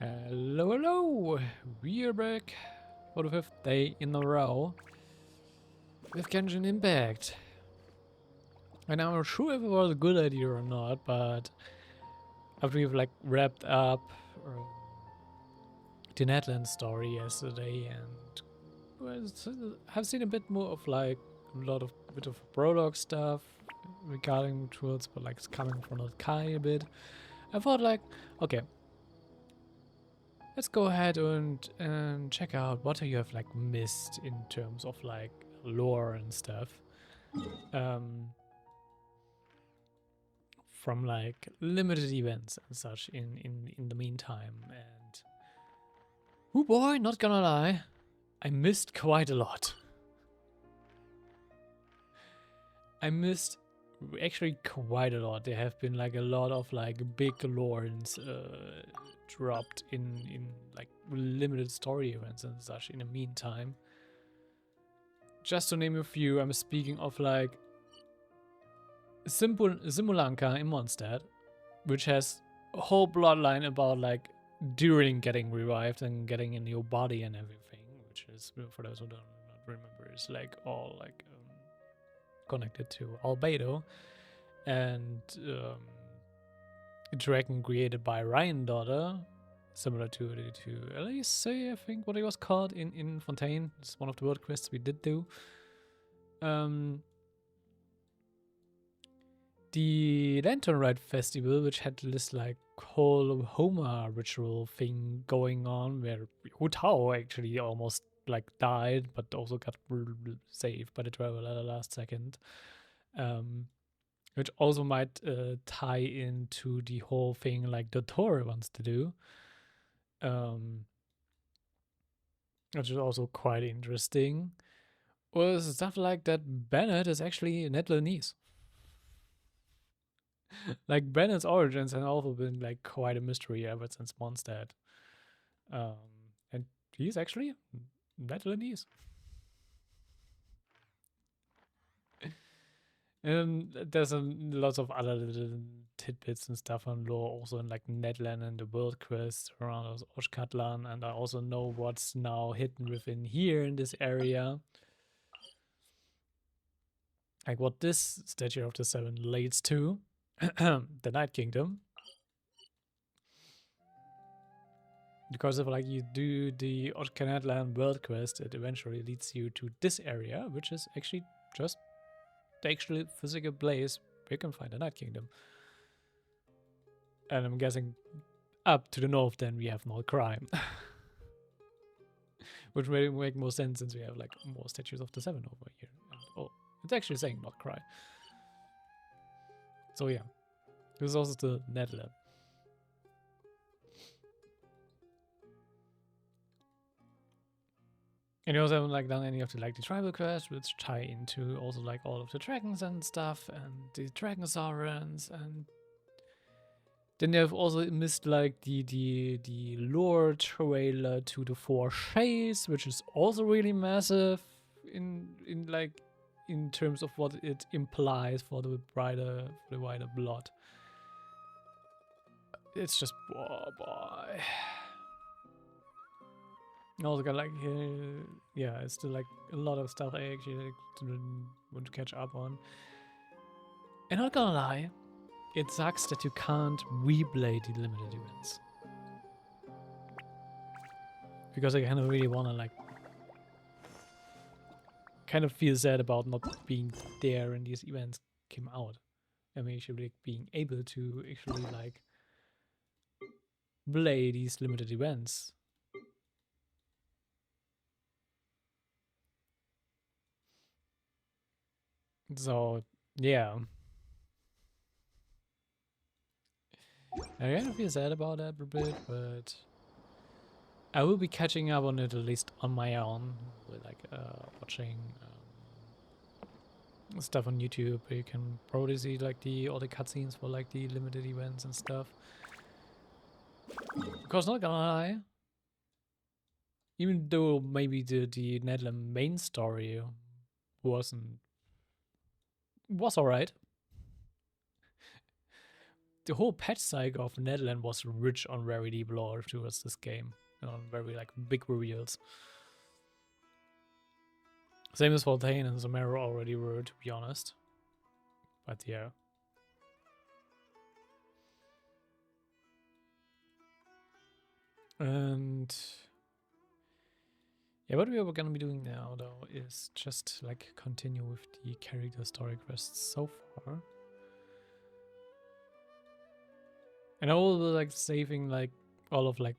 Hello, hello! We're back for the 5th day in a row with Genshin Impact. And I'm not sure if it was a good idea or not, but after we've like wrapped up the Netland story yesterday and have seen a bit more of like a bit of prologue stuff regarding tools, but like it's coming from the Kai a bit. I thought like, okay, let's go ahead and check out what you have like missed in terms of like lore and stuff. From like limited events and such in the meantime. And oh boy, not gonna lie, I missed quite a lot. I missed actually quite a lot. There have been like a lot of like big lores dropped in like limited story events and such in the meantime. Just to name a few, I'm speaking of like Simulanka in Mondstadt, which has a whole bloodline about like during getting revived and getting a new body and everything, which is, for those who don't remember, is like all like connected to Albedo, and a dragon created by Ryan Daughter, similar to Elise, I think what it was called in Fontaine. It's one of the world quests we did do. The Lantern Rite Festival, which had this like whole Homa ritual thing going on, where Hu Tao actually almost like died, but also got saved by the travel at the last second. Which also might tie into the whole thing like Dottore wants to do. Which is also quite interesting. Or stuff like that Bennett is actually Netlanese. Like Bennett's origins have also been like quite a mystery ever since Mondstadt. And he's actually Netlanese. And there's lots of other little tidbits and stuff on lore, also in like Netland and the world quest around Oshkatlan, and I also know what's now hidden within here in this area. Like what this Statue of the Seven relates to. The Night Kingdom. Because if like you do the Oshkatlan world quest, it eventually leads you to this area, which is actually just the actual physical place where you can find the Night Kingdom. And I'm guessing up to the north then we have more crime. Which may make more sense since we have like more Statues of the Seven over here. And, oh, it's actually saying not cry. So yeah, this is also the Netland. And you also haven't like done any of the like the tribal quests, which tie into also like all of the dragons and stuff, and the dragon sovereigns, and then you have also missed like the lore trailer to the Four Shades, which is also really massive in like in terms of what it implies for the wider plot. It's just oh boy. Also got like yeah, it's still like a lot of stuff I actually like, want to catch up on. And not gonna lie, it sucks that you can't replay the limited events. Because I kind of really wanna like kind of feel sad about not being there when these events came out. I mean, actually like, being able to actually like play these limited events. So yeah, I kind of feel sad about that a bit, but I will be catching up on it at least on my own, with like watching stuff on YouTube. Where you can probably see like all the cutscenes for like the limited events and stuff. Because not gonna lie, even though maybe the Netland main story was alright, the whole patch cycle of the Netherlands was rich on very deep lore towards this game, on very like big reveals. Same as Fontaine and Zamero already were, to be honest. But yeah. And yeah, what we are gonna be doing now though is just like continue with the character story quests so far. And I will be like saving like all of like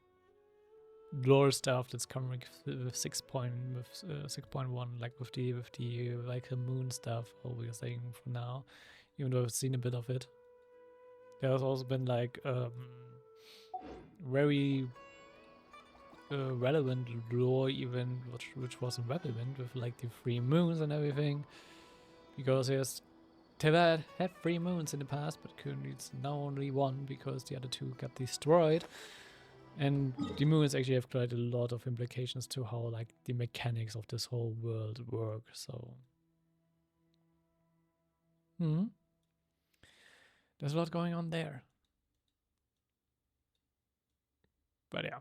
lore stuff that's coming with 6.1, like with the like the moon stuff. All we are saying for now, even though I've seen a bit of it. There's also been like very relevant lore event which wasn't relevant with like the 3 moons and everything, because yes, Teva had 3 moons in the past, but currently it's now only 1 because the other 2 got destroyed. And the moons actually have quite a lot of implications to how like the mechanics of this whole world work. So there's a lot going on there. But yeah,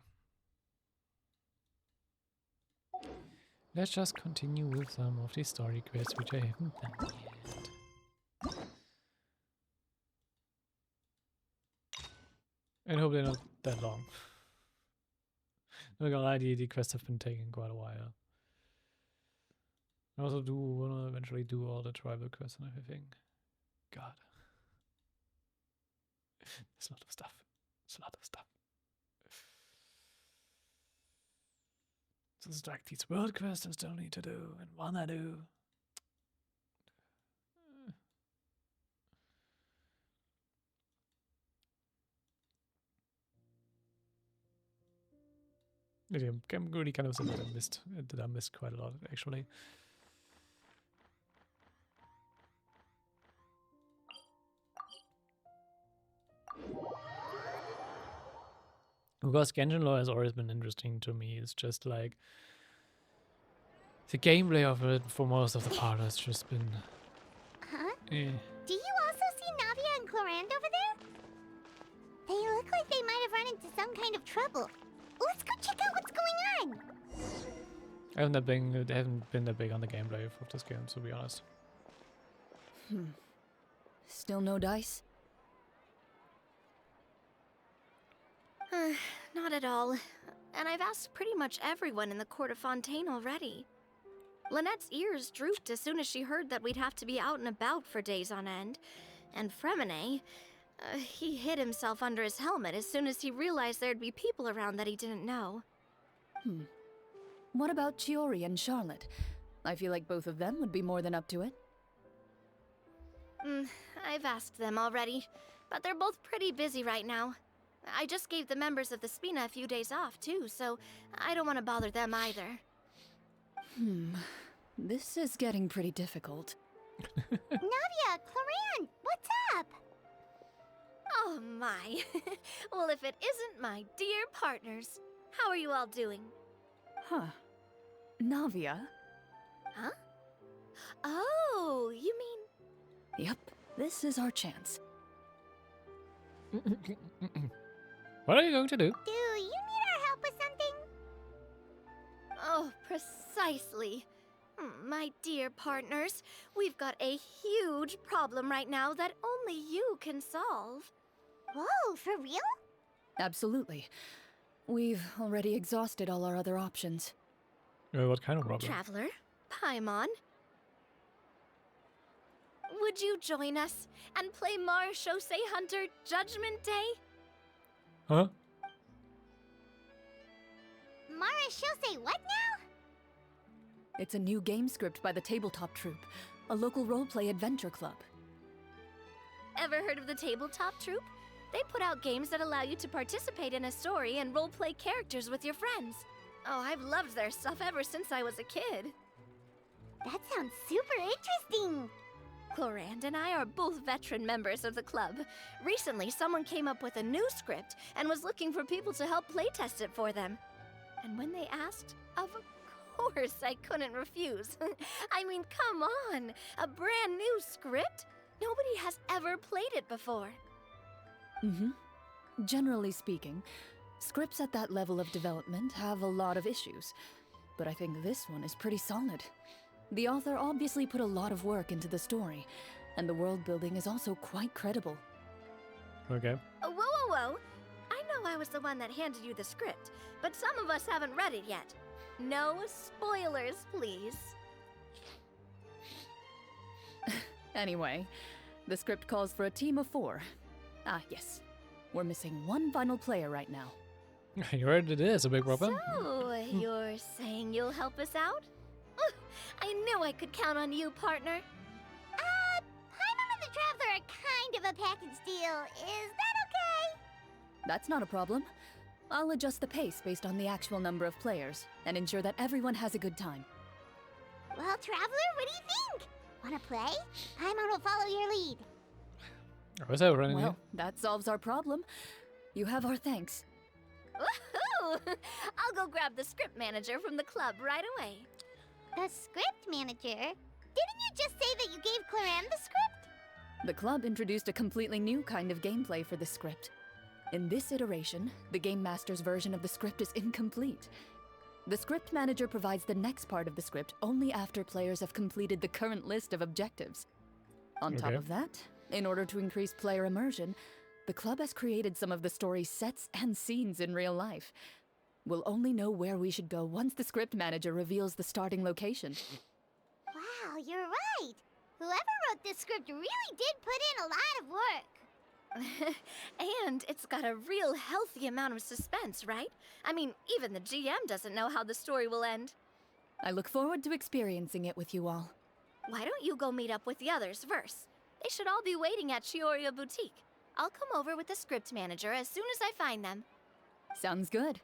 let's just continue with some of the story quests which I haven't done yet. And hope they're not that long. Not gonna lie, the quests have been taking quite a while. I also do wanna eventually do all the tribal quests and everything. God. There's a lot of stuff. There's a lot of stuff. So it's like these world quests I still need to do, and one I do. Yeah, I'm really kind of sad that I missed quite a lot actually. Because Genshin lore has always been interesting to me. It's just like the gameplay of it for most of the part has just been. Huh? Do you also see Navia and Clorinde over there? They look like they might have run into some kind of trouble. Let's go check out what's going on. They haven't been that big on the gameplay of this game, to be honest. Still no dice? Not at all. And I've asked pretty much everyone in the court of Fontaine already. Lynette's ears drooped as soon as she heard that we'd have to be out and about for days on end. And Fremine, he hid himself under his helmet as soon as he realized there'd be people around that he didn't know. What about Chiori and Charlotte? I feel like both of them would be more than up to it. I've asked them already, but they're both pretty busy right now. I just gave the members of the Spina a few days off, too, so I don't want to bother them either. This is getting pretty difficult. Navia, Clorinde, what's up? Oh my. Well, if it isn't my dear partners. How are you all doing? Huh. Navia? Huh? Oh, you mean... Yep, this is our chance. What are you going to do? Do you need our help with something? Oh, precisely. My dear partners, we've got a huge problem right now that only you can solve. Whoa, for real? Absolutely. We've already exhausted all our other options. What kind of problem? Traveler, Paimon, would you join us and play Marechaussee Hunter Judgment Day? Huh? Marechaussee what now? It's a new game script by the Tabletop Troupe, a local roleplay adventure club. Ever heard of the Tabletop Troupe? They put out games that allow you to participate in a story and roleplay characters with your friends. Oh, I've loved their stuff ever since I was a kid. That sounds super interesting. Clorinde and I are both veteran members of the club. Recently, someone came up with a new script and was looking for people to help playtest it for them. And when they asked, of course I couldn't refuse. I mean, come on, a brand new script? Nobody has ever played it before. Mm-hmm. Generally speaking, scripts at that level of development have a lot of issues, but I think this one is pretty solid. The author obviously put a lot of work into the story, and the world building is also quite credible. Okay. Whoa, whoa, whoa! I know I was the one that handed you the script, but some of us haven't read it yet. No spoilers, please. Anyway, the script calls for a team of 4. Ah, yes. We're missing one final player right now. You heard it is a big problem. So, you're saying you'll help us out? I knew I could count on you, partner. Paimon and the Traveler are kind of a package deal. Is that okay? That's not a problem. I'll adjust the pace based on the actual number of players, and ensure that everyone has a good time. Well, Traveler, what do you think? Wanna play? Paimon will follow your lead. Was that running? Well, that solves our problem. You have our thanks. Woohoo! I'll go grab the script manager from the club right away. The script manager? Didn't you just say that you gave Clorinde the script? The club introduced a completely new kind of gameplay for the script. In this iteration, the Game Master's version of the script is incomplete. The script manager provides the next part of the script only after players have completed the current list of objectives. On top Okay. of that, in order to increase player immersion, the club has created some of the story's sets and scenes in real life. We'll only know where we should go once the script manager reveals the starting location. Wow, you're right. Whoever wrote this script really did put in a lot of work. And it's got a real healthy amount of suspense, right? I mean, even the GM doesn't know how the story will end. I look forward to experiencing it with you all. Why don't you go meet up with the others first? They should all be waiting at Chioria Boutique. I'll come over with the script manager as soon as I find them. Sounds good.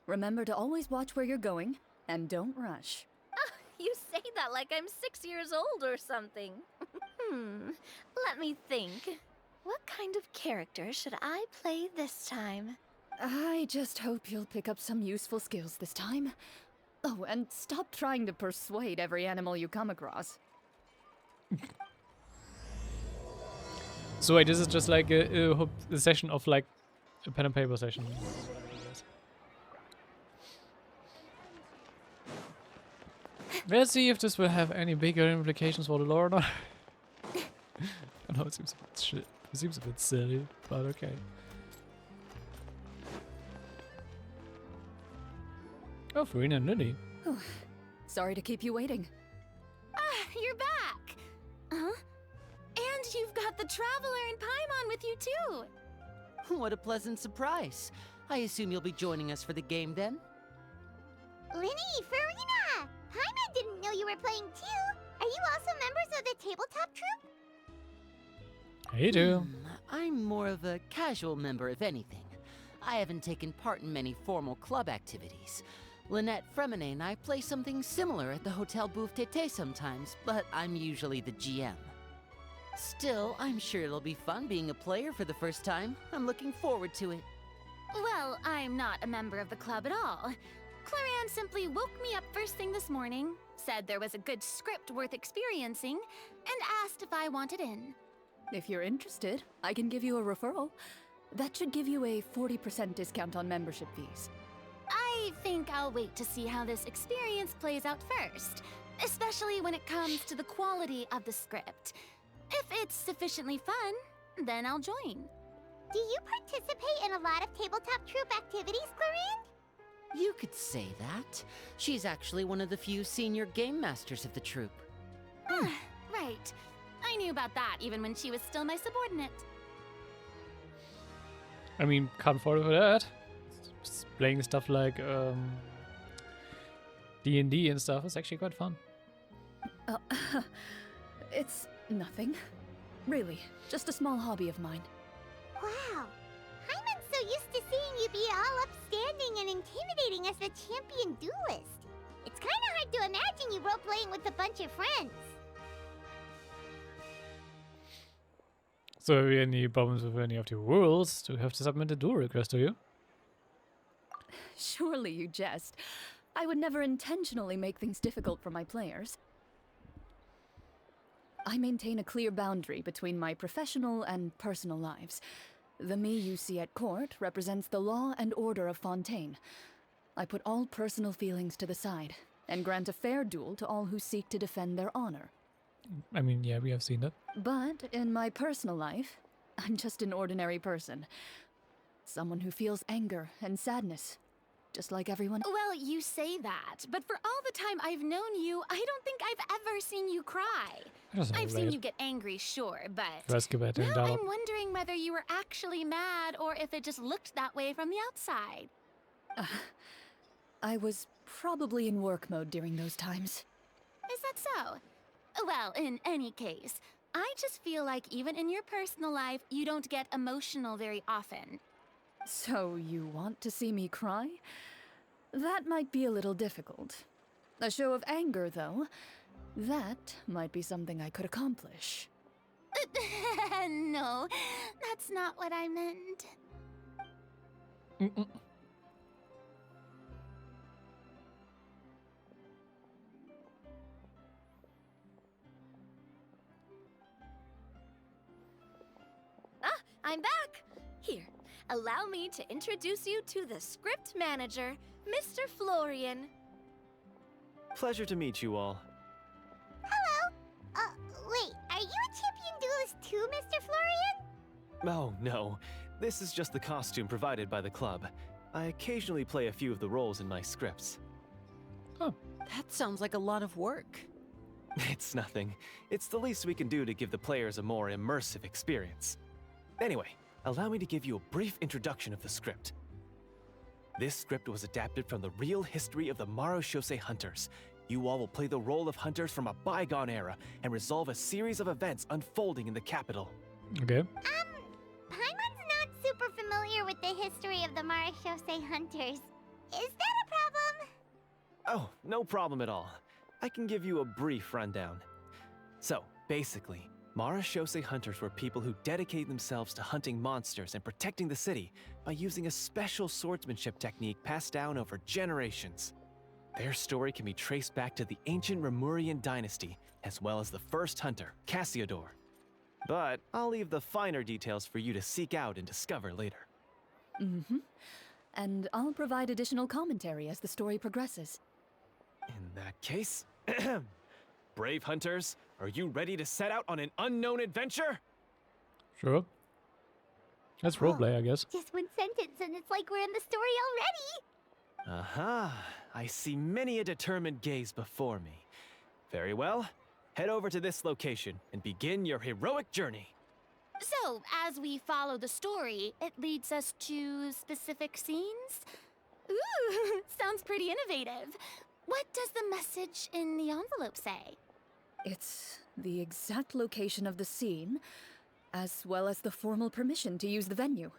Remember to always watch where you're going, and don't rush. You say that like I'm 6 years old or something. Let me think. What kind of character should I play this time? I just hope you'll pick up some useful skills this time. Oh, and stop trying to persuade every animal you come across. So wait, this is just like a session of like a pen and paper session. Let's see if this will have any bigger implications for the lore or not. I know it seems a bit shit. It seems a bit silly, but okay. Oh, Farina and Lily. Sorry to keep you waiting. You're back! Huh? And you've got the Traveler and Paimon with you too! What a pleasant surprise. I assume you'll be joining us for the game then? Linny, Farina! Paimon didn't know you were playing too. Are you also members of the tabletop troupe? Hey, do. I'm more of a casual member, if anything. I haven't taken part in many formal club activities. Lynette, Fremine, and I play something similar at the Hotel Bouffe Tété sometimes, but I'm usually the GM. Still, I'm sure it'll be fun being a player for the first time. I'm looking forward to it. Well, I'm not a member of the club at all. Clorinde simply woke me up first thing this morning, said there was a good script worth experiencing, and asked if I wanted in. If you're interested, I can give you a referral. That should give you a 40% discount on membership fees. I think I'll wait to see how this experience plays out first, especially when it comes to the quality of the script. If it's sufficiently fun, then I'll join. Do you participate in a lot of tabletop troupe activities, Clorinde? You could say that. She's actually one of the few senior game masters of the troupe. Right. I knew about that even when she was still my subordinate. I mean, can't fault her for that. Just playing stuff like D&D and stuff is actually quite fun. It's nothing. Really, just a small hobby of mine. Wow. Paimon's so used to seeing you be all upstanding and intimidating as the champion duelist. It's kind of hard to imagine you role-playing with a bunch of friends. So, have you any problems with any of the rules? Do you have to submit a duel request to you? Surely you jest. I would never intentionally make things difficult for my players. I maintain a clear boundary between my professional and personal lives. The me you see at court represents the law and order of Fontaine. I put all personal feelings to the side and grant a fair duel to all who seek to defend their honor. I mean, yeah, we have seen that. But in my personal life, I'm just an ordinary person. Someone who feels anger and sadness, just like everyone. Well, you say that, but for all the time I've known you, I don't think I've ever seen you cry. I've seen you get angry, sure, but now I'm wondering whether you were actually mad or if it just looked that way from the outside. I was probably in work mode during those times. Is that so? Well, in any case, I just feel like even in your personal life, you don't get emotional very often. So you want to see me cry? That might be a little difficult. A show of anger, though, that might be something I could accomplish. No, that's not what I meant. I'm back! Here, allow me to introduce you to the script manager, Mr. Florian. Pleasure to meet you all. Hello. Wait, are you a champion duelist too, Mr. Florian? Oh, no. This is just the costume provided by the club. I occasionally play a few of the roles in my scripts. That sounds like a lot of work. It's nothing. It's the least we can do to give the players a more immersive experience. Anyway, allow me to give you a brief introduction of the script. This script was adapted from the real history of the Marashose Hunters. You all will play the role of hunters from a bygone era and resolve a series of events unfolding in the capital. Okay. Paimon's not super familiar with the history of the Marashose Hunters. Is that a problem? Oh, no problem at all. I can give you a brief rundown. So, basically, Marashose Hunters were people who dedicated themselves to hunting monsters and protecting the city by using a special swordsmanship technique passed down over generations. Their story can be traced back to the ancient Remurian dynasty, as well as the first hunter, Cassiodor. But I'll leave the finer details for you to seek out and discover later. And I'll provide additional commentary as the story progresses. In that case, brave hunters, are you ready to set out on an unknown adventure? Sure. That's roleplay, I guess. Just one sentence and it's like we're in the story already. Aha, I see many a determined gaze before me. Very well, head over to this location and begin your heroic journey. So, as we follow the story, it leads us to specific scenes? Ooh, sounds pretty innovative. What does the message in the envelope say? It's the exact location of the scene, as well as the formal permission to use the venue.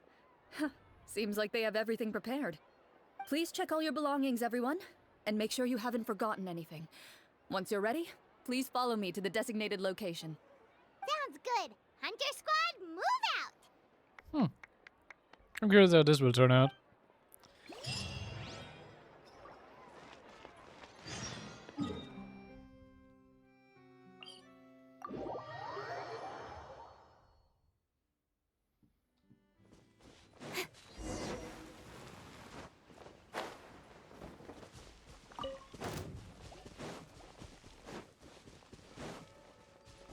Seems like they have everything prepared. Please check all your belongings, everyone, and make sure you haven't forgotten anything. Once you're ready, please follow me to the designated location. Sounds good. Hunter Squad, move out! I'm curious how this will turn out.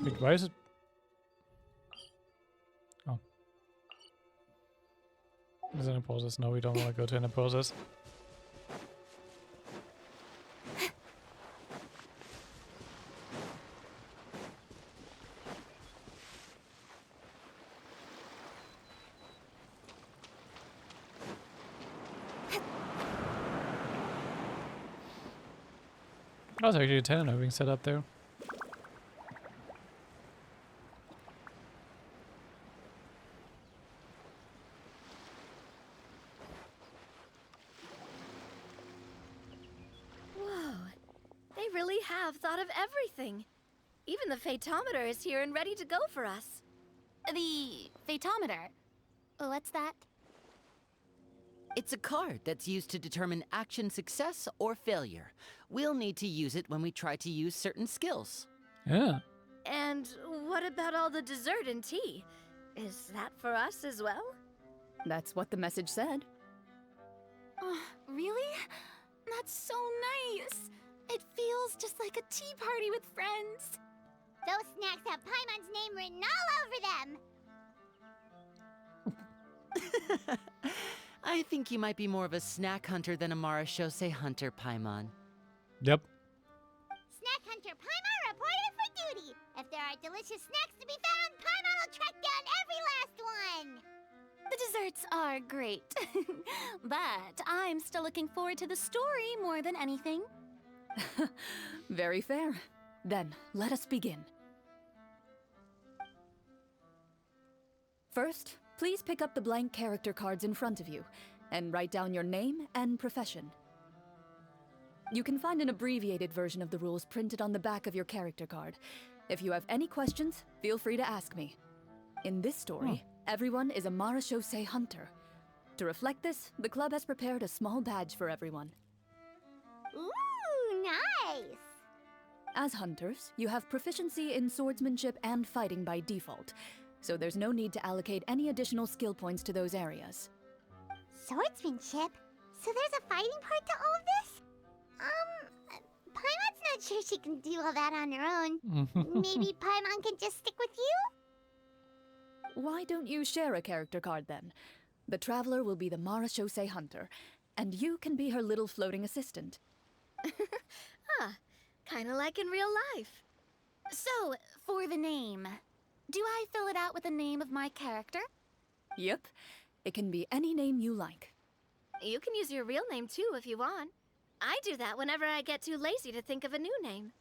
Wait, why is it? Oh. Is it in a process? No, we don't want to go to in a process. That was actually a tenant being set up there. Have thought of everything. Even the Fatometer is here and ready to go for us. The Fatometer? What's that? It's a card that's used to determine action success or failure. We'll need to use it when we try to use certain skills. Yeah. And what about all the dessert and tea? Is that for us as well? That's what the message said. Oh, really? That's so nice. It feels just like a tea party with friends. Those snacks have Paimon's name written all over them. I think you might be more of a snack hunter than a Marashose hunter, Paimon. Yep. Snack hunter Paimon reported for duty. If there are delicious snacks to be found, Paimon will track down every last one. The desserts are great. But I'm still looking forward to the story more than anything. Very fair. Then, let us begin. First, please pick up the blank character cards in front of you, and write down your name and profession. You can find an abbreviated version of the rules printed on the back of your character card. If you have any questions, feel free to ask me. In this story, everyone is a Marashose hunter. To reflect this, the club has prepared a small badge for everyone. Ooh, nice! As hunters, you have proficiency in swordsmanship and fighting by default, so there's no need to allocate any additional skill points to those areas. Swordsmanship? So there's a fighting part to all of this? Paimon's not sure she can do all that on her own. Maybe Paimon can just stick with you? Why don't you share a character card then? The Traveler will be the Marashose hunter, and you can be her little floating assistant. Kinda like in real life. So, for the name, do I fill it out with the name of my character? Yep. It can be any name you like. You can use your real name too if you want. I do that whenever I get too lazy to think of a new name.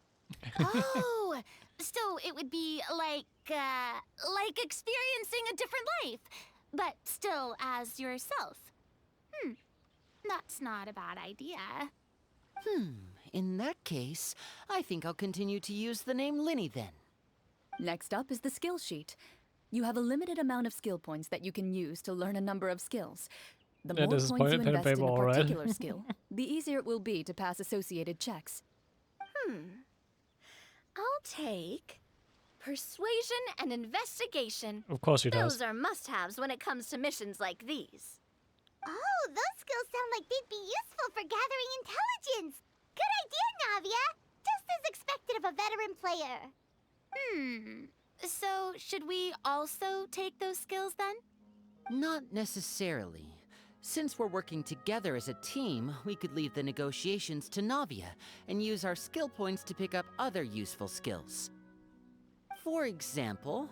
Oh, so it would be like experiencing a different life, but still as yourself. That's not a bad idea. In that case, I think I'll continue to use the name Linny then. Next up is the skill sheet. You have a limited amount of skill points that you can use to learn a number of skills. The more points you invest in a particular skill, the easier it will be to pass associated checks. I'll take persuasion and investigation. Of course you do. Those are must-haves when it comes to missions like these. Oh, those skills sound like they'd be useful for gathering intelligence. Good idea, Navia. Just as expected of a veteran player. So, should we also take those skills then? Not necessarily. Since we're working together as a team, we could leave the negotiations to Navia and use our skill points to pick up other useful skills. For example,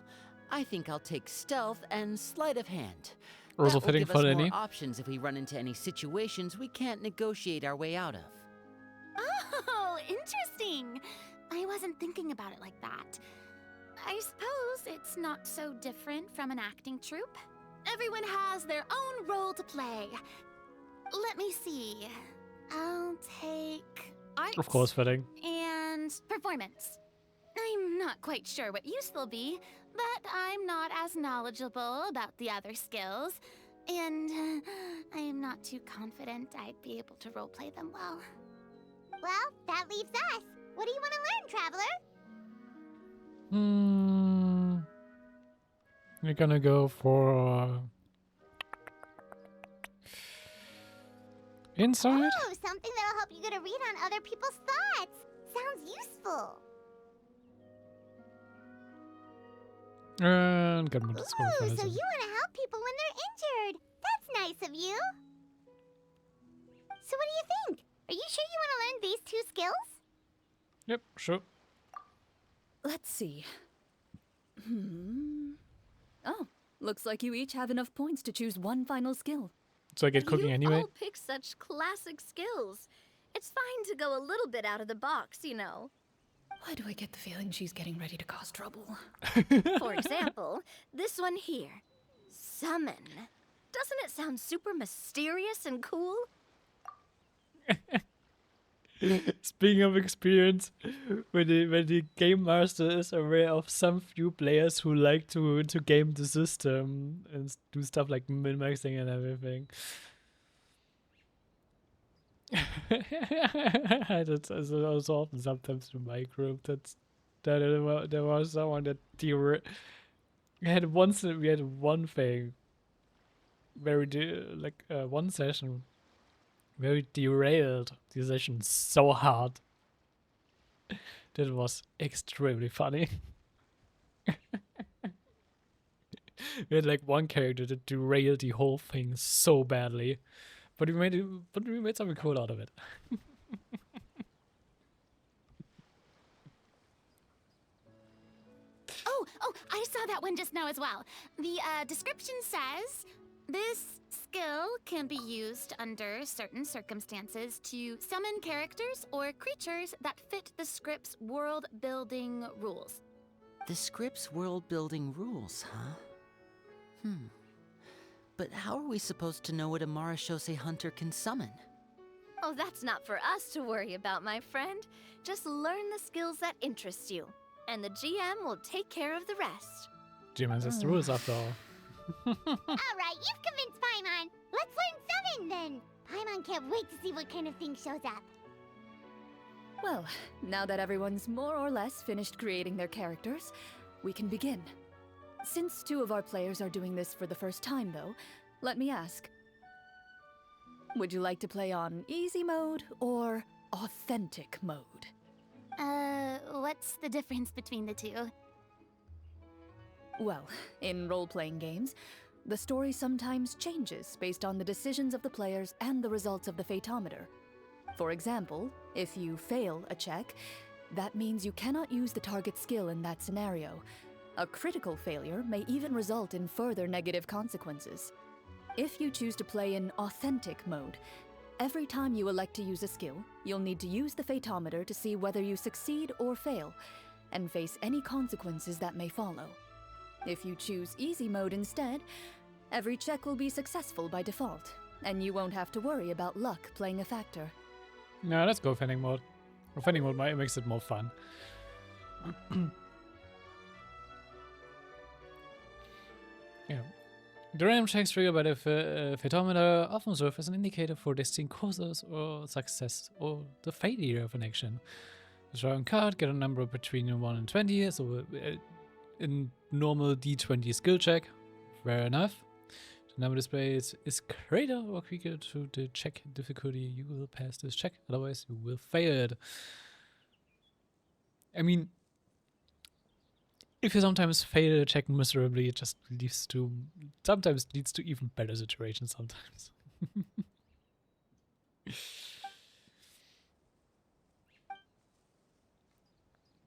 I think I'll take stealth and sleight of hand. Also That will fitting give for us Lenny. more options if we run into any situations we can't negotiate our way out of. Oh, interesting. I wasn't thinking about it like that. I suppose it's not so different from an acting troupe. Everyone has their own role to play. Let me see. I'll take art. Of course, fitting. And performance. I'm not quite sure what use they'll be, but I'm not as knowledgeable about the other skills. And I am not too confident I'd be able to roleplay them well. Well, that leaves us. What do you want to learn, Traveler? We're gonna go for insight. Oh, something that'll help you get a read on other people's thoughts. Sounds useful. And good one. Ooh, so you want to help people when they're injured. That's nice of you. So what do you think? Are you sure you want to learn these 2 skills? Yep, sure. Let's see. Oh, looks like you each have enough points to choose one final skill. So I get cooking You anyway. all pick such classic skills. It's fine to go a little bit out of the box, you know. Why do I get the feeling she's getting ready to cause trouble? For example, this one here. Summon. Doesn't it sound super mysterious and cool? Speaking of experience, when the game master is aware of some few players who like to game the system and do stuff like min-maxing and everything. That's also often sometimes in my group. There was someone that we had one thing one session very derailed the session so hard that it was extremely funny. We had like one character that derailed the whole thing so badly, but we made something cool out of it. Oh, I saw that one just now as well. The description says, this skill can be used under certain circumstances to summon characters or creatures that fit the script's world-building rules. The script's world-building rules, huh? But how are we supposed to know what a Marashose hunter can summon? Oh, that's not for us to worry about, my friend. Just learn the skills that interest you, and the GM will take care of the rest. GM says the rules after all. Alright, you've convinced Paimon. Let's learn summon then. Paimon can't wait to see what kind of thing shows up. Well, now that everyone's more or less finished creating their characters, we can begin. Since 2 of our players are doing this for the first time, though, let me ask. Would you like to play on easy mode or authentic mode? What's the difference between the two? Well, in role-playing games, the story sometimes changes based on the decisions of the players and the results of the Fatometer. For example, if you fail a check, that means you cannot use the target skill in that scenario. A critical failure may even result in further negative consequences. If you choose to play in authentic mode, every time you elect to use a skill, you'll need to use the Fatometer to see whether you succeed or fail, and face any consequences that may follow. If you choose easy mode instead, every check will be successful by default, and you won't have to worry about luck playing a factor. No, let's go authentic mode. Authentic mode makes it more fun. Yeah. The random checks triggered by the Fatometer often serve as an indicator for distinct courses or success or the failure of an action. Draw a card, get a number between 1 and 20, so in normal D20 skill check, fair enough. The number displayed is greater or quicker to the check difficulty. You will pass this check, otherwise you will fail it. I mean, if you sometimes fail a check miserably, it just sometimes leads to even better situations sometimes.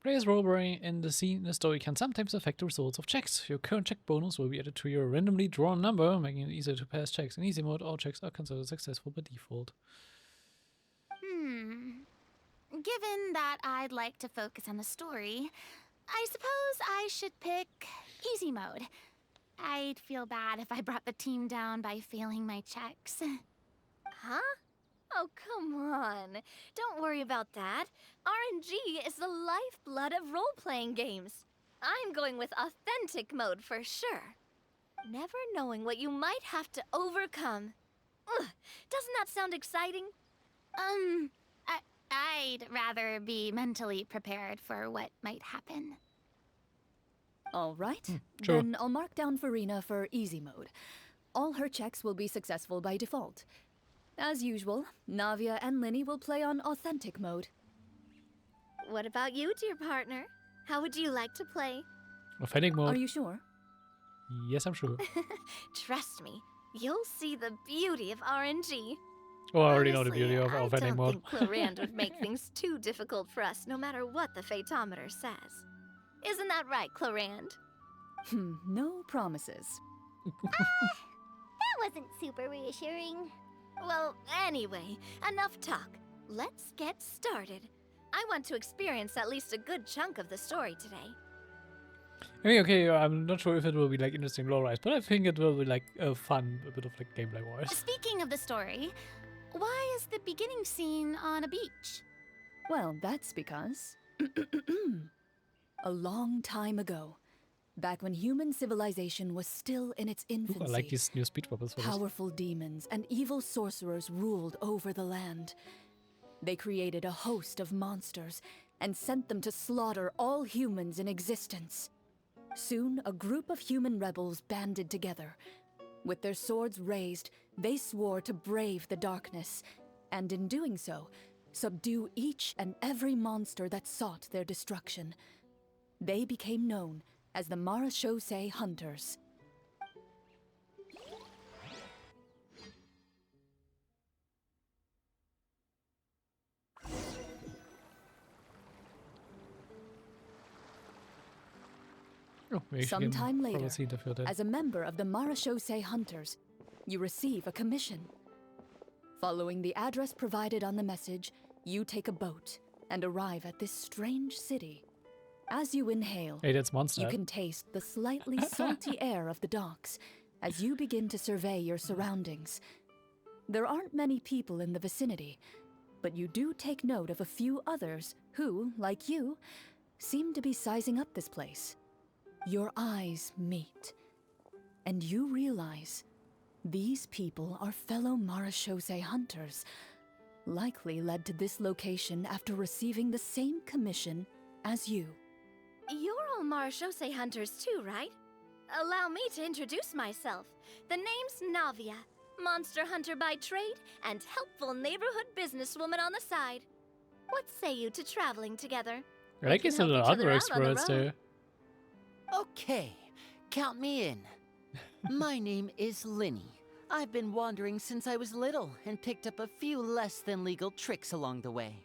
Players' roleplay in the story can sometimes affect the results of checks. Your current check bonus will be added to your randomly drawn number, making it easier to pass checks. In easy mode, all checks are considered successful by default. Given that I'd like to focus on the story, I suppose I should pick easy mode. I'd feel bad if I brought the team down by failing my checks. Huh? Oh, come on. Don't worry about that. RNG is the lifeblood of role-playing games. I'm going with authentic mode for sure. Never knowing what you might have to overcome. Ugh, doesn't that sound exciting? I'd rather be mentally prepared for what might happen. All right, sure. Then I'll mark down Farina for easy mode. All her checks will be successful by default. As usual, Navia and Linny will play on authentic mode. What about you, dear partner? How would you like to play? Authentic mode. Are you sure? Yes, I'm sure. Trust me, you'll see the beauty of RNG. Oh, I already know the beauty of I authentic mode. don't think Clorinde would make things too difficult for us, no matter what the Fatometer says. Isn't that right, Clorinde? No promises. That wasn't super reassuring. Well, anyway, enough talk. Let's get started. I want to experience at least a good chunk of the story today. I mean, okay, I'm not sure if it will be like interesting lore-wise, but I think it will be like fun, a bit of like gameplay-wise. Speaking of the story, why is the beginning scene on a beach? Well, that's because... a long time ago, back when human civilization was still in its infancy, I like these new speech bubbles for this. Powerful demons and evil sorcerers ruled over the land. They created a host of monsters and sent them to slaughter all humans in existence. Soon, a group of human rebels banded together. With their swords raised, they swore to brave the darkness, and in doing so, subdue each and every monster that sought their destruction. They became known as the Marachose Hunters. Sometime later, as a member of the Marachose Hunters, you receive a commission. Following the address provided on the message, you take a boat and arrive at this strange city. As you inhale, you can taste the slightly salty air of the docks as you begin to survey your surroundings. There aren't many people in the vicinity, but you do take note of a few others who, like you, seem to be sizing up this place. Your eyes meet, and you realize these people are fellow Marachose hunters, likely led to this location after receiving the same commission as you. You're all Marachose hunters too, right? Allow me to introduce myself. The name's Navia, monster hunter by trade and helpful neighborhood businesswoman on the side. What say you to traveling together? I like his little other experts too. Okay, count me in. My name is Linny. I've been wandering since I was little and picked up a few less than legal tricks along the way.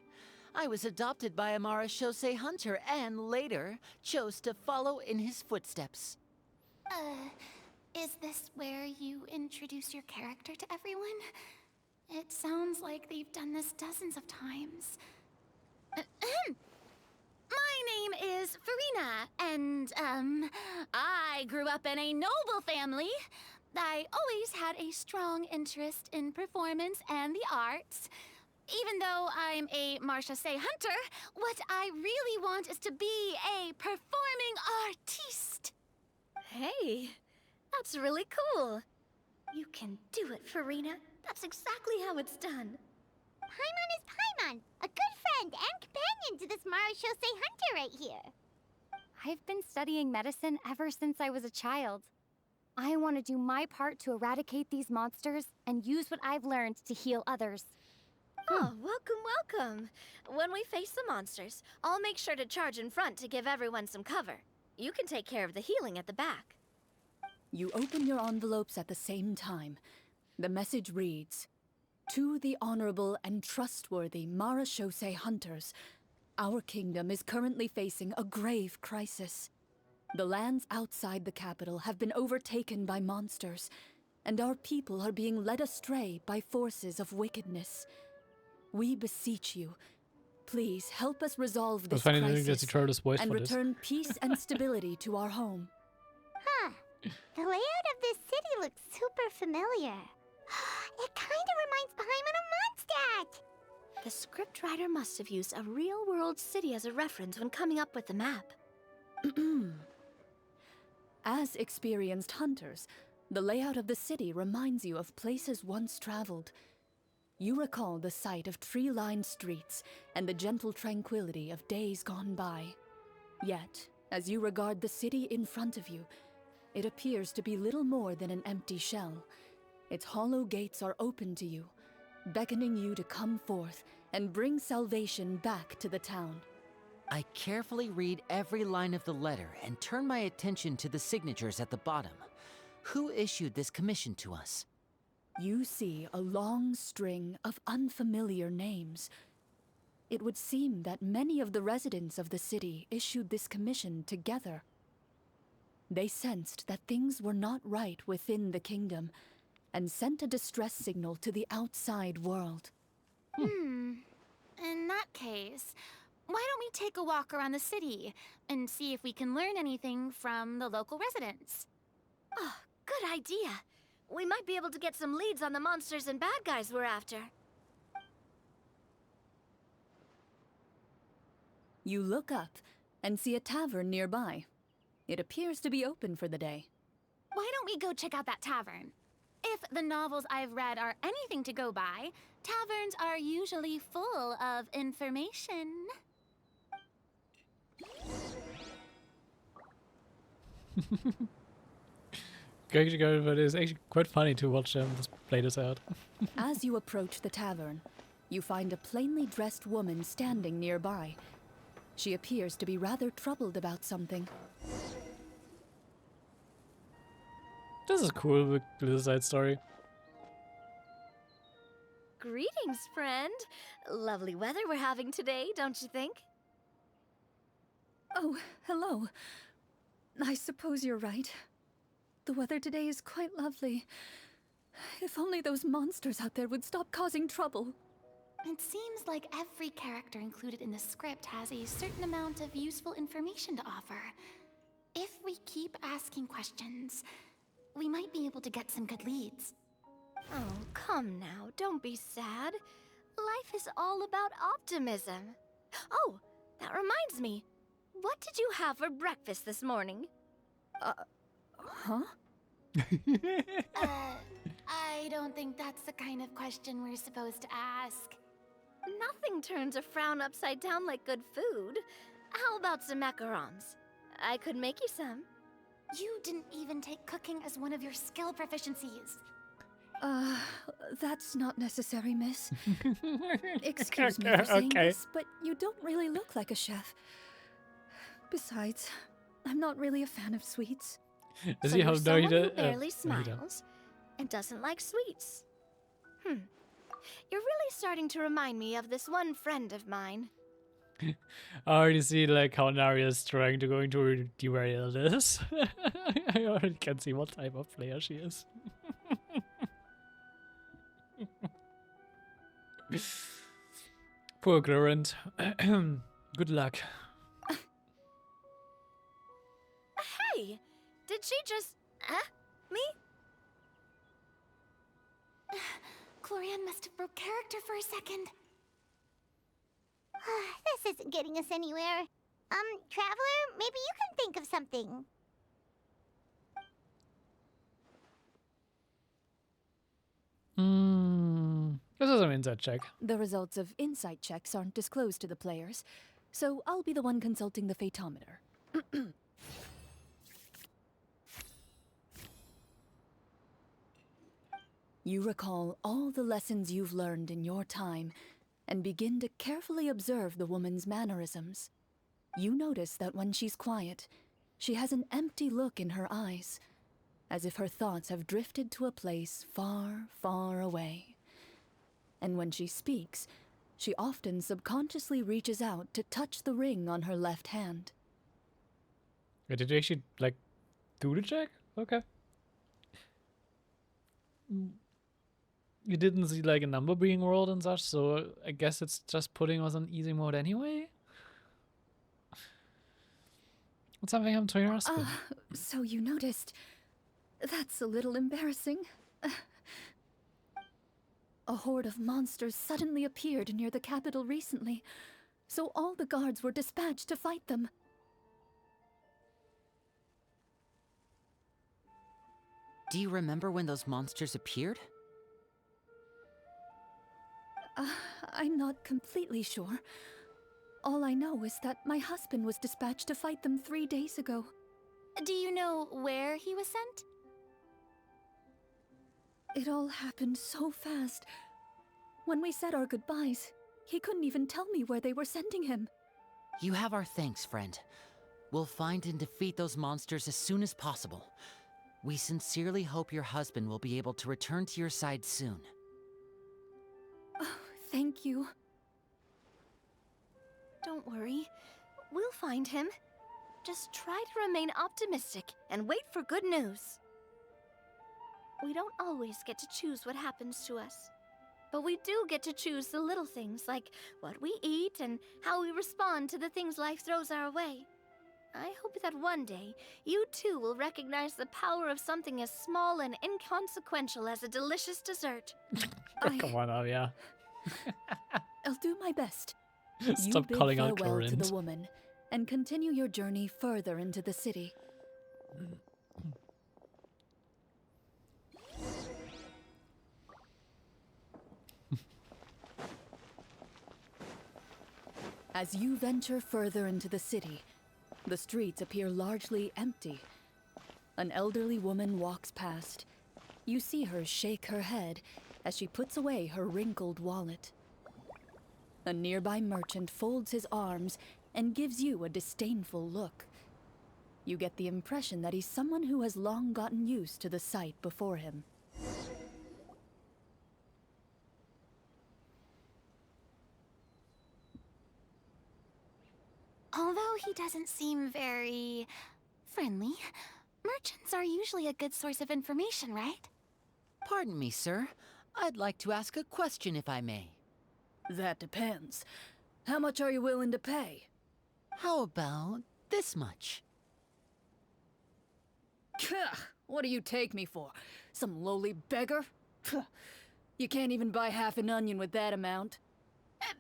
I was adopted by a Marachose hunter and later chose to follow in his footsteps. Is this where you introduce your character to everyone? It sounds like they've done this dozens of times. My name is Farina, and, I grew up in a noble family. I always had a strong interest in performance and the arts. Even though I'm a Marachose hunter, what I really want is to be a performing artiste. Hey, that's really cool. You can do it, Farina. That's exactly how it's done. Paimon is Paimon, a good friend and companion to this Marachose hunter right here. I've been studying medicine ever since I was a child. I want to do my part to eradicate these monsters and use what I've learned to heal others. Oh, welcome. When we face the monsters, I'll make sure to charge in front to give everyone some cover. You can take care of the healing at the back. You open your envelopes at the same time. The message reads, "To the honorable and trustworthy Marachose hunters, our kingdom is currently facing a grave crisis. The lands outside the capital have been overtaken by monsters, and our people are being led astray by forces of wickedness. We beseech you, please help us resolve this crisis and return peace and stability to our home." Huh. The layout of this city looks super familiar. It kinda reminds Paimon of Mondstadt! The scriptwriter must have used a real-world city as a reference when coming up with the map. As experienced hunters, the layout of the city reminds you of places once traveled. You recall the sight of tree-lined streets and the gentle tranquility of days gone by. Yet, as you regard the city in front of you, it appears to be little more than an empty shell. Its hollow gates are open to you, beckoning you to come forth and bring salvation back to the town. I carefully read every line of the letter and turn my attention to the signatures at the bottom. Who issued this commission to us? You see a long string of unfamiliar names. It would seem that many of the residents of the city issued this commission together. They sensed that things were not right within the kingdom and sent a distress signal to the outside world. In that case, why don't we take a walk around the city and see if we can learn anything from the local residents? Oh, good idea. We might be able to get some leads on the monsters and bad guys we're after. You look up and see a tavern nearby. It appears to be open for the day. Why don't we go check out that tavern? If the novels I've read are anything to go by, taverns are usually full of information. But it's actually quite funny to watch them play this out. As you approach the tavern, you find a plainly dressed woman standing nearby. She appears to be rather troubled about something. This is cool, the side story. Greetings, friend. Lovely weather we're having today, don't you think? Oh, hello. I suppose you're right. The weather today is quite lovely. If only those monsters out there would stop causing trouble. It seems like every character included in the script has a certain amount of useful information to offer. If we keep asking questions, we might be able to get some good leads. Oh, come now, don't be sad. Life is all about optimism. Oh, that reminds me. What did you have for breakfast this morning? Huh? I don't think that's the kind of question we're supposed to ask. Nothing turns a frown upside down like good food. How about some macarons? I could make you some. You didn't even take cooking as one of your skill proficiencies. That's not necessary, miss. Excuse me for saying this, but you don't really look like a chef. Besides, I'm not really a fan of sweets. Does So he you're have someone no who barely smiles and doesn't like sweets. You're really starting to remind me of this one friend of mine. I already see like how Naria is trying to going to derail this. I already can see what type of player she is. Poor Clorinde. Good luck. Hey, did she just me? Clorinde must have broke character for a second. This isn't getting us anywhere. Traveler, maybe you can think of something. This is an insight check. The results of insight checks aren't disclosed to the players, so I'll be the one consulting the fatometer. You recall all the lessons you've learned in your time and begin to carefully observe the woman's mannerisms. You notice that when she's quiet, she has an empty look in her eyes, as if her thoughts have drifted to a place far, far away. And when she speaks, she often subconsciously reaches out to touch the ring on her left hand. Wait, did you actually like do the check? Okay. You didn't see like a number being rolled and such, so I guess it's just putting us on easy mode anyway. What's something happened to your husband? So you noticed. That's a little embarrassing. A horde of monsters suddenly appeared near the capital recently, so all the guards were dispatched to fight them. Do you remember when those monsters appeared? I'm not completely sure. All I know is that my husband was dispatched to fight them 3 days ago. Do you know where he was sent? It all happened so fast. When we said our goodbyes, he couldn't even tell me where they were sending him. You have our thanks, friend. We'll find and defeat those monsters as soon as possible. We sincerely hope your husband will be able to return to your side soon. Oh, thank you. Don't worry. We'll find him. Just try to remain optimistic and wait for good news. We don't always get to choose what happens to us. But we do get to choose the little things, like what we eat and how we respond to the things life throws our way. I hope that one day, you too will recognize the power of something as small and inconsequential as a delicious dessert. Come on now, yeah. I'll do my best. Stop calling out farewell to Clorinde. the woman and continue your journey further into the city. As you venture further into the city, the streets appear largely empty. An elderly woman walks past. You see her shake her head as she puts away her wrinkled wallet. A nearby merchant folds his arms and gives you a disdainful look. You get the impression that he's someone who has long gotten used to the sight before him. Although he doesn't seem very friendly, merchants are usually a good source of information, right? Pardon me, sir. I'd like to ask a question if I may. That depends. How much are you willing to pay? How about this much? What do you take me for? Some lowly beggar? You can't even buy half an onion with that amount.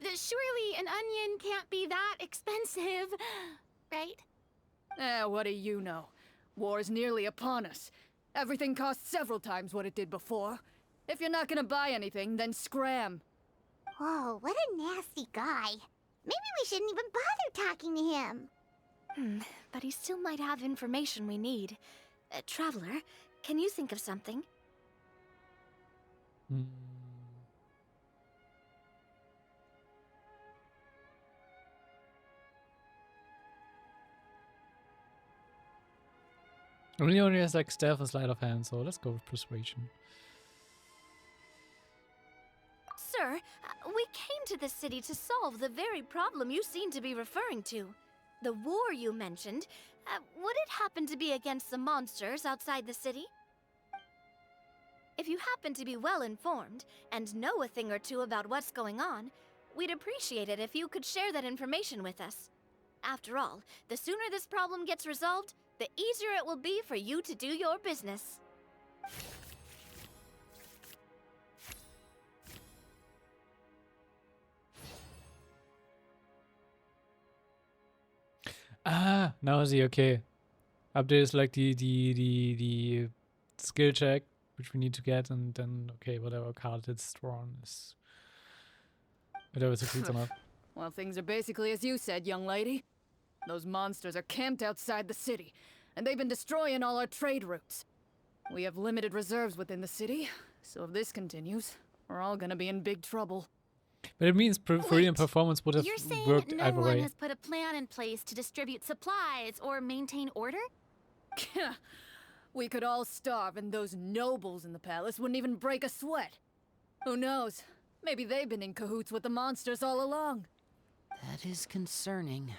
Surely an onion can't be that expensive, right? What do you know? War's nearly upon us. Everything costs several times what it did before. If you're not gonna buy anything, then scram. Whoa, what a nasty guy. Maybe we shouldn't even bother talking to him. But he still might have information we need. Traveler, can you think of something? Only has like stealth and sleight of hand, so let's go with persuasion. Sir, we came to this city to solve the very problem you seem to be referring to. The war you mentioned, would it happen to be against the monsters outside the city? If you happen to be well informed and know a thing or two about what's going on, we'd appreciate it if you could share that information with us. After all, the sooner this problem gets resolved, the easier it will be for you to do your business. Ah, now I see. Okay, up there is like the skill check which we need to get, and then okay, whatever card it's drawn is whatever succeeds or not. Well, things are basically as you said, young lady. Those monsters are camped outside the city, and they've been destroying all our trade routes. We have limited reserves within the city, so if this continues, we're all gonna be in big trouble. But it means freedom performance would have You're saying worked no either one way. has put a plan in place to distribute supplies or maintain order? We could all starve, and those nobles in the palace wouldn't even break a sweat. Who knows? Maybe they've been in cahoots with the monsters all along. That is concerning.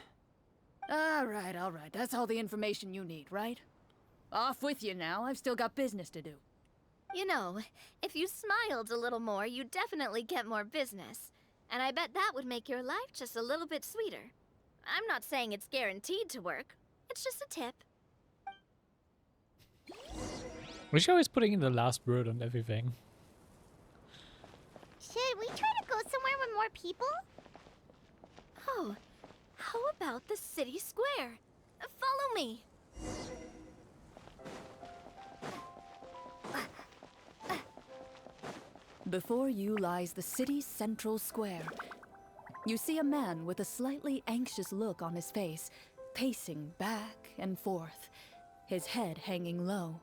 All right. That's all the information you need, right? Off with you now. I've still got business to do. You know, if you smiled a little more, you'd definitely get more business. And I bet that would make your life just a little bit sweeter. I'm not saying it's guaranteed to work. It's just a tip. We're always putting in the last word on everything. Should we try to go somewhere with more people? Oh, how about the city square? Follow me. Before you lies the city's central square. You see a man with a slightly anxious look on his face, pacing back and forth, his head hanging low.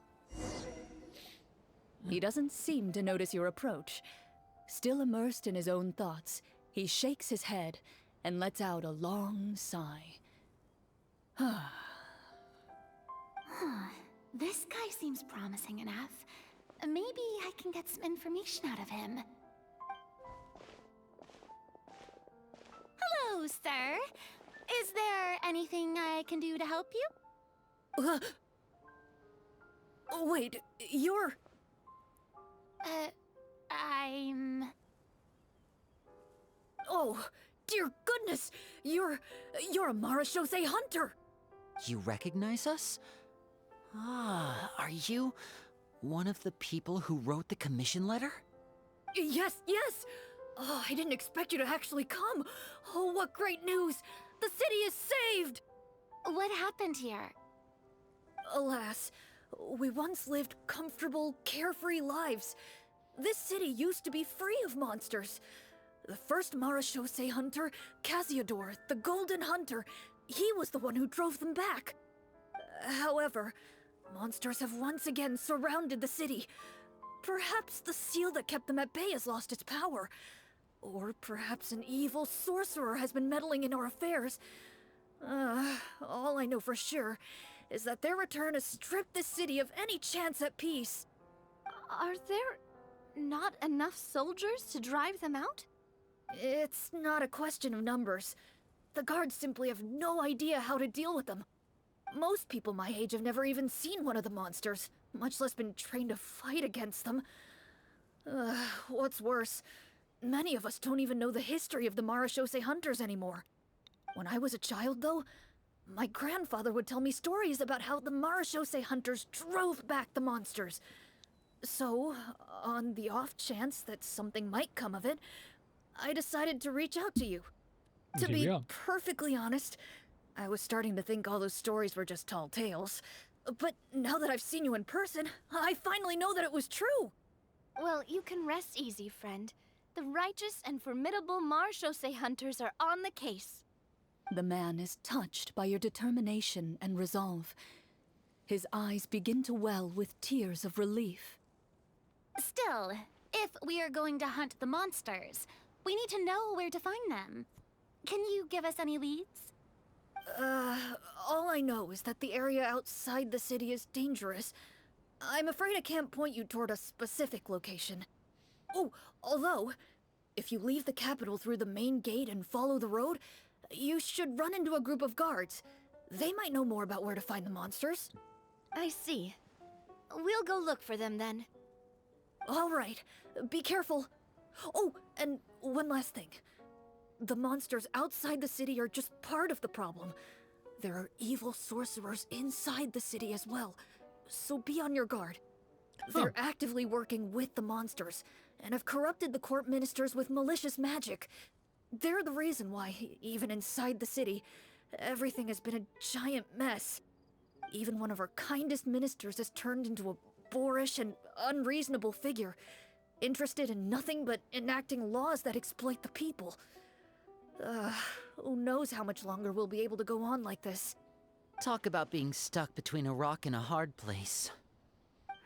He doesn't seem to notice your approach. Still immersed in his own thoughts, he shakes his head and lets out a long sigh. This guy seems promising enough. Maybe I can get some information out of him. Hello, sir. Is there anything I can do to help you? Wait, you're... I'm... Oh, dear goodness! You're a Marashose hunter! You recognize us? Ah, are you one of the people who wrote the commission letter? Yes! Oh, I didn't expect you to actually come! Oh, what great news! The city is saved! What happened here? Alas, we once lived comfortable, carefree lives. This city used to be free of monsters. The first Marashose hunter, Casiodor, the Golden Hunter, he was the one who drove them back. However, Monsters have once again surrounded the city. Perhaps the seal that kept them at bay has lost its power. Or perhaps an evil sorcerer has been meddling in our affairs. All I know for sure is that their return has stripped the city of any chance at peace. Are there not enough soldiers to drive them out? It's not a question of numbers. The guards simply have no idea how to deal with them. Most people my age have never even seen one of the monsters, much less been trained to fight against them. What's worse, many of us don't even know the history of the Marashose hunters anymore. When I was a child, though, my grandfather would tell me stories about how the Marashose hunters drove back the monsters. So, on the off chance that something might come of it, I decided to reach out to you. To be perfectly honest, I was starting to think all those stories were just tall tales. But now that I've seen you in person, I finally know that it was true! Well, you can rest easy, friend. The righteous and formidable Marashose hunters are on the case. The man is touched by your determination and resolve. His eyes begin to well with tears of relief. Still, if we are going to hunt the monsters, we need to know where to find them. Can you give us any leads? All I know is that the area outside the city is dangerous. I'm afraid I can't point you toward a specific location. Oh, although, if you leave the capital through the main gate and follow the road, you should run into a group of guards. They might know more about where to find the monsters. I see. We'll go look for them then. All right. Be careful. Oh, and one last thing. The monsters outside the city are just part of the problem. There are evil sorcerers inside the city as well, so be on your guard. They're actively working with the monsters, and have corrupted the court ministers with malicious magic. They're the reason why, even inside the city, everything has been a giant mess. Even one of our kindest ministers has turned into a boorish and unreasonable figure, interested in nothing but enacting laws that exploit the people. Who knows how much longer we'll be able to go on like this. Talk about being stuck between a rock and a hard place.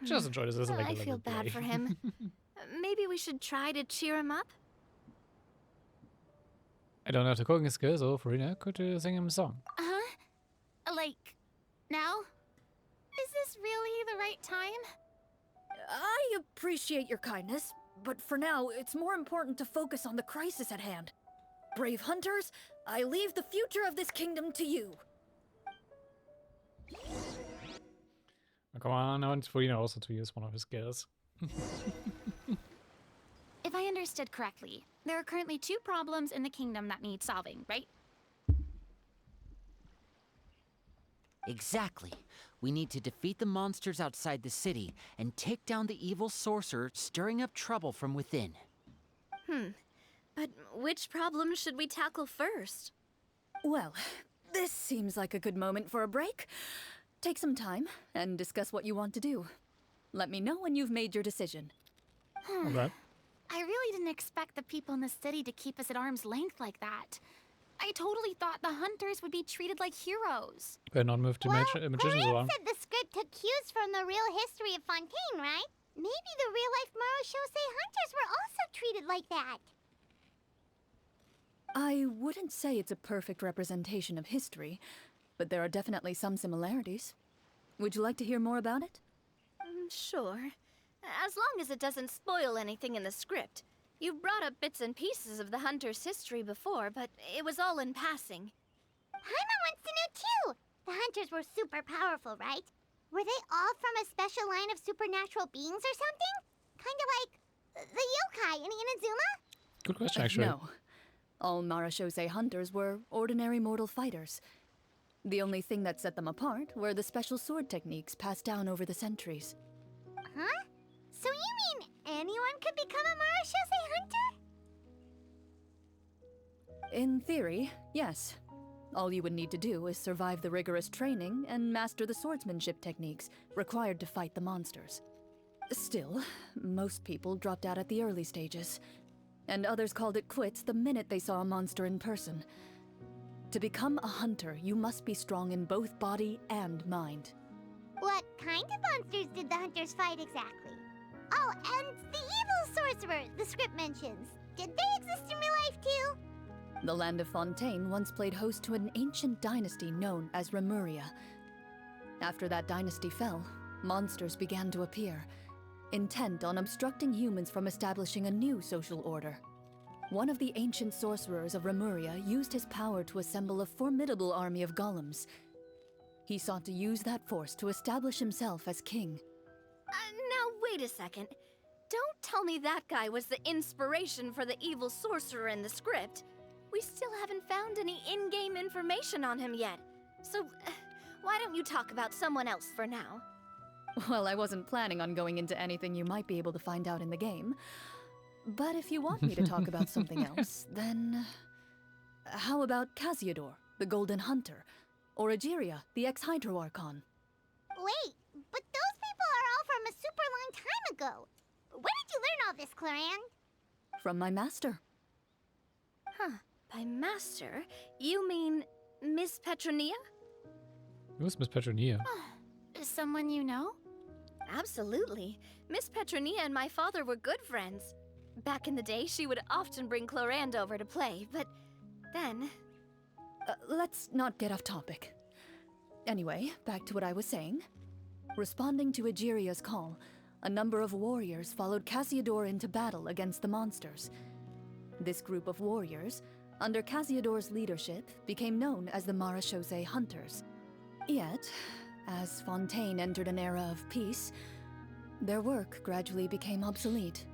Just enjoy this as a I feel bad for him. Maybe we should try to cheer him up? I don't have the cooking skills, so Farina could sing him a song. Like, now? Is this really the right time? I appreciate your kindness, but for now, it's more important to focus on the crisis at hand. Brave hunters, I leave the future of this kingdom to you. Come on, I want Farina also to use one of his skills. If I understood correctly, there are currently 2 problems in the kingdom that need solving, right? Exactly. We need to defeat the monsters outside the city and take down the evil sorcerer stirring up trouble from within. But which problem should we tackle first? Well, this seems like a good moment for a break. Take some time and discuss what you want to do. Let me know when you've made your decision. Okay. I really didn't expect the people in the city to keep us at arm's length like that. I totally thought the hunters would be treated like heroes. Better not move to magicians Clorinde along. said the script took cues from the real history of Fontaine, right? Maybe the real-life Marashose hunters were also treated like that. I wouldn't say it's a perfect representation of history, but there are definitely some similarities. Would you like to hear more about it? Sure. As long as it doesn't spoil anything in the script. You brought up bits and pieces of the hunter's history before, but it was all in passing. Paimon wants to know too! The hunters were super powerful, right? Were they all from a special line of supernatural beings or something? Kind of like the yokai in Inazuma? Good question, actually. No. All Marashose hunters were ordinary mortal fighters. The only thing that set them apart were the special sword techniques passed down over the centuries. Huh? So you mean anyone could become a Marashose hunter? In theory, yes. All you would need to do is survive the rigorous training and master the swordsmanship techniques required to fight the monsters. Still, most people dropped out at the early stages, and others called it quits the minute they saw a monster in person. To become a hunter, you must be strong in both body and mind. What kind of monsters did the hunters fight exactly? Oh, and the evil sorcerer the script mentions. Did they exist in real life too? The land of Fontaine once played host to an ancient dynasty known as Remuria. After that dynasty fell, monsters began to appear, intent on obstructing humans from establishing a new social order. One of the ancient sorcerers of Remuria used his power to assemble a formidable army of golems. He sought to use that force to establish himself as king. Now wait a second. Don't tell me that guy was the inspiration for the evil sorcerer in the script. We still haven't found any in-game information on him yet. So, why don't you talk about someone else for now? Well, I wasn't planning on going into anything you might be able to find out in the game. But if you want me to talk about something else, then... How about Casiodor, the Golden Hunter? Or Egeria, the ex-Hydro Archon? Wait, but those people are all from a super long time ago. Where did you learn all this, Clorinde? From my master. Huh. By master, you mean Miss Petronia? Who's Miss Petronia? Someone you know? Absolutely. Miss Petronia and my father were good friends. Back in the day, she would often bring Clorinde over to play, but then... Let's not get off topic. Anyway, back to what I was saying. Responding to Egeria's call, a number of warriors followed Casiodor into battle against the monsters. This group of warriors, under Casiodor's leadership, became known as the Marechaussee Hunters. Yet, as Fontaine entered an era of peace, their work gradually became obsolete.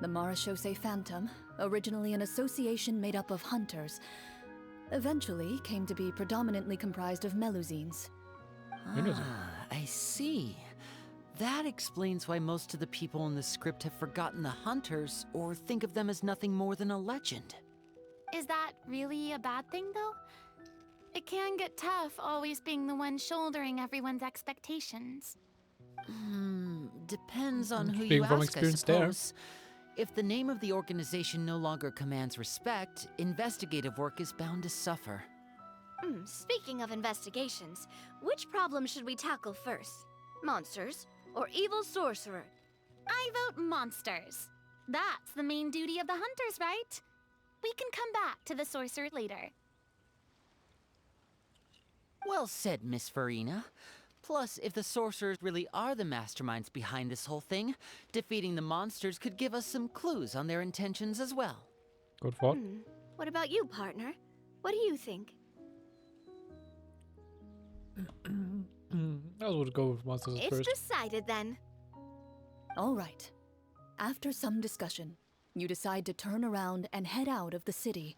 The Marechaussee Phantom, originally an association made up of hunters, eventually came to be predominantly comprised of Melusines. I see. That explains why most of the people in the script have forgotten the hunters or think of them as nothing more than a legend. Is that really a bad thing, though? It can get tough always being the one shouldering everyone's expectations. Depends on who Speaking you from ask, I experience there. suppose. If the name of the organization no longer commands respect, investigative work is bound to suffer. Speaking of investigations, which problem should we tackle first? Monsters or evil sorcerer? I vote monsters. That's the main duty of the hunters, right? We can come back to the sorcerer later. Well said, Miss Farina. Plus, if the sorcerers really are the masterminds behind this whole thing, defeating the monsters could give us some clues on their intentions as well. Good thought. What about you, partner? What do you think? I would go with monsters It's first. decided then. All right. After some discussion, you decide to turn around and head out of the city.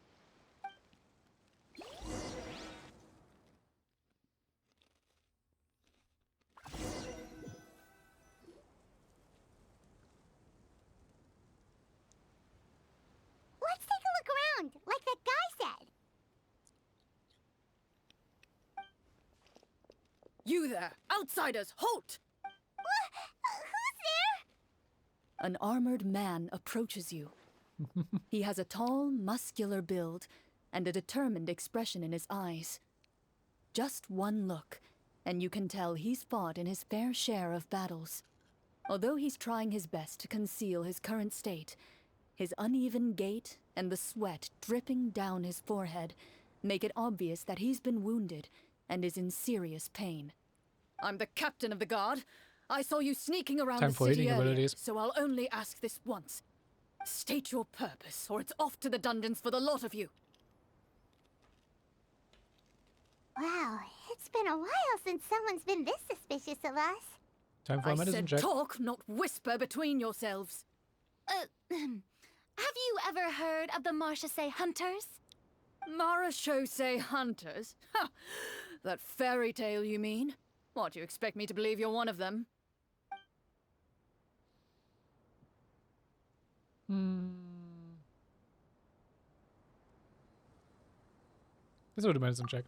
Let's take a look around, like that guy said. You there! Outsiders, halt! Who's there? An armored man approaches you. He has a tall, muscular build and a determined expression in his eyes. Just one look, and you can tell he's fought in his fair share of battles. Although he's trying his best to conceal his current state, his uneven gait and the sweat dripping down his forehead make it obvious that he's been wounded and is in serious pain. I'm the captain of the guard. I saw you sneaking around Time the for city eating earlier, abilities. so I'll only ask this once. State your purpose, or it's off to the dungeons for the lot of you. Wow, it's been a while since someone's been this suspicious of us. Time for a I medicine said check. talk, not whisper between yourselves. Have you ever heard of the Marechaussee Hunters? Marechaussee Hunters? Ha! That fairy tale, you mean? What, you expect me to believe you're one of them? Let's do the medicine check.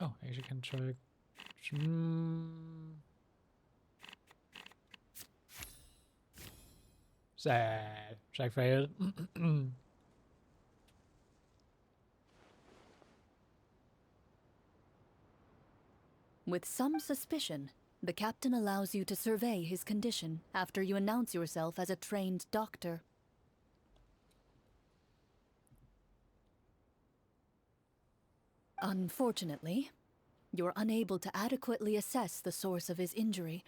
Oh, I actually can check. Sad. Check failed. With some suspicion, the captain allows you to survey his condition after you announce yourself as a trained doctor. Unfortunately, you're unable to adequately assess the source of his injury,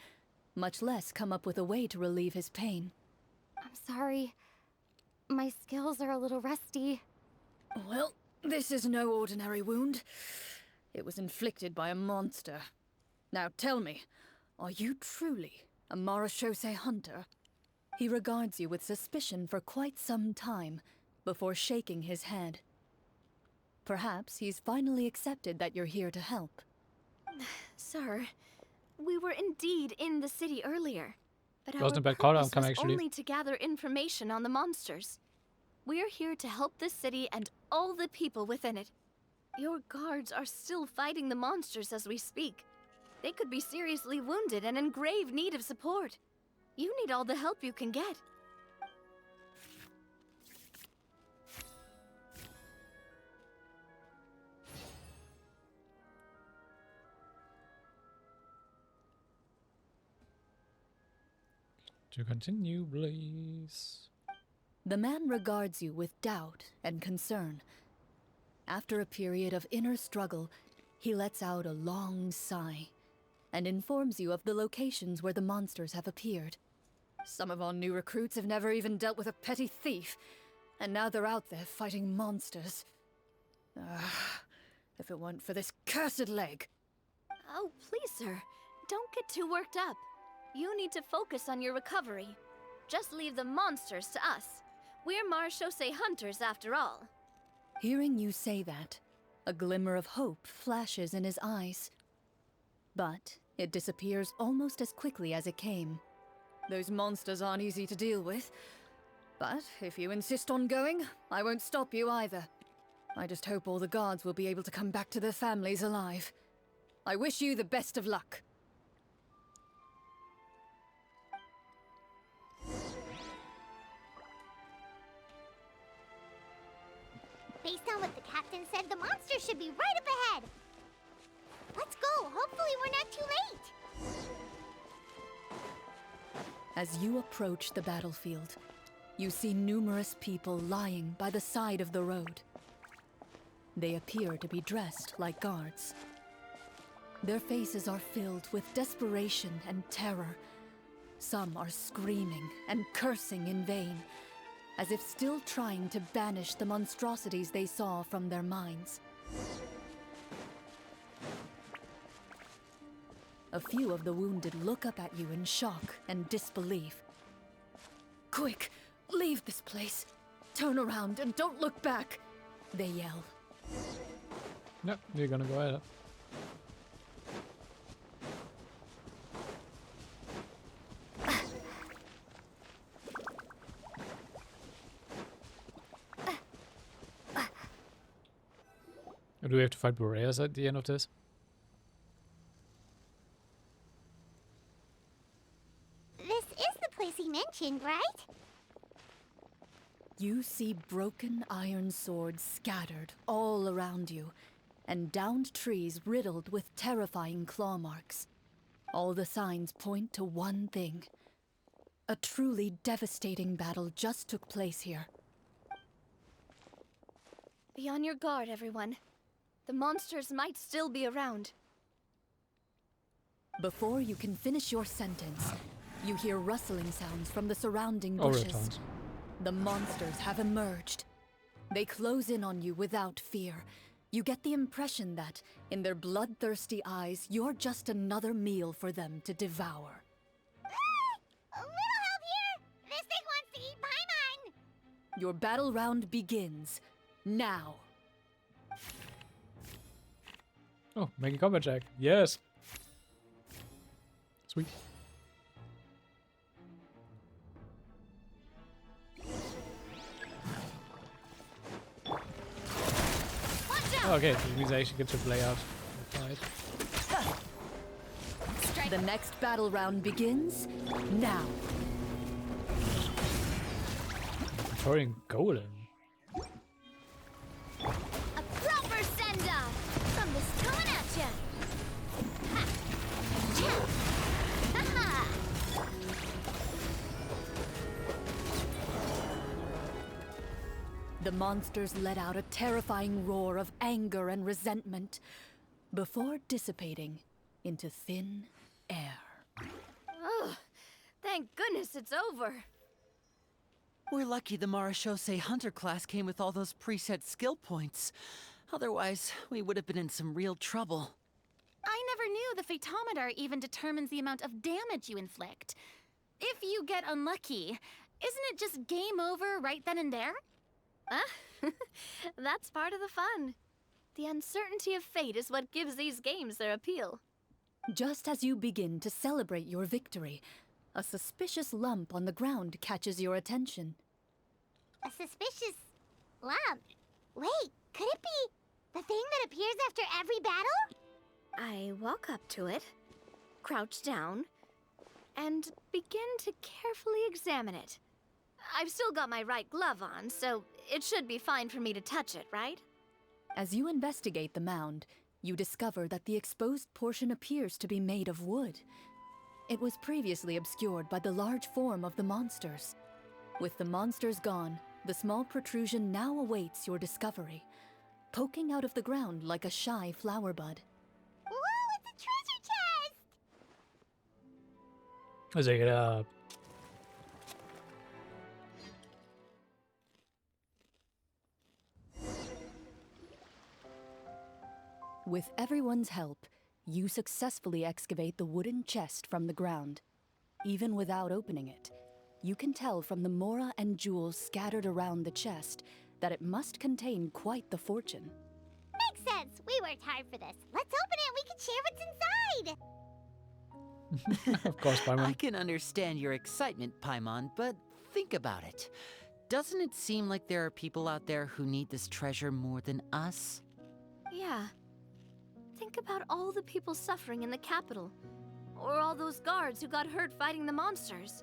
much less come up with a way to relieve his pain. I'm sorry. My skills are a little rusty. Well, this is no ordinary wound. It was inflicted by a monster. Now tell me, are you truly a Marashose hunter? He regards you with suspicion for quite some time, before shaking his head. Perhaps he's finally accepted that you're here to help. Sir, we were indeed in the city earlier, but our Wasn't a bad call purpose outcome, was actually. only to gather information on the monsters. We're here to help the city and all the people within it. Your guards are still fighting the monsters as we speak. They could be seriously wounded and in grave need of support. You need all the help you can get. To continue, please. The man regards you with doubt and concern. After a period of inner struggle, he lets out a long sigh and informs you of the locations where the monsters have appeared. Some of our new recruits have never even dealt with a petty thief, and now they're out there fighting monsters. If it weren't for this cursed leg. Oh, please, sir. Don't get too worked up. You need to focus on your recovery. Just leave the monsters to us. We're Marashose hunters, after all. Hearing you say that, a glimmer of hope flashes in his eyes. But it disappears almost as quickly as it came. Those monsters aren't easy to deal with. But if you insist on going, I won't stop you either. I just hope all the guards will be able to come back to their families alive. I wish you the best of luck. Based on what the captain said, the monster should be right up ahead. Let's go. Hopefully we're not too late. As you approach the battlefield, you see numerous people lying by the side of the road. They appear to be dressed like guards. Their faces are filled with desperation and terror. Some are screaming and cursing in vain, as if still trying to banish the monstrosities they saw from their minds. A few of the wounded look up at you in shock and disbelief. Quick, leave this place. Turn around and don't look back, they yell. Yep, you're gonna go ahead. Do we have to fight Boreas at the end of this? This is the place he mentioned, right? You see broken iron swords scattered all around you, and downed trees riddled with terrifying claw marks. All the signs point to one thing. A truly devastating battle just took place here. Be on your guard, everyone. The monsters might still be around. Before you can finish your sentence, you hear rustling sounds from the surrounding bushes. The monsters have emerged. They close in on you without fear. You get the impression that, in their bloodthirsty eyes, you're just another meal for them to devour. A little help here! This thing wants to eat Paimon! Your battle round begins now. Oh, make a combat check. Yes. Sweet. Oh, okay, so it means I actually get to play out the fight. The next battle round begins now. Victorian Golem. A proper send-off! Something's coming at ya! Ha! The monsters let out a terrifying roar of anger and resentment before dissipating into thin air. Oh, thank goodness it's over. We're lucky the Marashose Hunter class came with all those preset skill points. Otherwise, we would have been in some real trouble. I never knew the phytometer even determines the amount of damage you inflict. If you get unlucky, isn't it just game over right then and there? That's part of the fun. The uncertainty of fate is what gives these games their appeal. Just as you begin to celebrate your victory, a suspicious lump on the ground catches your attention. A suspicious lump? Wait, could it be the thing that appears after every battle? I walk up to it, crouch down, and begin to carefully examine it. I've still got my right glove on, so it should be fine for me to touch it, right? As you investigate the mound, you discover that the exposed portion appears to be made of wood. It was previously obscured by the large form of the monsters. With the monsters gone, the small protrusion now awaits your discovery, poking out of the ground like a shy flower bud. Whoa, it's a treasure chest! Let's take it up. With everyone's help, you successfully excavate the wooden chest from the ground. Even without opening it, you can tell from the mora and jewels scattered around the chest that it must contain quite the fortune. Makes sense. We worked hard for this. Let's open it and we can share what's inside. Of course, Paimon. I can understand your excitement, Paimon, but think about it. Doesn't it seem like there are people out there who need this treasure more than us? Yeah. Think about all the people suffering in the capital. Or all those guards who got hurt fighting the monsters.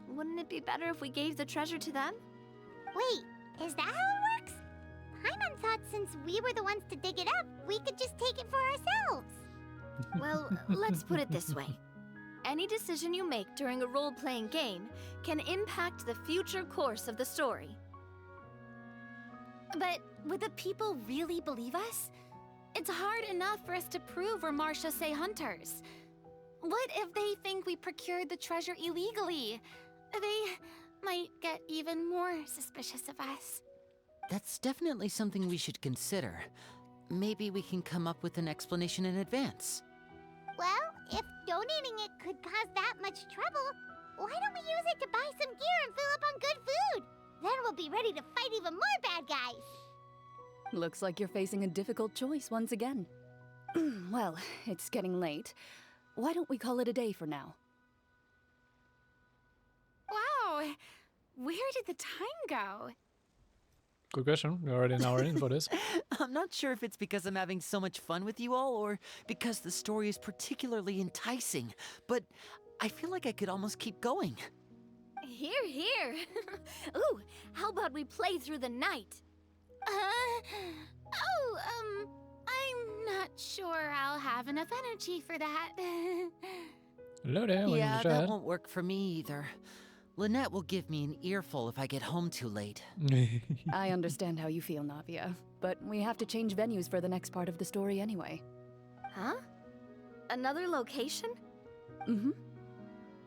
Wouldn't it be better if we gave the treasure to them? Wait, is that how it works? Paimon thought since we were the ones to dig it up, we could just take it for ourselves. Well, let's put it this way. Any decision you make during a role-playing game can impact the future course of the story. But would the people really believe us? It's hard enough for us to prove we're Marashose hunters. What if they think we procured the treasure illegally? They might get even more suspicious of us. That's definitely something we should consider. Maybe we can come up with an explanation in advance. Well, if donating it could cause that much trouble, why don't we use it to buy some gear and fill up on good food? Then we'll be ready to fight even more bad guys. Looks like you're facing a difficult choice once again. Well, it's getting late. Why don't we call it a day for now? Wow, where did the time go? Good question. We're already an hour in for this. I'm not sure if it's because I'm having so much fun with you all, or because the story is particularly enticing, but I feel like I could almost keep going. Here, here. Ooh, how about we play through the night? I'm not sure I'll have enough energy for that. Hello there. Yeah, that won't work for me either. Lynette will give me an earful if I get home too late. I understand how you feel, Navia, but we have to change venues for the next part of the story anyway. Huh? Another location? Mm-hmm.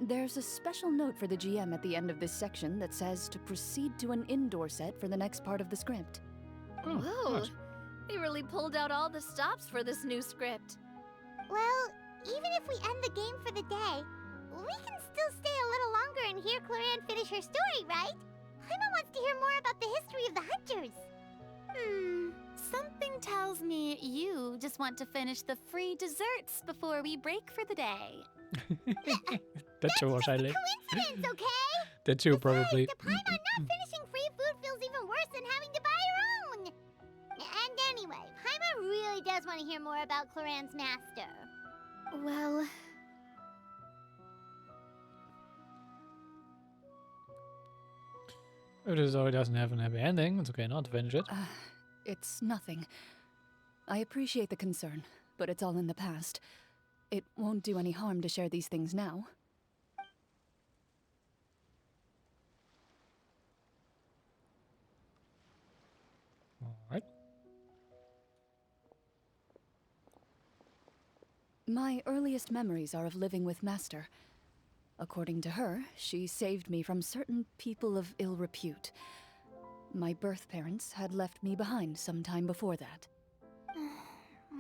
There's a special note for the GM at the end of this section that says to proceed to an indoor set for the next part of the script. Oh, Whoa, nice. they really pulled out all the stops for this new script. Well, even if we end the game for the day, we can still stay a little longer and hear Clorinde finish her story, right? Paimon wants to hear more about the history of the hunters. Something tells me you just want to finish the free desserts before we break for the day. That's too much, I live. Coincidence, okay? That too, probably. To Paimon, not finishing free food feels even worse than having to buy her own. And anyway, Paimon really does want to hear more about Clorinde's master. Well... If this story doesn't have an happy ending, it's okay not to finish it. It's nothing. I appreciate the concern, but it's all in the past. It won't do any harm to share these things now. My earliest memories are of living with Master. According to her, she saved me from certain people of ill repute. My birth parents had left me behind some time before that.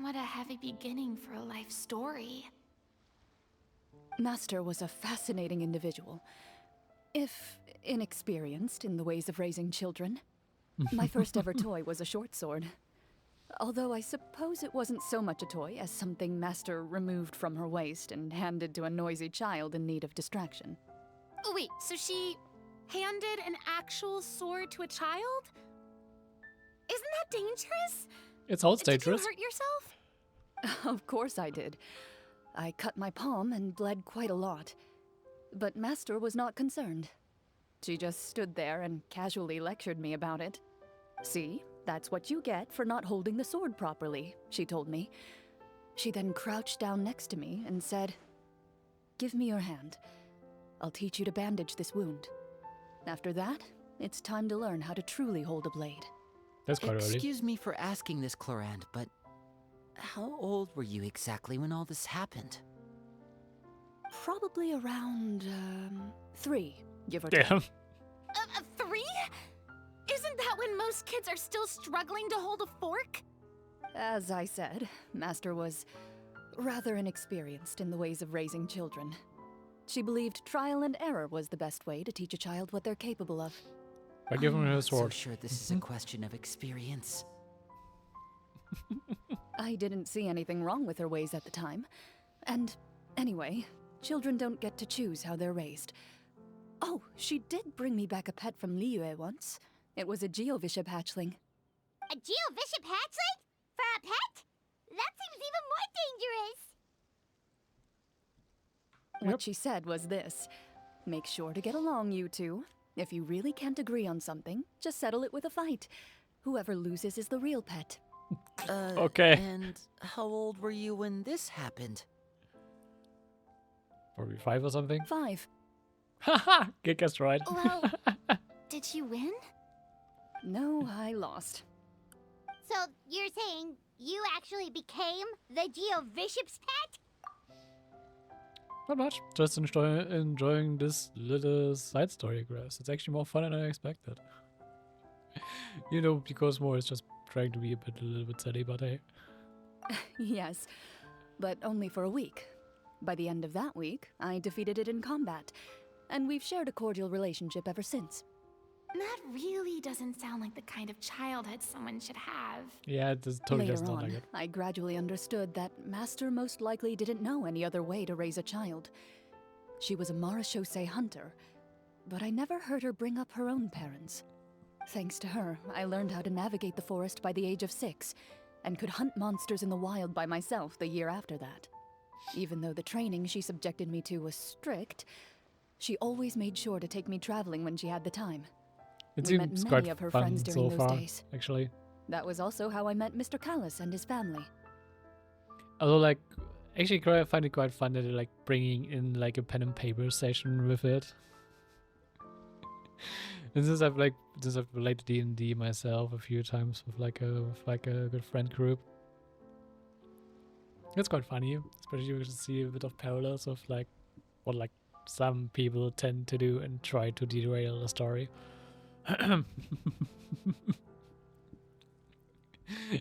What a heavy beginning for a life story. Master was a fascinating individual, if inexperienced in the ways of raising children. My first ever toy was a short sword. Although I suppose it wasn't so much a toy as something Master removed from her waist and handed to a noisy child in need of distraction. Oh wait, so she handed an actual sword to a child? Isn't that dangerous? It's all dangerous. Did you hurt yourself? Of course I did. I cut my palm and bled quite a lot. But Master was not concerned. She just stood there and casually lectured me about it. See? That's what you get for not holding the sword properly, she told me. She then crouched down next to me and said, "Give me your hand. I'll teach you to bandage this wound. After that, it's time to learn how to truly hold a blade." That's quite early. Excuse me for asking this, Clorinde, but how old were you exactly when all this happened? Probably around, 3, give or take. Damn. 3? Isn't that when most kids are still struggling to hold a fork? As I said, Master was rather inexperienced in the ways of raising children. She believed trial and error was the best way to teach a child what they're capable of. By giving her a I'm sword. so sure this is a question of experience. I didn't see anything wrong with her ways at the time. And anyway, children don't get to choose how they're raised. Oh, she did bring me back a pet from Liyue once. It was a Geovishap hatchling. A Geovishap hatchling? For a pet? That seems even more dangerous. What she said was this: make sure to get along, you two. If you really can't agree on something, just settle it with a fight. Whoever loses is the real pet. Okay. And how old were you when this happened? Probably 5 or something. 5. Haha! Get guessed right. Well, did you win? No, I lost. So you're saying you actually became the Geovishap's pet? Not much. Just enjoying this little side story, Grass. It's actually more fun than I expected. You know, because Moore is just trying to be a little bit silly, but hey. Yes, but only for a week. By the end of that week, I defeated it in combat, and we've shared a cordial relationship ever since. That really doesn't sound like the kind of childhood someone should have. Yeah, it totally does Later not on, like it. I gradually understood that Master most likely didn't know any other way to raise a child. She was a Marachose hunter, but I never heard her bring up her own parents. Thanks to her, I learned how to navigate the forest by the age of 6, and could hunt monsters in the wild by myself the year after that. Even though the training she subjected me to was strict, she always made sure to take me traveling when she had the time. It We met seems many quite of her fun friends during so those far, days. actually. That was also how I met Mr. Callis and his family. Although, like, actually, I find it quite fun that they're, like, bringing in, like, a pen and paper session with it. And since I've played D&D myself a few times with a good friend group, it's quite funny, especially you can see a bit of parallels of like what like some people tend to do and try to derail the story. And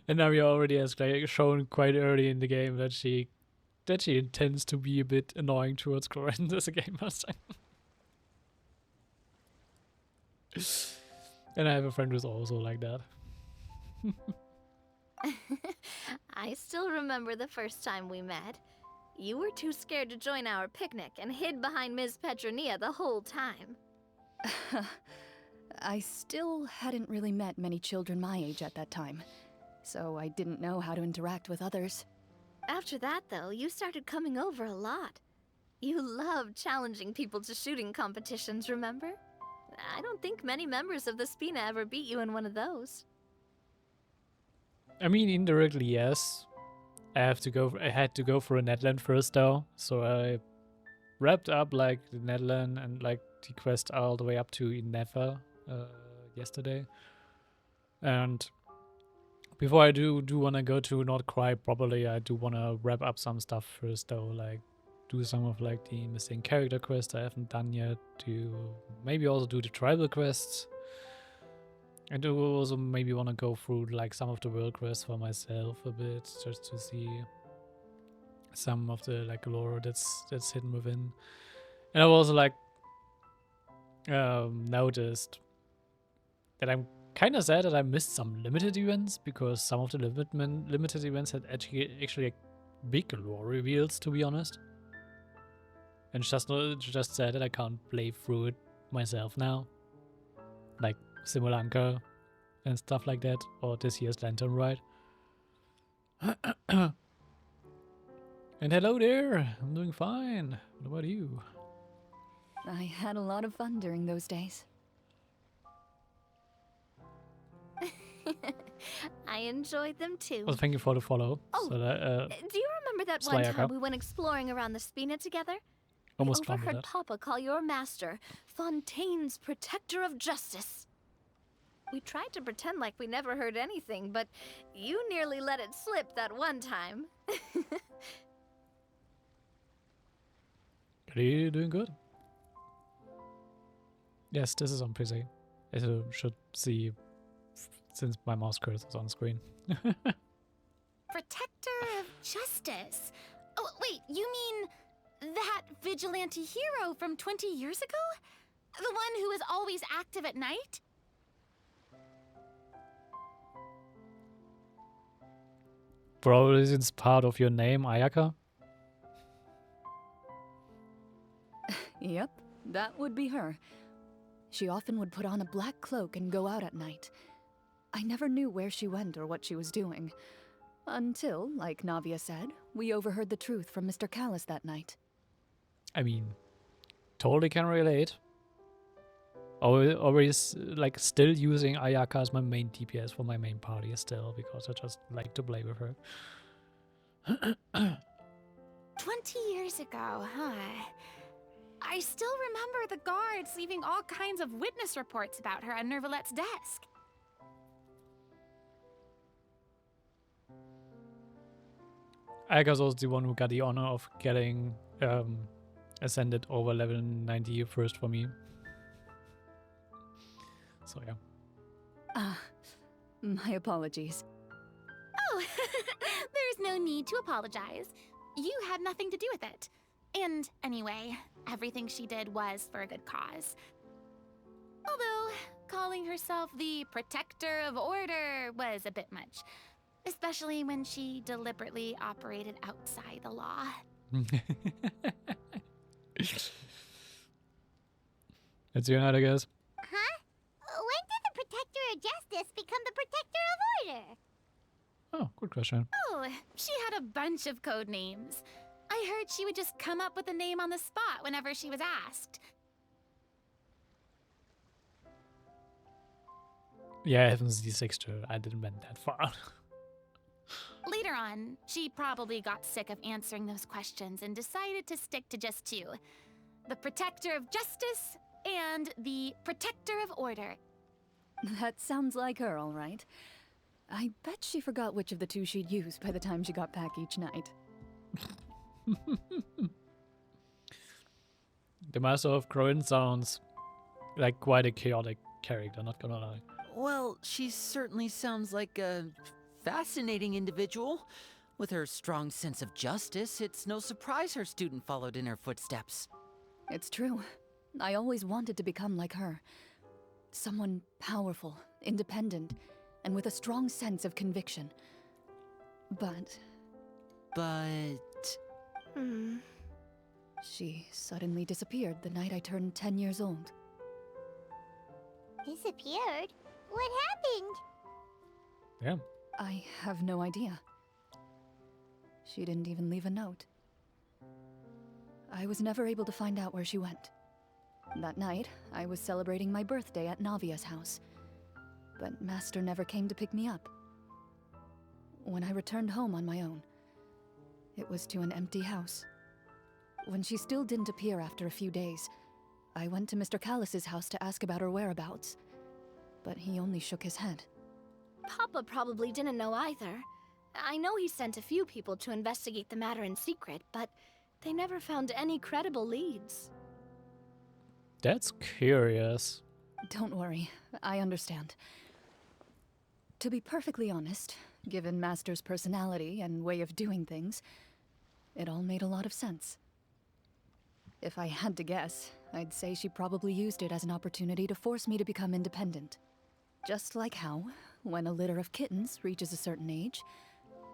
now we already has like shown quite early in the game that she intends to be a bit annoying towards Clorinde as a game master. And I have a friend who's also like that. I still remember the first time we met. You were too scared to join our picnic and hid behind Ms. Petronia the whole time. I still hadn't really met many children my age at that time, so I didn't know how to interact with others. After that, though, you started coming over a lot. You loved challenging people to shooting competitions, remember? I don't think many members of the Spina ever beat you in one of those. I mean, indirectly, yes. I had to go for a Netland first, though. So I wrapped up like the Netland and like the quest all the way up to Inefa yesterday. And Before I do want to go to Not Cry properly, I do want to wrap up some stuff first though, like do some of like the missing character quests I haven't done yet, to maybe also do the tribal quests. I do also maybe want to go through like some of the world quests for myself a bit, just to see some of the like lore that's hidden within. And I've also like noticed that I'm kind of sad that I missed some limited events, because some of the limited events had actually like, big lore reveals, to be honest. And it's just sad that I can't play through it myself now, like Simulanka and stuff like that, or this year's Lantern Ride. And hello there, I'm doing fine. What about you? I had a lot of fun during those days. I enjoyed them too. Well, thank you for the follow. Oh, so that, do you remember that one time we went exploring around the Spina together? Almost I overheard Papa call your master Fontaine's Protector of Justice. We tried to pretend like we never heard anything, but you nearly let it slip that one time. Are you doing good? Yes, this is on PC. As you should see, since my mouse cursor is on screen. Protector of Justice. Oh, wait, you mean that vigilante hero from 20 years ago? The one who is always active at night? Probably it's part of your name, Ayaka. Yep, that would be her. She often would put on a black cloak and go out at night. I never knew where she went or what she was doing. Until, like Navia said, we overheard the truth from Mr. Callis that night. I mean, totally can relate. Always, like, still using Ayaka as my main DPS for my main party still, because I just like to play with her. 20 years ago, huh? I still remember the guards leaving all kinds of witness reports about her on Nervalette's desk. Ayaka's also the one who got the honor of getting ascended over level 90 first for me. So yeah. My apologies. Oh, there's no need to apologize. You had nothing to do with it. And anyway, everything she did was for a good cause. Although, calling herself the Protector of Order was a bit much. Especially when she deliberately operated outside the law. That's your night, I guess. Huh? When did the Protector of Justice become the Protector of Order? Oh, good question. Oh, she had a bunch of code names. I heard she would just come up with a name on the spot whenever she was asked. Yeah, Heaven's D6, I didn't went that far. Later on, she probably got sick of answering those questions and decided to stick to just two. The Protector of Justice and the Protector of Order. That sounds like her, all right. I bet she forgot which of the two she'd use by the time she got back each night. The Master of Clorinde sounds like quite a chaotic character, not gonna lie. Well, she certainly sounds like a fascinating individual. With her strong sense of justice, it's no surprise her student followed in her footsteps. It's true. I always wanted to become like her. Someone powerful, independent, and with a strong sense of conviction. But... She suddenly disappeared the night I turned 10 years old. Disappeared? What happened? Yeah. I have no idea. She didn't even leave a note. I was never able to find out where she went. That night, I was celebrating my birthday at Navia's house, but Master never came to pick me up. When I returned home on my own, it was to an empty house. When she still didn't appear after a few days, I went to Mr. Callis's house to ask about her whereabouts, but he only shook his head. Papa probably didn't know either. I know he sent a few people to investigate the matter in secret, but they never found any credible leads. That's curious. Don't worry, I understand. To be perfectly honest, given Master's personality and way of doing things, it all made a lot of sense. If I had to guess, I'd say she probably used it as an opportunity to force me to become independent. Just like how, when a litter of kittens reaches a certain age,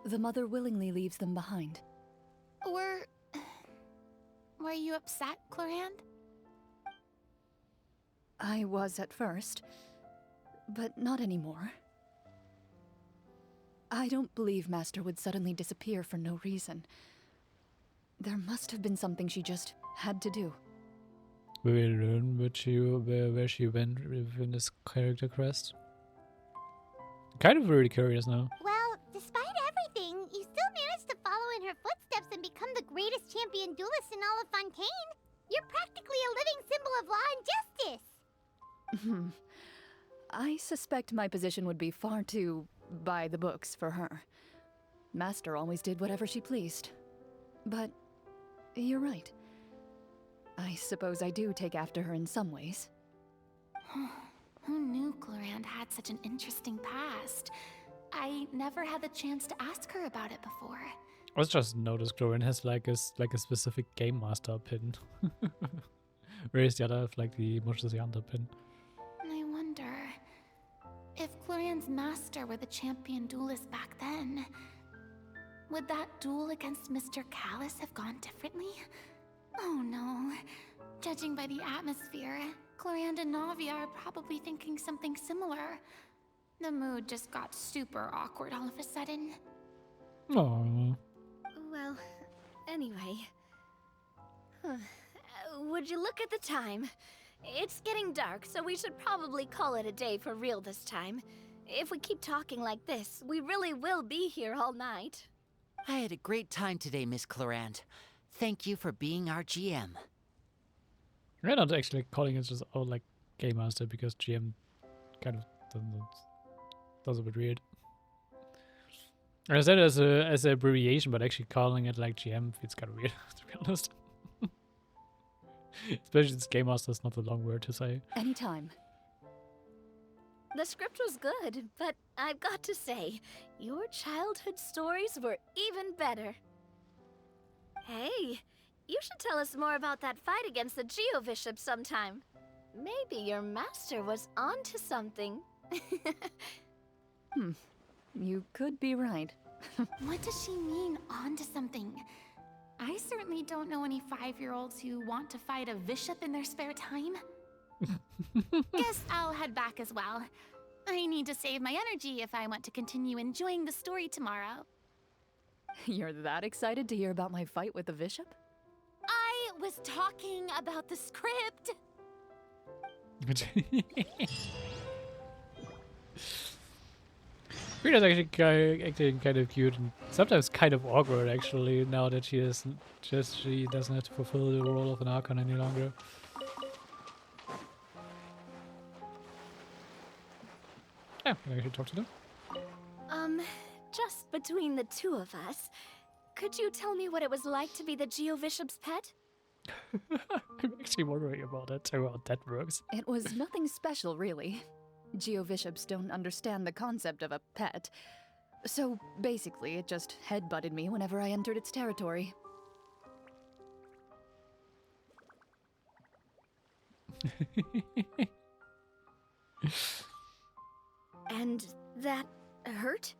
the mother willingly leaves them behind. Were you upset, Clorinde? I was at first, but not anymore. I don't believe Master would suddenly disappear for no reason. There must have been something she just had to do. We will learn where she went within this character crest. Kind of really curious now. Well, despite everything, you still managed to follow in her footsteps and become the greatest champion duelist in all of Fontaine. You're practically a living symbol of law and justice. I suspect my position would be far too by the books for her. Master always did whatever she pleased. But you're right. I suppose I do take after her in some ways. Who knew Clorinde had such an interesting past? I never had the chance to ask her about it before. I was just noticed Clorinde has like a specific game master pin. Whereas the other have like the Mush's Yanda pin. I wonder if Clorinde's master were the champion duelist back then. Would that duel against Mr. Callus have gone differently? Oh no. Judging by the atmosphere, Clorinde and Navia are probably thinking something similar. The mood just got super awkward all of a sudden. Oh. Well, anyway. Would you look at the time? It's getting dark, so we should probably call it a day for real this time. If we keep talking like this, we really will be here all night. I had a great time today, Miss Clorinde. Thank you for being our GM. We're not actually calling it just like Game Master because GM kind of does a bit weird. I said it as an abbreviation, but actually calling it like GM feels kind of weird, to be honest. Especially since Game Master is not a long word to say. Anytime. The script was good, but I've got to say, your childhood stories were even better. Hey, you should tell us more about that fight against the Geo-Bishop sometime. Maybe your master was onto something. You could be right. What does she mean, onto something? I certainly don't know any 5-year-olds who want to fight a bishop in their spare time. Guess I'll head back as well. I need to save my energy if I want to continue enjoying the story tomorrow. You're that excited to hear about my fight with the bishop? I was talking about the script. Rita's actually acting kind of cute and sometimes kind of awkward actually now that she doesn't have to fulfill the role of an Archon any longer. Yeah, can I actually talk to them? Just between the two of us, could you tell me what it was like to be the Geo-Bishop's pet? I'm actually wondering about that too, how that works. It was nothing special, really. Geo-Bishops don't understand the concept of a pet. So basically, it just headbutted me whenever I entered its territory. And that hurt?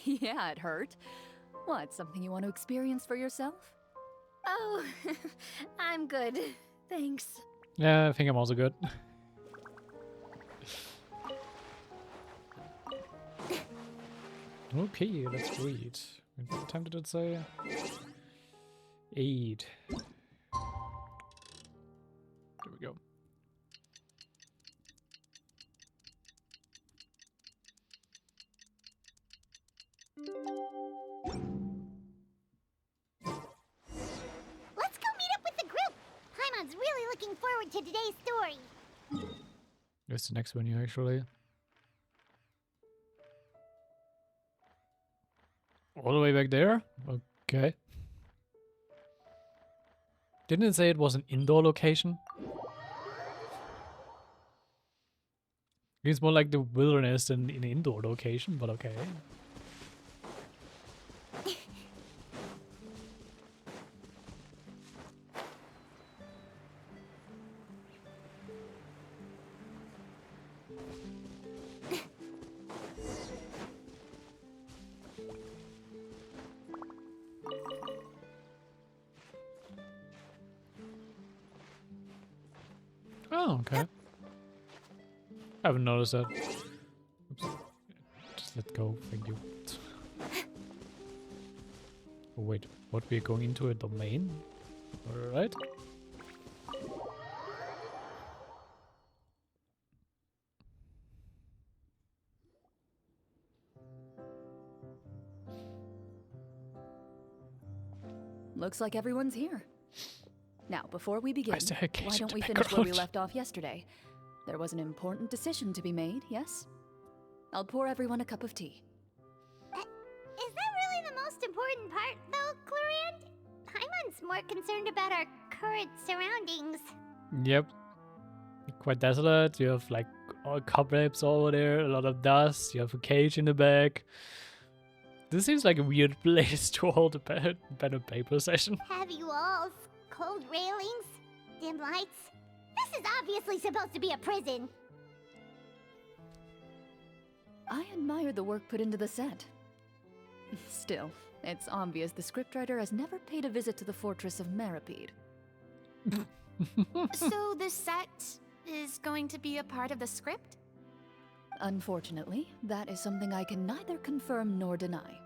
Yeah, it hurt. What, something you want to experience for yourself? Oh, I'm good. Thanks. Yeah, I think I'm also good. Okay, let's read. What time did it say? 8. There we go. Let's go meet up with the group. Paimon's really looking forward to today's story. That's the next one, actually. All the way back there? Okay. Didn't it say it was an indoor location? It's more like the wilderness than an indoor location, but okay. Oh, okay. I haven't noticed that. Oops. Just let go, thank you. Oh, wait, what? We're going into a domain? Alright. Looks like everyone's here. Now, before we begin, why don't we finish where we background? left off yesterday? There was an important decision to be made, yes? I'll pour everyone a cup of tea. Is that really the most important part, though, Clorinde? Paimon's more concerned about our current surroundings. Yep. Quite desolate. You have like all cobwebs over there, a lot of dust. You have a cage in the back. This seems like a weird place to hold a pen and paper session. Heavy walls, cold railings, dim lights. This is obviously supposed to be a prison. I admire the work put into the set. Still, it's obvious the scriptwriter has never paid a visit to the fortress of Meripede. So the set is going to be a part of the script? Unfortunately, that is something I can neither confirm nor deny.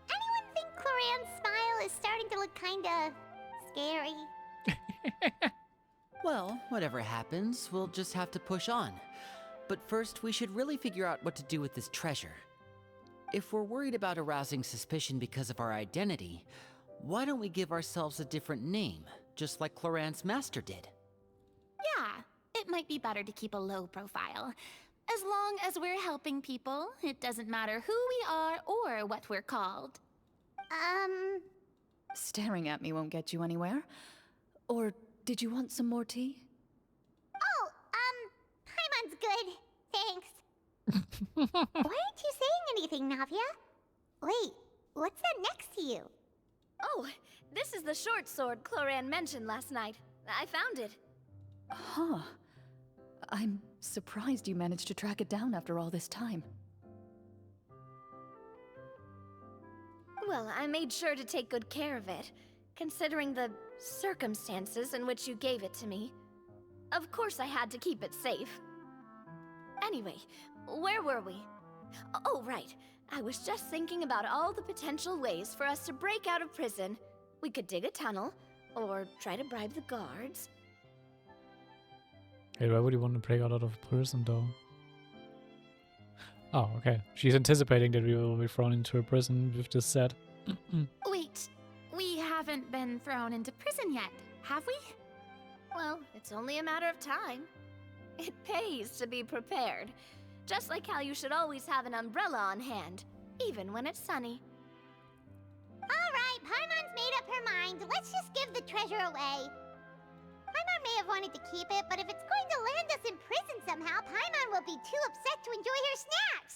Anyone think Clorinde's smile is starting to look kinda scary? Well, whatever happens, we'll just have to push on. But first, we should really figure out what to do with this treasure. If we're worried about arousing suspicion because of our identity, why don't we give ourselves a different name, just like Clorinde's master did? Yeah, it might be better to keep a low profile. As long as we're helping people, it doesn't matter who we are or what we're called. Staring at me won't get you anywhere. Or did you want some more tea? Oh, Paimon's good. Thanks. Why aren't you saying anything, Navia? Wait, what's that next to you? Oh, this is the short sword Clorinde mentioned last night. I found it. Huh. I'm surprised you managed to track it down after all this time. Well, I made sure to take good care of it, considering the circumstances in which you gave it to me. Of course I had to keep it safe. Anyway, where were we? Oh, right. I was just thinking about all the potential ways for us to break out of prison. We could dig a tunnel, or try to bribe the guards. Hey, why would you want to break out of prison, though? Oh, okay. She's anticipating that we will be thrown into a prison with this set. Wait, we haven't been thrown into prison yet, have we? Well, it's only a matter of time. It pays to be prepared. Just like how you should always have an umbrella on hand, even when it's sunny. Alright, Paimon's made up her mind. Let's just give the treasure away. Paimon may have wanted to keep it, but if it's going to land us in prison somehow, Paimon will be too upset to enjoy her snacks.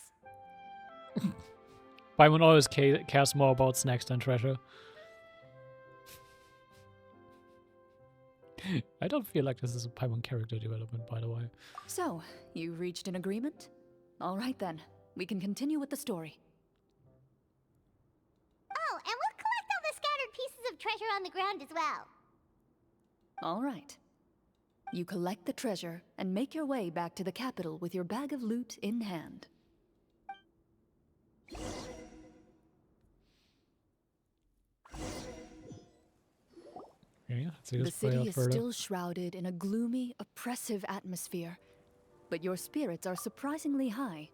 Paimon always cares more about snacks than treasure. I don't feel like this is a Paimon character development, by the way. So, you reached an agreement? All right then, we can continue with the story. Oh, and we'll collect all the scattered pieces of treasure on the ground as well. All right. You collect the treasure and make your way back to the capital with your bag of loot in hand. Okay, The city is still shrouded in a gloomy, oppressive atmosphere, but your spirits are surprisingly high.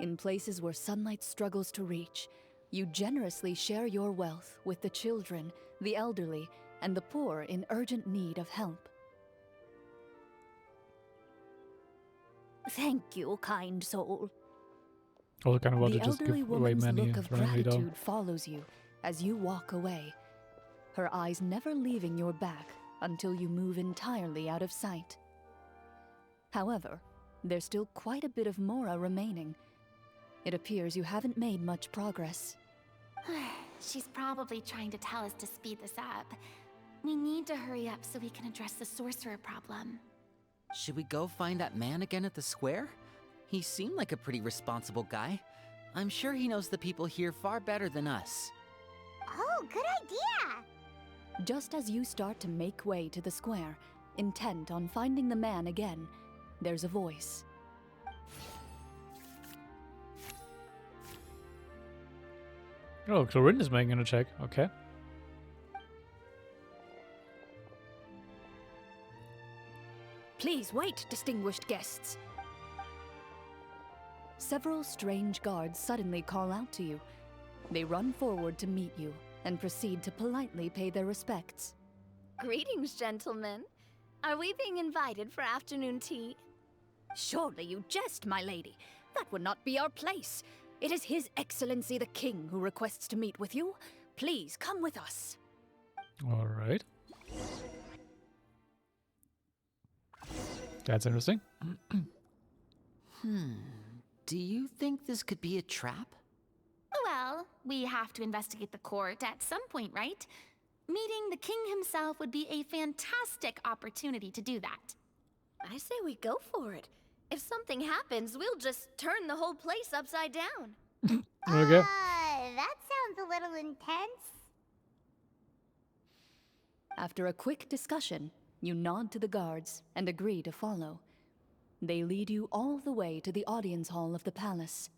In places where sunlight struggles to reach, you generously share your wealth with the children, the elderly, and the poor in urgent need of help. Thank you, kind soul. I kind of want The to just elderly give away woman's money look of randomly though. gratitude follows you as you walk away, her eyes never leaving your back until you move entirely out of sight. However, there's still quite a bit of Mora remaining. It appears you haven't made much progress. She's probably trying to tell us to speed this up. We need to hurry up so we can address the sorcerer problem. Should we go find that man again at the square? He seemed like a pretty responsible guy. I'm sure he knows the people here far better than us. Oh, good idea! Just as you start to make way to the square, intent on finding the man again, there's a voice. Oh, Clorinde is making a check. Okay. Please wait, distinguished guests. Several strange guards suddenly call out to you. They run forward to meet you and proceed to politely pay their respects. Greetings, gentlemen. Are we being invited for afternoon tea? Surely you jest, my lady. That would not be our place. It is His Excellency the King who requests to meet with you. Please come with us. All right. That's interesting. Do you think this could be a trap? Well, we have to investigate the court at some point, right? Meeting the king himself would be a fantastic opportunity to do that. I say we go for it. If something happens, we'll just turn the whole place upside down. Okay. That sounds a little intense. After a quick discussion, you nod to the guards and agree to follow. They lead you all the way to the audience hall of the palace.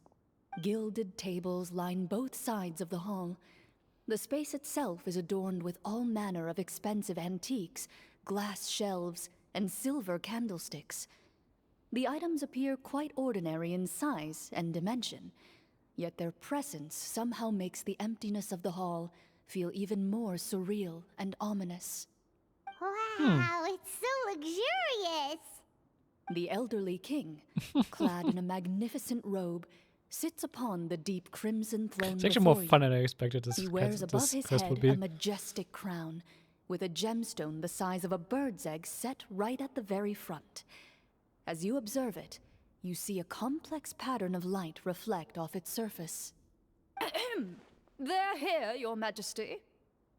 Gilded tables line both sides of the hall. The space itself is adorned with all manner of expensive antiques, glass shelves, and silver candlesticks. The items appear quite ordinary in size and dimension, yet their presence somehow makes the emptiness of the hall feel even more surreal and ominous. Wow, it's so luxurious! The elderly king, clad in a magnificent robe, sits upon the deep crimson throne It's actually before more you. fun than I expected this. He wears above his quest head would be. a majestic crown, with a gemstone the size of a bird's egg set right at the very front. As you observe it, you see a complex pattern of light reflect off its surface. They're here, Your Majesty.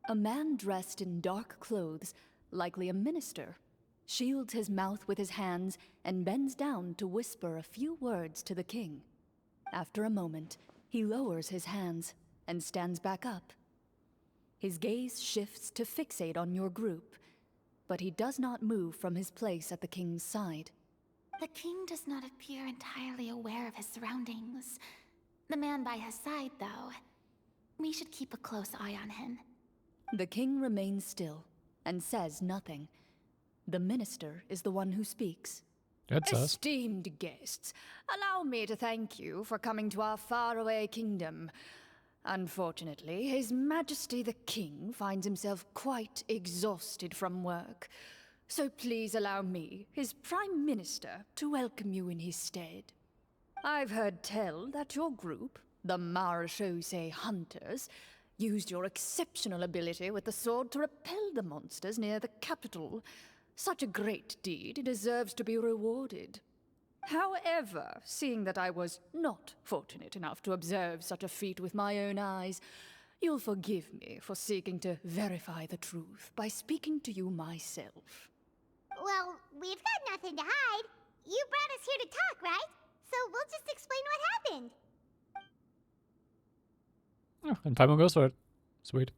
A man dressed in dark clothes, likely a minister, shields his mouth with his hands and bends down to whisper a few words to the king. After a moment, he lowers his hands and stands back up. His gaze shifts to fixate on your group, but he does not move from his place at the king's side. The king does not appear entirely aware of his surroundings. The man by his side, though, we should keep a close eye on him. The king remains still and says nothing. The minister is the one who speaks. That's us. Esteemed guests, allow me to thank you for coming to our faraway kingdom. Unfortunately, His Majesty the King finds himself quite exhausted from work. So please allow me, his Prime Minister, to welcome you in his stead. I've heard tell that your group, the Marechaussee Hunters, used your exceptional ability with the sword to repel the monsters near the capital. Such a great deed deserves to be rewarded. However, seeing that I was not fortunate enough to observe such a feat with my own eyes, you'll forgive me for seeking to verify the truth by speaking to you myself. Well, we've got nothing to hide. You brought us here to talk, right? So we'll just explain what happened. Oh, and Paimon goes for it. Sweet.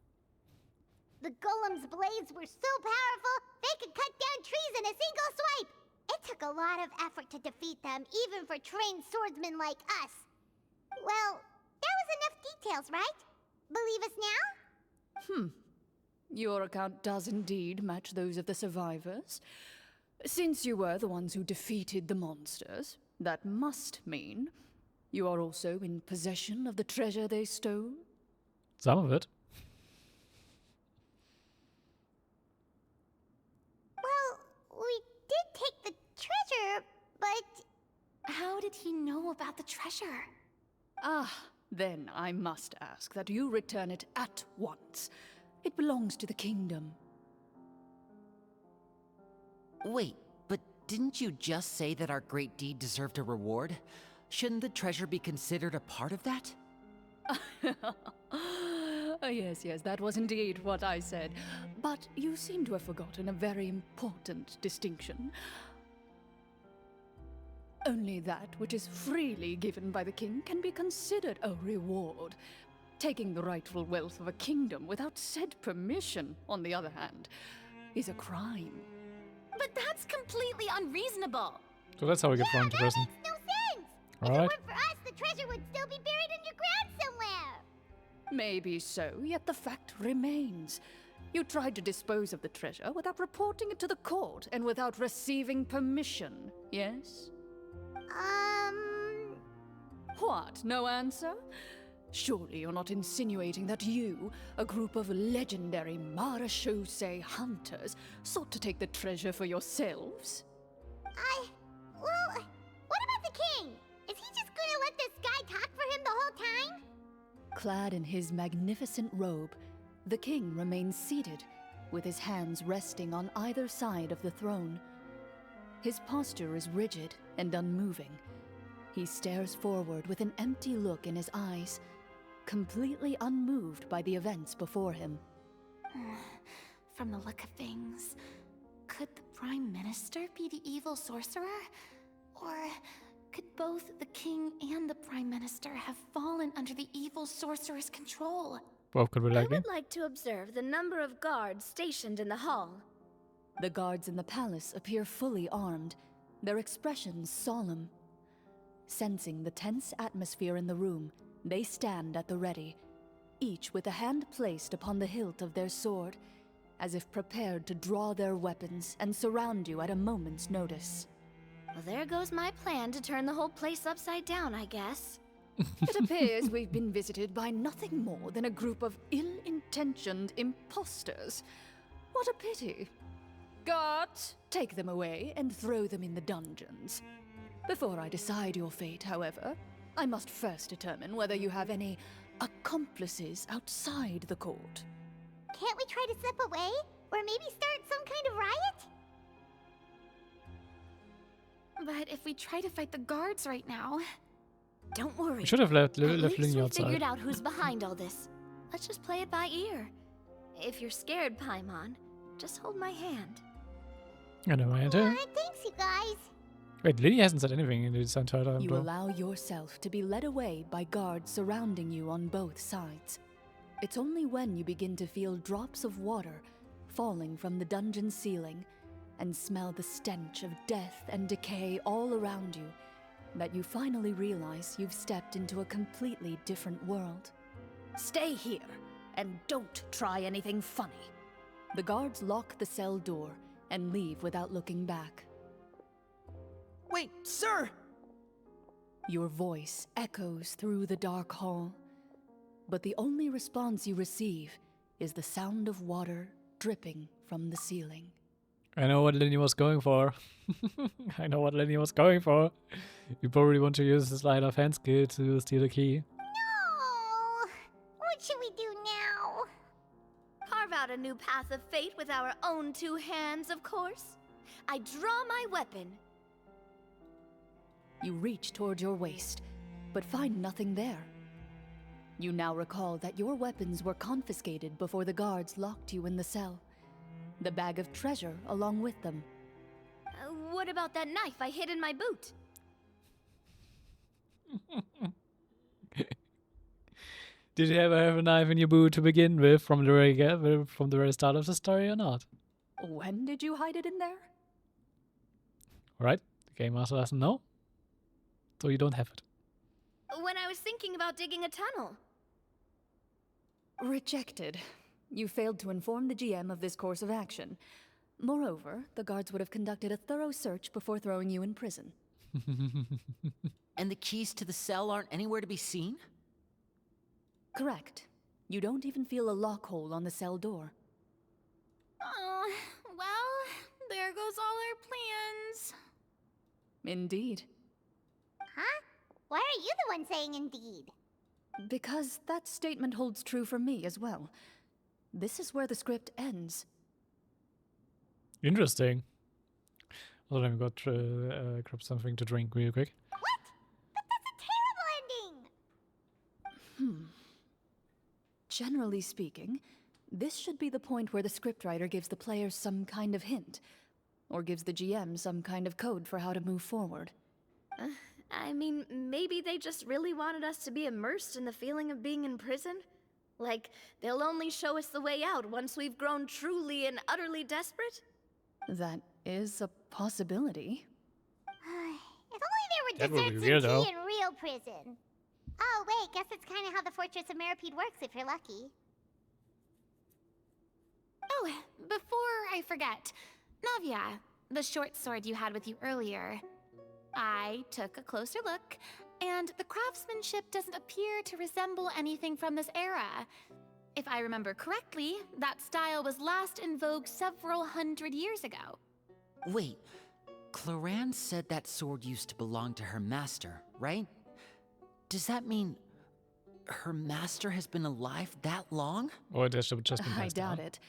The golem's blades were so powerful, they could cut down trees in a single swipe. It took a lot of effort to defeat them, even for trained swordsmen like us. Well, that was enough details, right? Believe us now? Your account does indeed match those of the survivors. Since you were the ones who defeated the monsters, that must mean you are also in possession of the treasure they stole? Some of it. Well, we did take the treasure, but... How did he know about the treasure? Then I must ask that you return it at once. It belongs to the kingdom. Wait, but didn't you just say that our great deed deserved a reward? Shouldn't the treasure be considered a part of that? Yes, that was indeed what I said. But you seem to have forgotten a very important distinction. Only that which is freely given by the king can be considered a reward. Taking the rightful wealth of a kingdom without said permission, on the other hand, is a crime. But that's completely unreasonable. So that's how we get thrown to prison. That makes no sense! If Alright. it weren't for us, the treasure would still be buried underground somewhere! Maybe so, yet the fact remains. You tried to dispose of the treasure without reporting it to the court and without receiving permission, yes? What, no answer? Surely you're not insinuating that you, a group of legendary Marachose hunters, sought to take the treasure for yourselves? Well, what about the king? Is he just gonna let this guy talk for him the whole time? Clad in his magnificent robe, the king remains seated, with his hands resting on either side of the throne. His posture is rigid and unmoving. He stares forward with an empty look in his eyes, completely unmoved by the events before him. From the look of things, could the Prime Minister be the evil sorcerer? Or could both the King and the Prime Minister have fallen under the evil sorcerer's control? Both could be I likely. would like to observe the number of guards stationed in the hall. The guards in the palace appear fully armed, their expressions solemn. Sensing the tense atmosphere in the room, they stand at the ready, each with a hand placed upon the hilt of their sword, as if prepared to draw their weapons and surround you at a moment's notice. Well, there goes my plan to turn the whole place upside down, I guess. It appears we've been visited by nothing more than a group of ill-intentioned imposters. What a pity. Guards, take them away and throw them in the dungeons. Before I decide your fate, however, I must first determine whether you have any accomplices outside the court. Can't we try to slip away? Or maybe start some kind of riot? But if we try to fight the guards right now... Don't worry. We should have left At Linny least we outside. figured out who's behind all this. Let's just play it by ear. If you're scared, Paimon, just hold my hand. I know my answer. Alright, thanks you guys. Wait, Linny hasn't said anything in this entire time. You though. allow yourself to be led away by guards surrounding you on both sides. It's only when you begin to feel drops of water falling from the dungeon ceiling and smell the stench of death and decay all around you that you finally realize you've stepped into a completely different world. Stay here and don't try anything funny. The guards lock the cell door and leave without looking back. Wait, sir! Your voice echoes through the dark hall, but the only response you receive is the sound of water dripping from the ceiling. I know what Linny was going for. I know what Linny was going for. You probably want to use the sleight of hand skill to steal the key. No! What should we do now? Carve out a new path of fate with our own two hands, of course. I draw my weapon. You reach toward your waist, but find nothing there. You now recall that your weapons were confiscated before the guards locked you in the cell. The bag of treasure along with them. What about that knife I hid in my boot? Did you ever have a knife in your boot to begin with from the very start of the story or not? When did you hide it in there? Right? The game master doesn't know. So you don't have it. When I was thinking about digging a tunnel. Rejected. You failed to inform the GM of this course of action. Moreover, the guards would have conducted a thorough search before throwing you in prison. And the keys to the cell aren't anywhere to be seen? Correct. You don't even feel a lock hole on the cell door. Oh, well, there goes all our plans. Indeed. Huh? Why are you the one saying indeed? Because that statement holds true for me as well. This is where the script ends. Interesting. Well, let me go grab something to drink real quick. What? But that's a terrible ending! Generally speaking, this should be the point where the scriptwriter gives the players some kind of hint, or gives the GM some kind of code for how to move forward. I mean, maybe they just really wanted us to be immersed in the feeling of being in prison? Like, they'll only show us the way out once we've grown truly and utterly desperate? That is a possibility. If only That there were would be desserts weird, and though. tea in real prison. Oh wait, guess that's kind of how the Fortress of Meripede works if you're lucky. Oh, before I forget, Navia, the short sword you had with you earlier. I took a closer look, and the craftsmanship doesn't appear to resemble anything from this era. If I remember correctly, that style was last in vogue several hundred years ago. Wait, Clorinde said that sword used to belong to her master, right? Does that mean her master has been alive that long? Or it should just been I passed doubt down. it.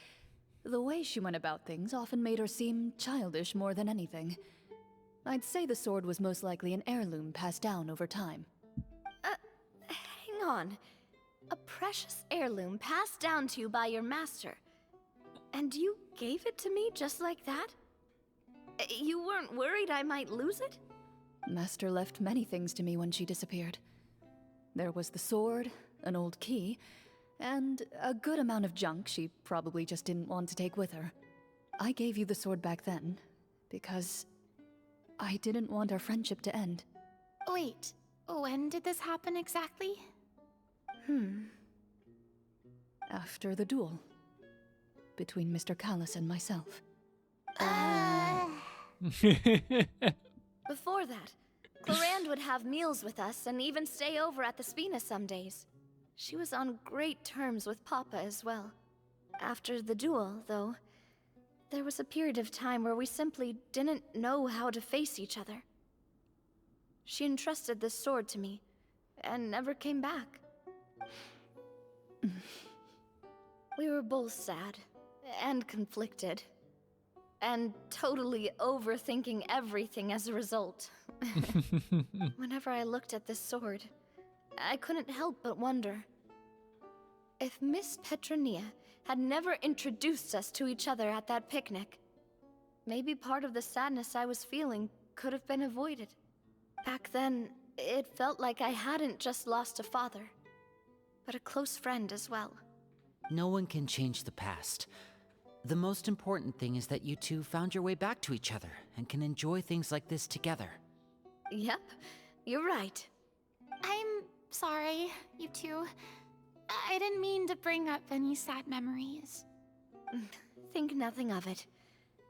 The way she went about things often made her seem childish more than anything. I'd say the sword was most likely an heirloom passed down over time. Hang on. A precious heirloom passed down to you by your master. And you gave it to me just like that? You weren't worried I might lose it? Master left many things to me when she disappeared. There was the sword, an old key, and a good amount of junk she probably just didn't want to take with her. I gave you the sword back then, because I didn't want our friendship to end. Wait, when did this happen exactly? After the duel. Between Mr. Callis and myself. Before that, Clorinde would have meals with us and even stay over at the Spina some days. She was on great terms with Papa as well. After the duel, though, there was a period of time where we simply didn't know how to face each other. She entrusted this sword to me, and never came back. We were both sad, and conflicted, and totally overthinking everything as a result. Whenever I looked at this sword, I couldn't help but wonder if Miss Petronia had never introduced us to each other at that picnic. Maybe part of the sadness I was feeling could have been avoided. Back then, it felt like I hadn't just lost a father, but a close friend as well. No one can change the past. The most important thing is that you two found your way back to each other and can enjoy things like this together. Yep, you're right. I'm sorry, you two. I didn't mean to bring up any sad memories. Think nothing of it.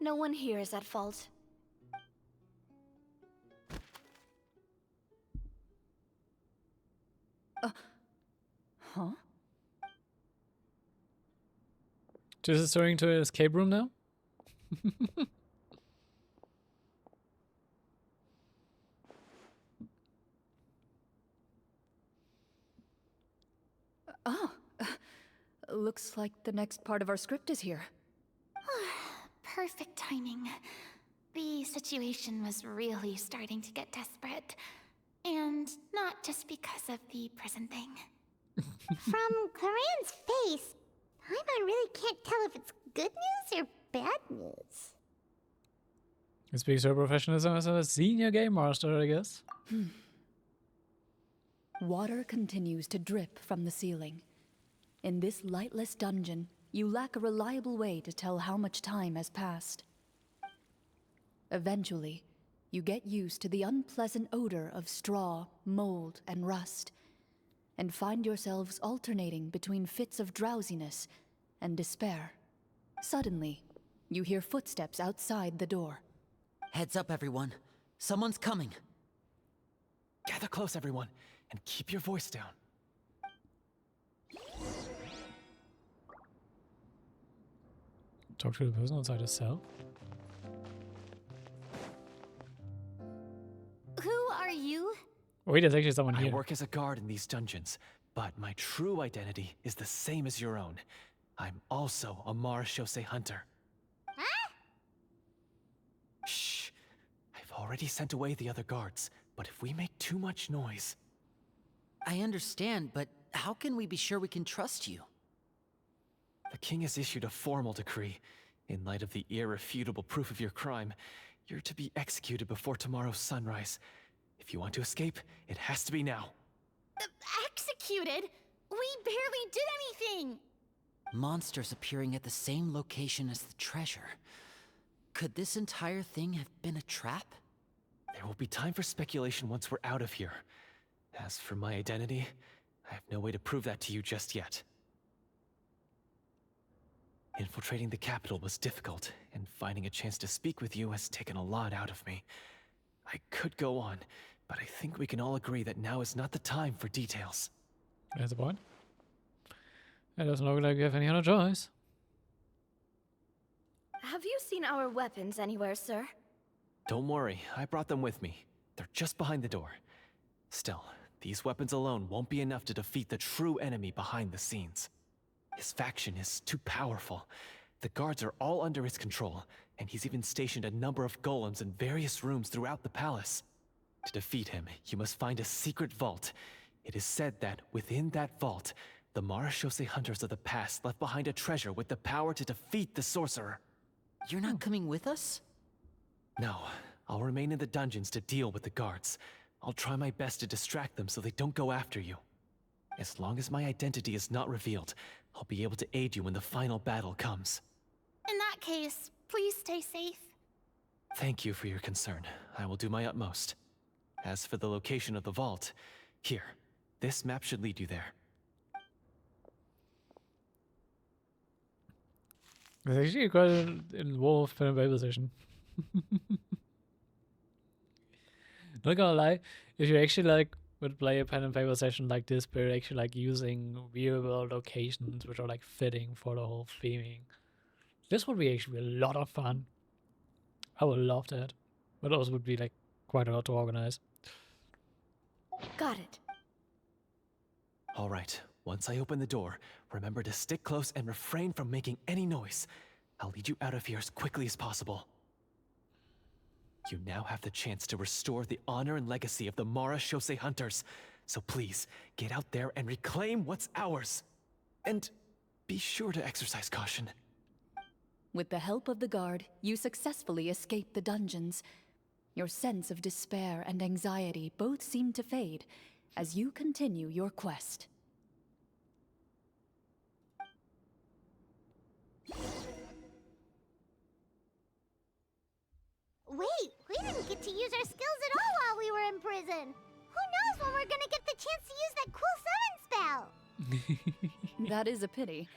No one here is at fault. Huh? Just going to an escape room now? Oh. Looks like the next part of our script is here. Perfect timing. The situation was really starting to get desperate. And not just because of the prison thing. From Clorinde's face, I really can't tell if it's good news or bad news. It speaks her professionalism as a senior game master, I guess. Water continues to drip from the ceiling. In this lightless dungeon, you lack a reliable way to tell how much time has passed. Eventually, you get used to the unpleasant odor of straw, mold, and rust, and find yourselves alternating between fits of drowsiness and despair. Suddenly, you hear footsteps outside the door. Heads up, everyone. Someone's coming. Gather close, everyone, and keep your voice down. Talk to the person outside the cell. Who are you? Wait, there's actually someone here. I work as a guard in these dungeons, but my true identity is the same as your own. I'm also a Marashose hunter. Huh? Shh. I've already sent away the other guards, but if we make too much noise... I understand, but how can we be sure we can trust you? The king has issued a formal decree. In light of the irrefutable proof of your crime, you're to be executed before tomorrow's sunrise. If you want to escape, it has to be now. Executed? We barely did anything! Monsters appearing at the same location as the treasure. Could this entire thing have been a trap? There will be time for speculation once we're out of here. As for my identity, I have no way to prove that to you just yet. Infiltrating the capital was difficult, and finding a chance to speak with you has taken a lot out of me. I could go on, but I think we can all agree that now is not the time for details. There's a point. It doesn't look like you have any other choice. Have you seen our weapons anywhere, sir? Don't worry, I brought them with me. They're just behind the door. Still, these weapons alone won't be enough to defeat the true enemy behind the scenes. His faction is too powerful. The guards are all under his control, and he's even stationed a number of golems in various rooms throughout the palace. To defeat him, you must find a secret vault. It is said that within that vault, the Marashose hunters of the past left behind a treasure with the power to defeat the sorcerer. You're not coming with us? No, I'll remain in the dungeons to deal with the guards. I'll try my best to distract them so they don't go after you. As long as my identity is not revealed, I'll be able to aid you when the final battle comes. In that case, please stay safe. Thank you for your concern. I will do my utmost. As for the location of the vault, here, this map should lead you there. It's actually quite involved pen and paper session. Not gonna lie, if you actually would play a pen and paper session like this, but you're actually using real world locations which are fitting for the whole theming, this would be actually a lot of fun. I would love that, but also would be quite a lot to organize. Got it. All right, once I open the door, remember to stick close and refrain from making any noise. I'll lead you out of here as quickly as possible. You now have the chance to restore the honor and legacy of the Marashose hunters. So please, get out there and reclaim what's ours. And be sure to exercise caution. With the help of the guard, you successfully escape the dungeons. Your sense of despair and anxiety both seem to fade as you continue your quest. Wait, we didn't get to use our skills at all while we were in prison. Who knows when we're gonna get the chance to use that cool summon spell? That is a pity,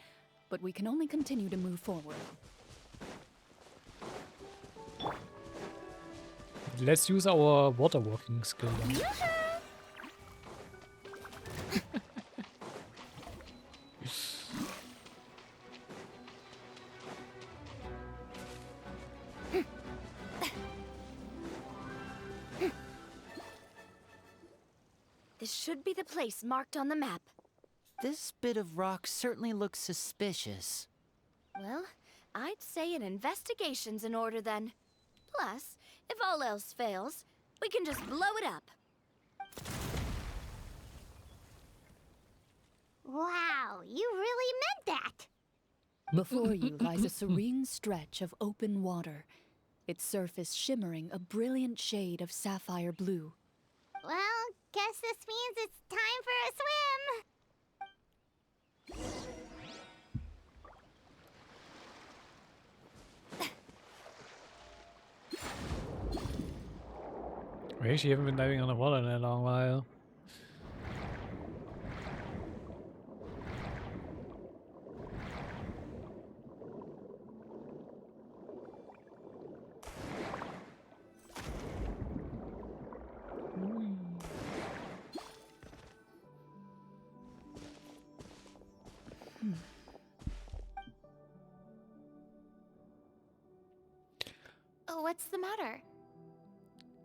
but we can only continue to move forward. Let's use our water walking skill then. This should be the place marked on the map. This bit of rock certainly looks suspicious. Well, I'd say an investigation's in order then. Plus, if all else fails, we can just blow it up. Wow, you really meant that! Before you lies a serene stretch of open water, its surface shimmering a brilliant shade of sapphire blue. Well, guess this means it's time for a swim! We actually haven't been diving on the water in a long while. Oh, what's the matter?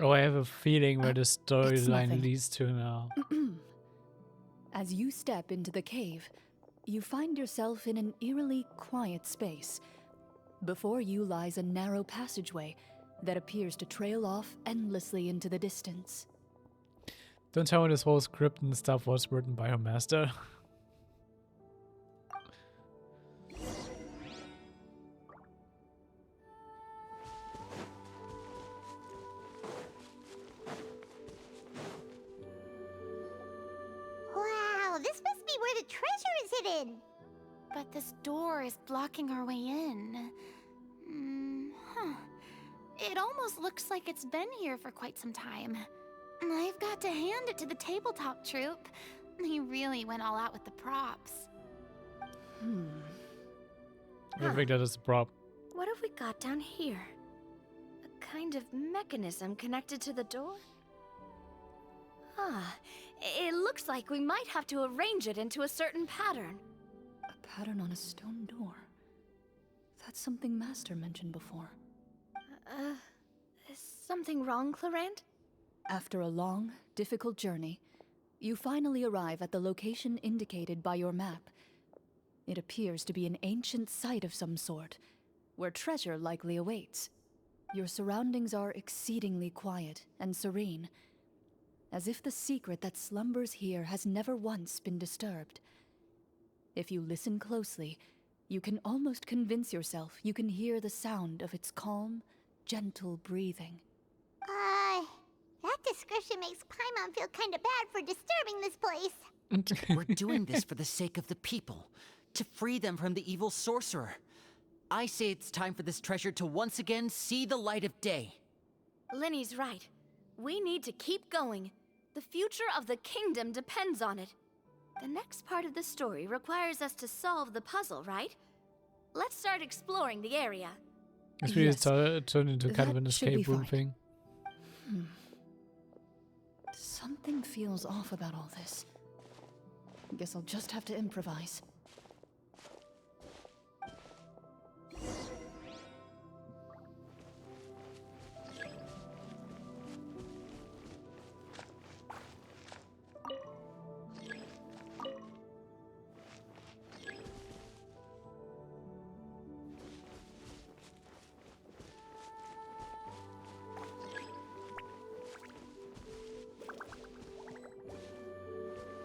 Oh, I have a feeling where the storyline leads to now. As you step into the cave, you find yourself in an eerily quiet space. Before you lies a narrow passageway that appears to trail off endlessly into the distance. Don't tell me this whole script and stuff was written by her master. Wow, this must be where the treasure is hidden. But this door is blocking our way in. It almost looks like it's been here for quite some time. I've got to hand it to the tabletop troupe. They really went all out with the props. I think that is a prop. What have we got down here? A kind of mechanism connected to the door? It looks like we might have to arrange it into a certain pattern. A pattern on a stone door. That's something Master mentioned before. Is something wrong, Clorinde? After a long, difficult journey, you finally arrive at the location indicated by your map. It appears to be an ancient site of some sort, where treasure likely awaits. Your surroundings are exceedingly quiet and serene, as if the secret that slumbers here has never once been disturbed. If you listen closely, you can almost convince yourself you can hear the sound of its calm, gentle breathing. That description makes Paimon feel kinda bad for disturbing this place. We're doing this for the sake of the people, to free them from the evil sorcerer. I say it's time for this treasure to once again see the light of day. Linny's right. We need to keep going. The future of the kingdom depends on it. The next part of the story requires us to solve the puzzle, right? Let's start exploring the area. This video turned into kind of an escape room thing. Something feels off about all this. Guess I'll just have to improvise.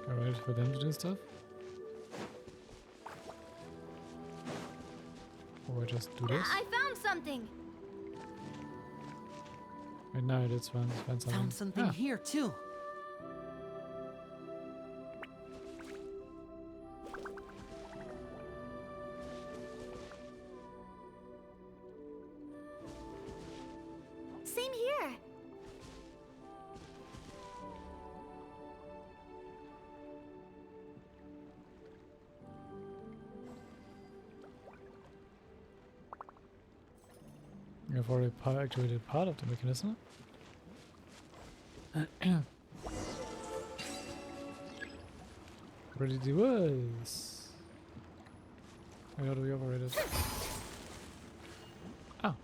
Alright, for them to do stuff? Or I just do this? I found something! Right now it's find something. Found something here too. Same here. I've already activated part of the mechanism. Ready to do this. How do we operate it? Oh.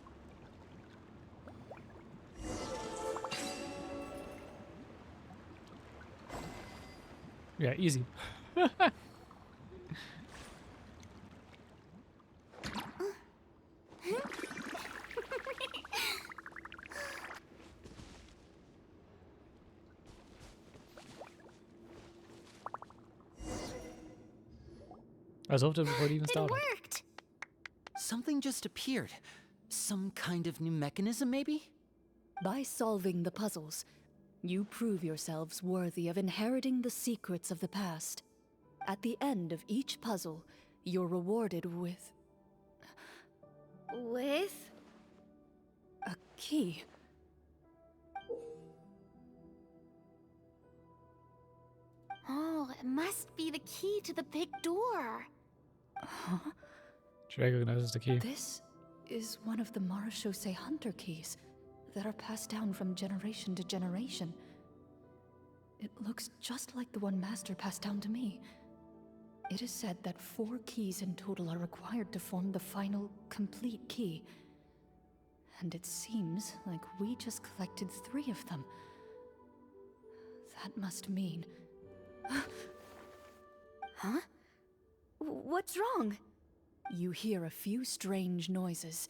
Yeah, easy. I solved it before it even started. It worked! Something just appeared. Some kind of new mechanism, maybe? By solving the puzzles, you prove yourselves worthy of inheriting the secrets of the past. At the end of each puzzle, you're rewarded with With? a key. Oh, it must be the key to the big door. Huh? She recognizes the key. This is one of the Marechaussee Hunter keys that are passed down from generation to generation. It looks just like the one Master passed down to me. It is said that 4 keys in total are required to form the final, complete key. And it seems like we just collected 3 of them. That must mean... Huh? What's wrong? You hear a few strange noises.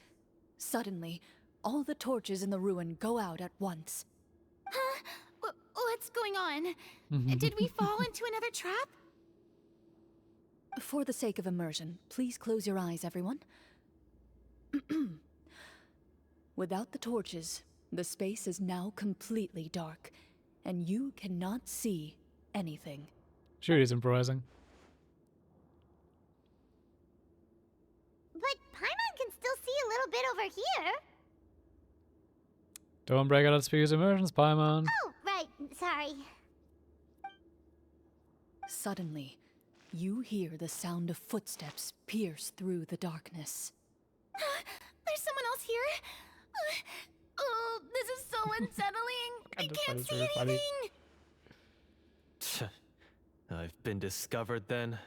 Suddenly, all the torches in the ruin go out at once. Huh? What's going on? Did we fall into another trap? For the sake of immersion, please close your eyes, everyone. Without the torches, the space is now completely dark, and you cannot see anything. Sure, he's improvising. But Paimon can still see a little bit over here. Don't break out of speaker's immersions, Paimon. Oh, right. Sorry. Suddenly, you hear the sound of footsteps pierce through the darkness. There's someone else here. Oh, this is so unsettling. I can't see anything. I've been discovered then.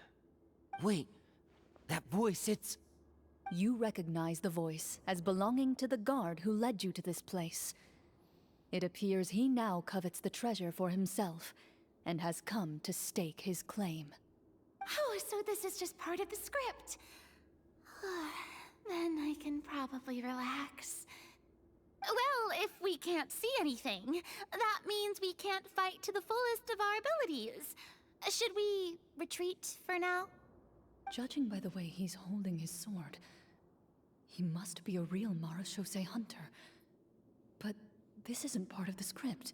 Wait, that voice, it's... You recognize the voice as belonging to the guard who led you to this place. It appears he now covets the treasure for himself, and has come to stake his claim. Oh, so this is just part of the script. Then I can probably relax. Well, if we can't see anything, that means we can't fight to the fullest of our abilities. Should we retreat for now? Judging by the way he's holding his sword, he must be a real Marashose hunter. But this isn't part of the script.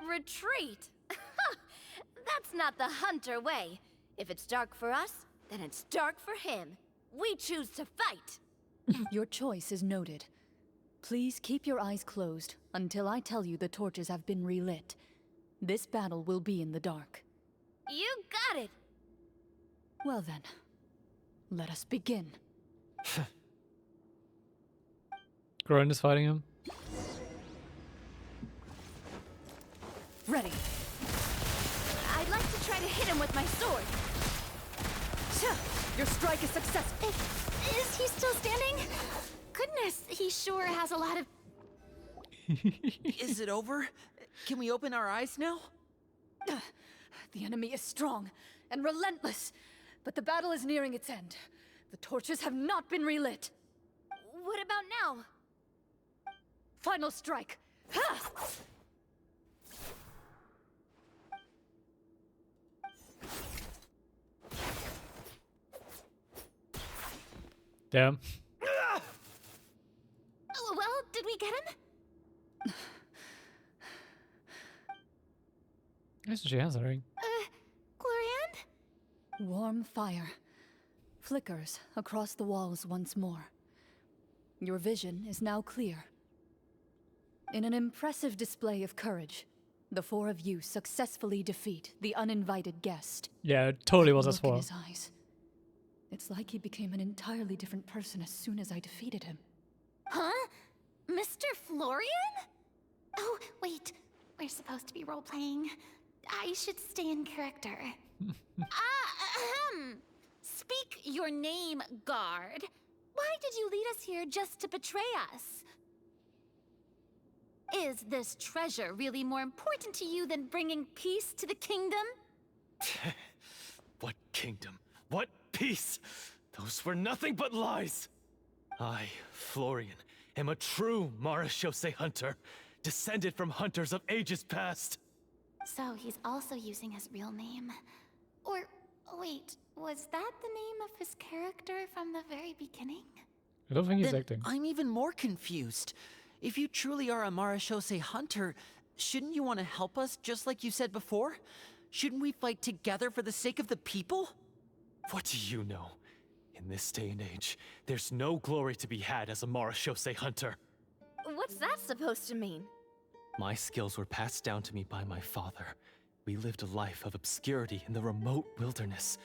Retreat? That's not the hunter way. If it's dark for us, then it's dark for him. We choose to fight. Your choice is noted. Please keep your eyes closed until I tell you the torches have been relit. This battle will be in the dark. You got it! Well then, let us begin. Clorinde is fighting him. Ready. I'd like to try to hit him with my sword. Your strike is successful. Is he still standing? Goodness, he sure has a lot of... Is it over? Can we open our eyes now? The enemy is strong and relentless, but the battle is nearing its end. The torches have not been relit. What about now? Final strike. Ha! Damn. Oh, well, did we get him? Isn't she answering? Clorinde? Warm fire flickers across the walls once more. Your vision is now clear. In an impressive display of courage, the 4 of you successfully defeat the uninvited guest. Yeah, it totally was us Look in 4. his eyes. It's like he became an entirely different person as soon as I defeated him. Huh? Mr. Florian? Oh, wait. We're supposed to be role-playing. I should stay in character. Speak your name, guard. Why did you lead us here just to betray us? Is this treasure really more important to you than bringing peace to the kingdom? What kingdom? What peace? Those were nothing but lies! I, Florian, am a true Marashose hunter, descended from hunters of ages past. So he's also using his real name. Or, wait, was that the name of his character from the very beginning? I don't think he's Then acting. I'm even more confused. If you truly are a Marashose hunter, shouldn't you want to help us just like you said before? Shouldn't we fight together for the sake of the people? What do you know? In this day and age, there's no glory to be had as a Marashose hunter. What's that supposed to mean? My skills were passed down to me by my father. We lived a life of obscurity in the remote wilderness.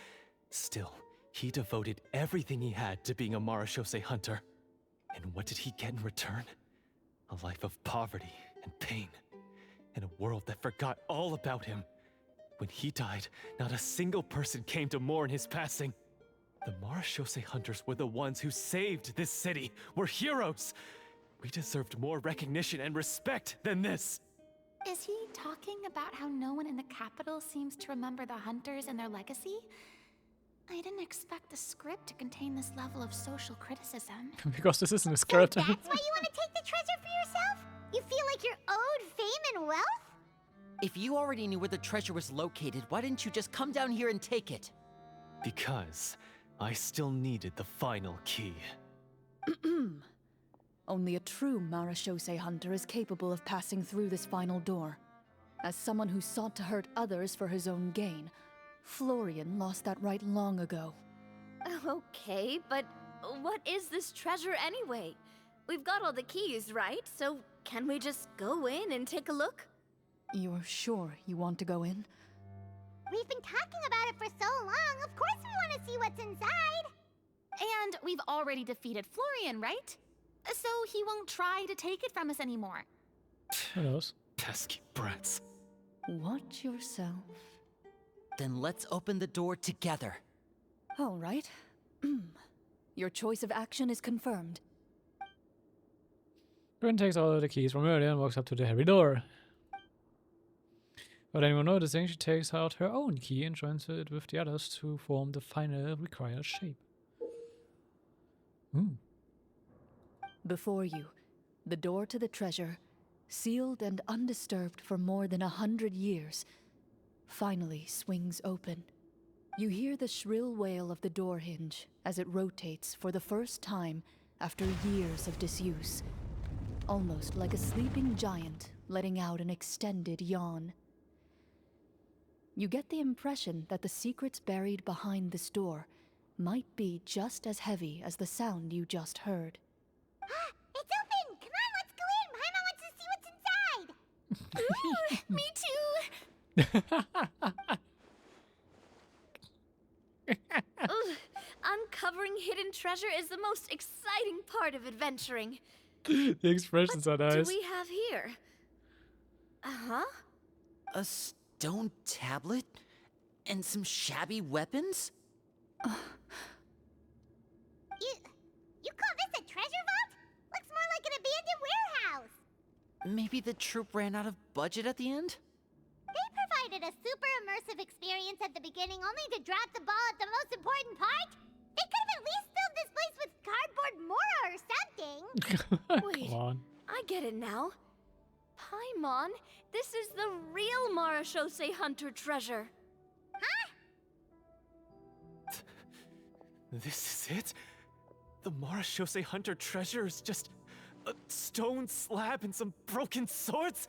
Still, he devoted everything he had to being a Marashose hunter. And what did he get in return? A life of poverty and pain, in a world that forgot all about him. When he died, not a single person came to mourn his passing. The Marashose hunters were the ones who saved this city, were heroes. We deserved more recognition and respect than this! Is he talking about how no one in the capital seems to remember the hunters and their legacy? I didn't expect the script to contain this level of social criticism. Because this isn't a script. So that's why you want to take the treasure for yourself? You feel like you're owed fame and wealth? If you already knew where the treasure was located, why didn't you just come down here and take it? Because I still needed the final key. Only a true Marashose hunter is capable of passing through this final door. As someone who sought to hurt others for his own gain, Florian lost that right long ago. Okay, but what is this treasure anyway? We've got all the keys, right? So can we just go in and take a look? You're sure you want to go in? We've been talking about it for so long, of course we want to see what's inside! And we've already defeated Florian, right? So he won't try to take it from us anymore. Who knows? Pesky brats. Watch yourself. Then let's open the door together. All right. Your choice of action is confirmed. Clorinde takes all of the keys from earlier and walks up to the heavy door. Without anyone noticing, she takes out her own key and joins it with the others to form the final required shape. Before you, the door to the treasure, sealed and undisturbed for more than 100 years, finally swings open. You hear the shrill wail of the door hinge as it rotates for the first time after years of disuse, almost like a sleeping giant letting out an extended yawn. You get the impression that the secrets buried behind this door might be just as heavy as the sound you just heard. It's open! Come on, let's go in! Paimon wants to see what's inside! Ooh, me too! Ugh, uncovering hidden treasure is the most exciting part of adventuring. The expressions are nice. What do we have here? Uh-huh. A stone tablet? And some shabby weapons? You call this a treasure vault? Looks more like an abandoned warehouse! Maybe the troop ran out of budget at the end? They provided a super immersive experience at the beginning only to drop the ball at the most important part? They could have at least filled this place with cardboard Mora or something! Wait, Come on. I get it now. Paimon, this is the real Marashose hunter treasure. Huh? This is it? The Marashose hunter treasure is just a stone slab and some broken swords?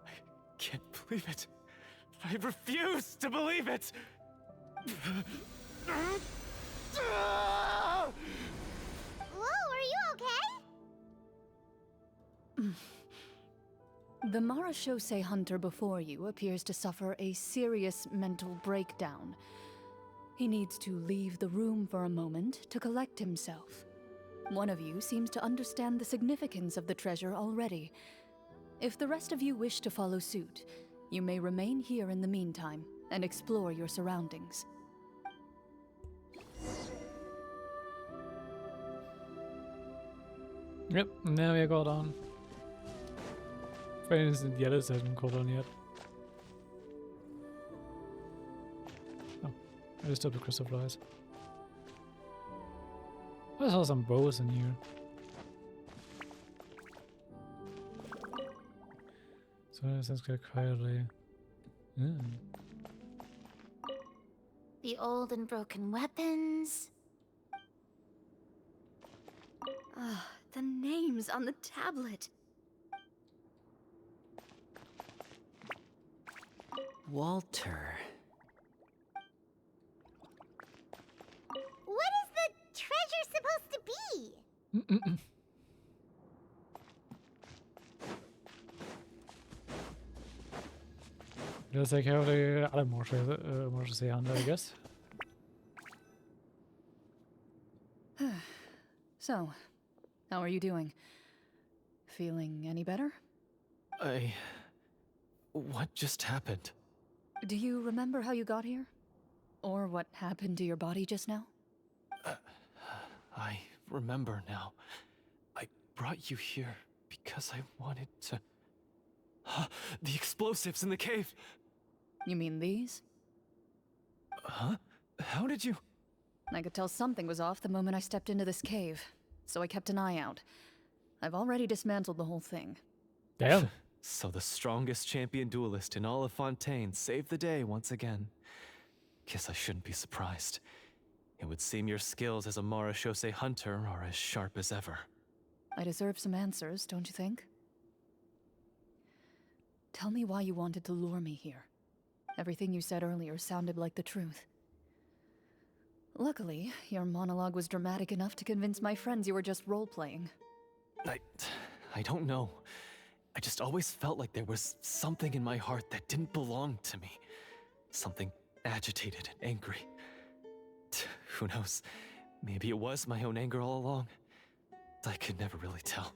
I can't believe it. I refuse to believe it! Whoa, are you okay? The Marashose hunter before you appears to suffer a serious mental breakdown. He needs to leave the room for a moment to collect himself. One of you seems to understand the significance of the treasure already. If the rest of you wish to follow suit, you may remain here in the meantime and explore your surroundings. Yep, now we got on. For instance, the others hasn't caught on yet. Oh, I just stopped the crystal flies. I saw some bows in here. So let's go quietly. The old and broken weapons. Ah, the names on the tablet. Walter. What is the treasure supposed to be? Let's take care of the other Marashose hunter, I guess. So, how are you doing? Feeling any better? What just happened? Do you remember how you got here? Or what happened to your body just now? I remember now. I brought you here because I wanted to... The explosives in the cave! You mean these? Huh? How did you... I could tell something was off the moment I stepped into this cave, so I kept an eye out. I've already dismantled the whole thing. Damn. So the strongest champion duelist in all of Fontaine saved the day once again. Guess I shouldn't be surprised. It would seem your skills as a Marashose hunter are as sharp as ever. I deserve some answers, don't you think? Tell me why you wanted to lure me here. Everything you said earlier sounded like the truth. Luckily, your monologue was dramatic enough to convince my friends you were just role-playing. I don't know. I just always felt like there was something in my heart that didn't belong to me. Something agitated and angry. Who knows? Maybe it was my own anger all along. I could never really tell.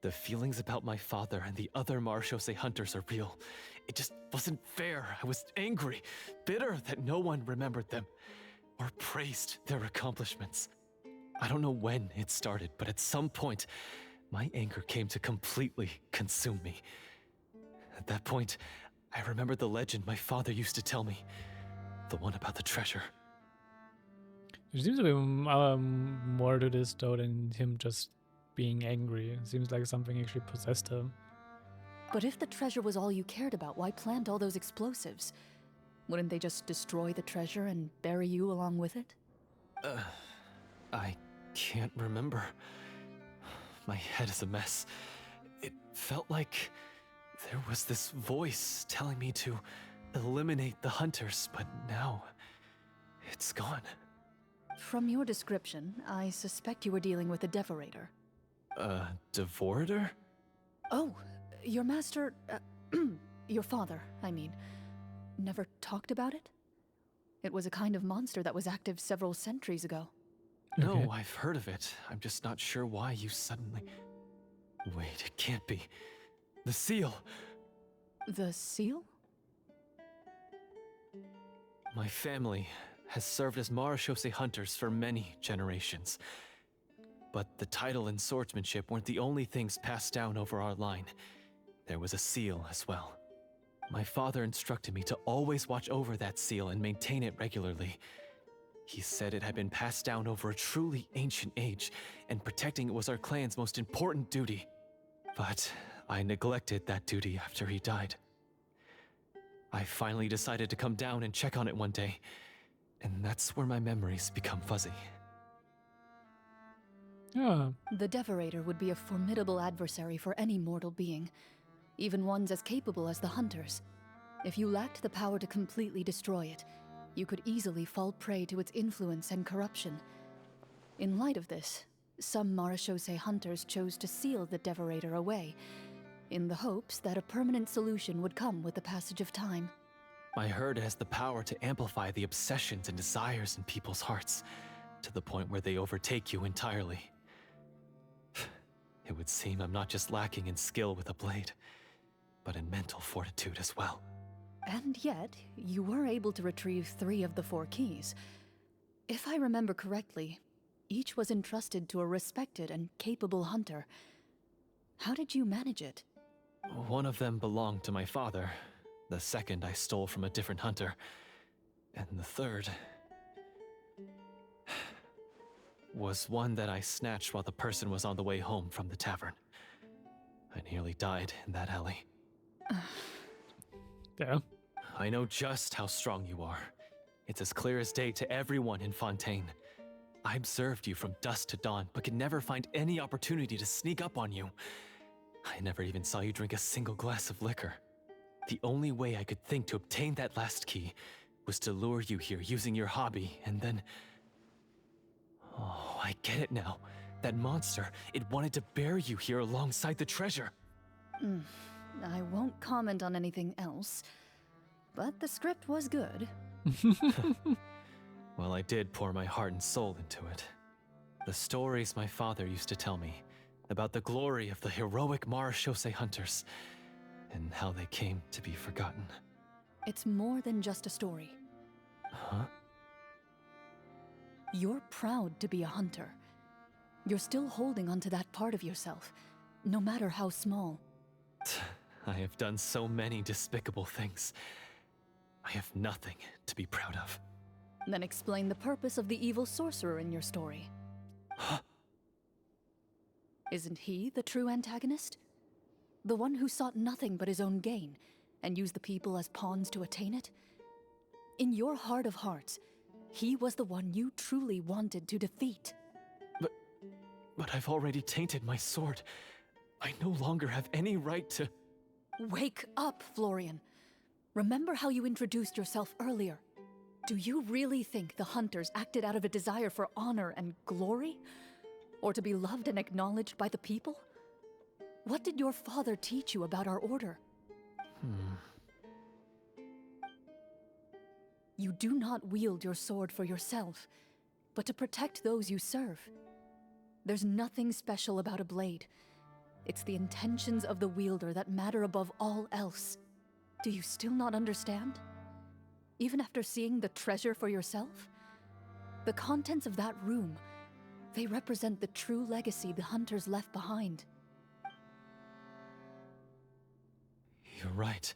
The feelings about my father and the other Marashose hunters are real. It just wasn't fair. I was angry, bitter that no one remembered them or praised their accomplishments. I don't know when it started, but at some point, my anger came to completely consume me. At that point, I remembered the legend my father used to tell me. The one about the treasure. There seems to be more to this though than him just being angry. It seems like something actually possessed him. But if the treasure was all you cared about, why plant all those explosives? Wouldn't they just destroy the treasure and bury you along with it? I can't remember. My head is a mess. It felt like there was this voice telling me to eliminate the hunters, but now it's gone. From your description, I suspect you were dealing with a Devorator. Devorator? Oh, your master, your father, I mean, never talked about it? It was a kind of monster that was active several centuries ago. No, Okay. I've heard of it. I'm just not sure why you suddenly... Wait, it can't be. The seal! The seal? My family has served as Marashose hunters for many generations. But the title and swordsmanship weren't the only things passed down over our line. There was a seal as well. My father instructed me to always watch over that seal and maintain it regularly. He said it had been passed down over a truly ancient age, and protecting it was our clan's most important duty. But I neglected that duty after he died. I finally decided to come down and check on it one day, and that's where my memories become fuzzy. Yeah. The Devorator would be a formidable adversary for any mortal being, even ones as capable as the Hunters. If you lacked the power to completely destroy it, you could easily fall prey to its influence and corruption. In light of this, some Marashose hunters chose to seal the Devorator away, in the hopes that a permanent solution would come with the passage of time. I heard it has the power to amplify the obsessions and desires in people's hearts, to the point where they overtake you entirely. It would seem I'm not just lacking in skill with a blade, but in mental fortitude as well. And yet, you were able to retrieve 3 of the 4 keys. If I remember correctly, each was entrusted to a respected and capable hunter. How did you manage it? One of them belonged to my father. The second I stole from a different hunter. And the third... was one that I snatched while the person was on the way home from the tavern. I nearly died in that alley. Yeah. I know just how strong you are. It's as clear as day to everyone in Fontaine. I observed you from dusk to dawn, but could never find any opportunity to sneak up on you. I never even saw you drink a single glass of liquor. The only way I could think to obtain that last key was to lure you here using your hobby, and then... Oh, I get it now. That monster, it wanted to bury you here alongside the treasure. I won't comment on anything else, but the script was good. Well, I did pour my heart and soul into it. The stories my father used to tell me about the glory of the heroic Marashose hunters and how they came to be forgotten. It's more than just a story. Huh? You're proud to be a hunter. You're still holding onto that part of yourself, no matter how small. I have done so many despicable things. I have nothing to be proud of. Then explain the purpose of the evil sorcerer in your story. Huh? Isn't he the true antagonist? The one who sought nothing but his own gain, and used the people as pawns to attain it? In your heart of hearts, he was the one you truly wanted to defeat. But I've already tainted my sword. I no longer have any right to... Wake up, Florian. Remember how you introduced yourself earlier. Do you really think the hunters acted out of a desire for honor and glory? Or to be loved and acknowledged by the people? What did your father teach you about our order? You do not wield your sword for yourself, but to protect those you serve. There's nothing special about a blade. It's the intentions of the wielder that matter above all else. Do you still not understand? Even after seeing the treasure for yourself? The contents of that room, they represent the true legacy the hunters left behind. You're right.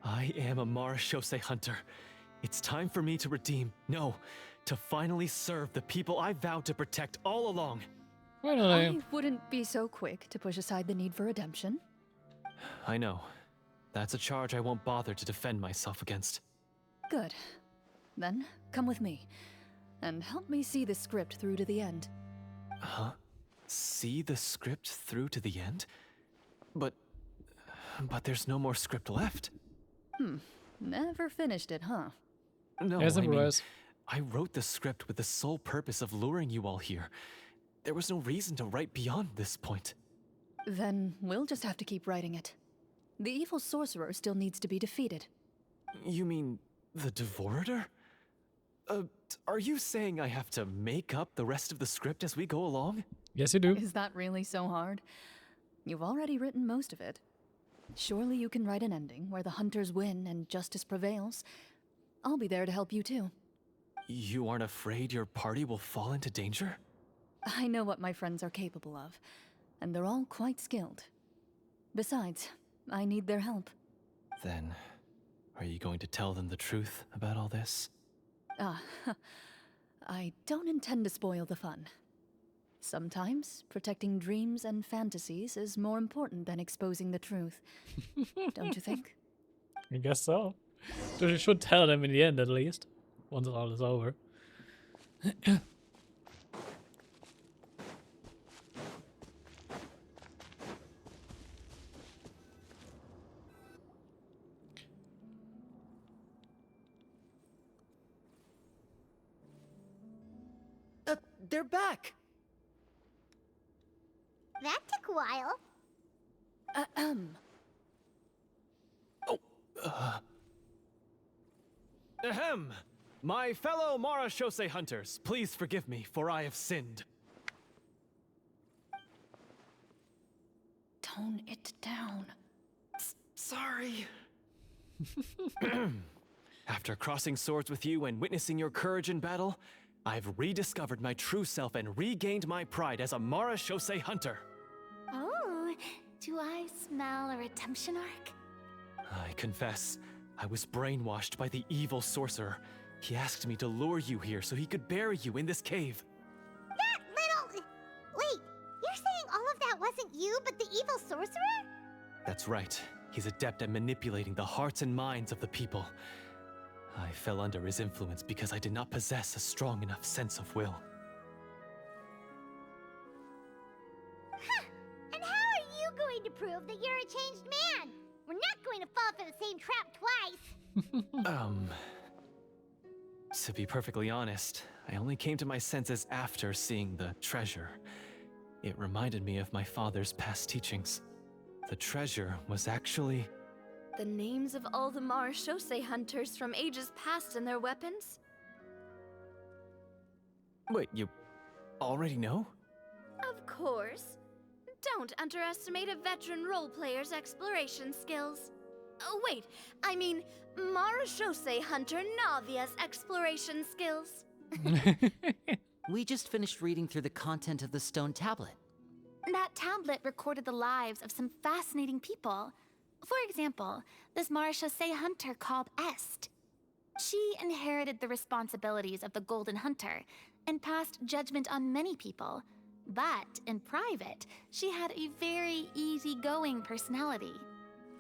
I am a Marashose hunter. It's time for me to redeem, no, to finally serve the people I vowed to protect all along. I wouldn't be so quick to push aside the need for redemption. I know. That's a charge I won't bother to defend myself against. Good. Then, come with me, and help me see the script through to the end. Huh? See the script through to the end? But there's no more script left. Never finished it, huh? No, I wrote the script with the sole purpose of luring you all here. There was no reason to write beyond this point. Then we'll just have to keep writing it. The evil sorcerer still needs to be defeated. You mean the Devorator? Are you saying I have to make up the rest of the script as we go along? Yes, you do. Is that really so hard? You've already written most of it. Surely you can write an ending where the hunters win and justice prevails. I'll be there to help you too. You aren't afraid your party will fall into danger? I know what my friends are capable of, and they're all quite skilled. Besides, I need their help. Then, are you going to tell them the truth about all this? I don't intend to spoil the fun. Sometimes, protecting dreams and fantasies is more important than exposing the truth. Don't you think? I guess so. So you should tell them in the end, at least. Once all is over. They're back! That took a while. Ahem! My fellow Marashose hunters, please forgive me, for I have sinned. Tone it down. Sorry. After crossing swords with you and witnessing your courage in battle, I've rediscovered my true self and regained my pride as a Marashose hunter. Oh, do I smell a redemption arc? I confess, I was brainwashed by the evil sorcerer. He asked me to lure you here so he could bury you in this cave. That little... Wait, you're saying all of that wasn't you, but the evil sorcerer? That's right. He's adept at manipulating the hearts and minds of the people. I fell under his influence because I did not possess a strong enough sense of will. Huh. And how are you going to prove that you're a changed man? We're not going to fall for the same trap twice. To be perfectly honest, I only came to my senses after seeing the treasure. It reminded me of my father's past teachings. The treasure was actually... The names of all the Marashose hunters from ages past and their weapons? Wait, you already know? Of course. Don't underestimate a veteran role-player's exploration skills. Oh, wait, I mean Marashose hunter Navia's exploration skills. We just finished reading through the content of the stone tablet. That tablet recorded the lives of some fascinating people. For example, this Marechaussee hunter called Est. She inherited the responsibilities of the Golden Hunter and passed judgment on many people. But in private, she had a very easygoing personality.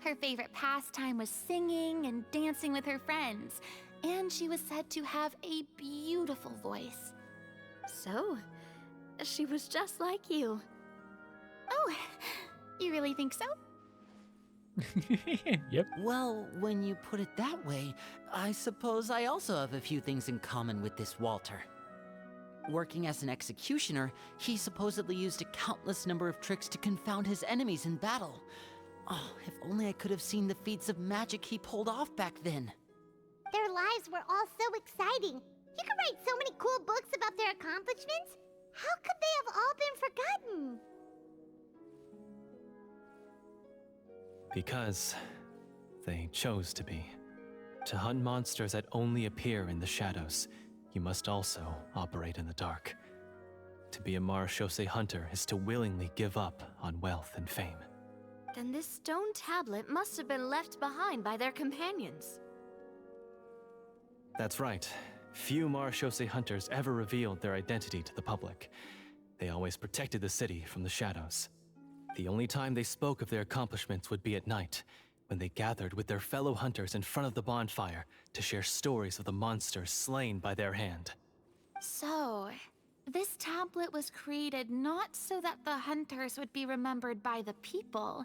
Her favorite pastime was singing and dancing with her friends, and she was said to have a beautiful voice. So, she was just like you. Oh, you really think so? Yep. Well, when you put it that way, I suppose I also have a few things in common with this Walter. Working as an executioner, he supposedly used a countless number of tricks to confound his enemies in battle. Oh, if only I could have seen the feats of magic he pulled off back then. Their lives were all so exciting. You could write so many cool books about their accomplishments. How could they have all been forgotten? Because they chose to be. To hunt monsters that only appear in the shadows, you must also operate in the dark. To be a Marechaussee hunter is to willingly give up on wealth and fame. Then this stone tablet must have been left behind by their companions. That's right. Few Marechaussee hunters ever revealed their identity to the public. They always protected the city from the shadows. The only time they spoke of their accomplishments would be at night, when they gathered with their fellow hunters in front of the bonfire to share stories of the monsters slain by their hand. So, this tablet was created not so that the hunters would be remembered by the people,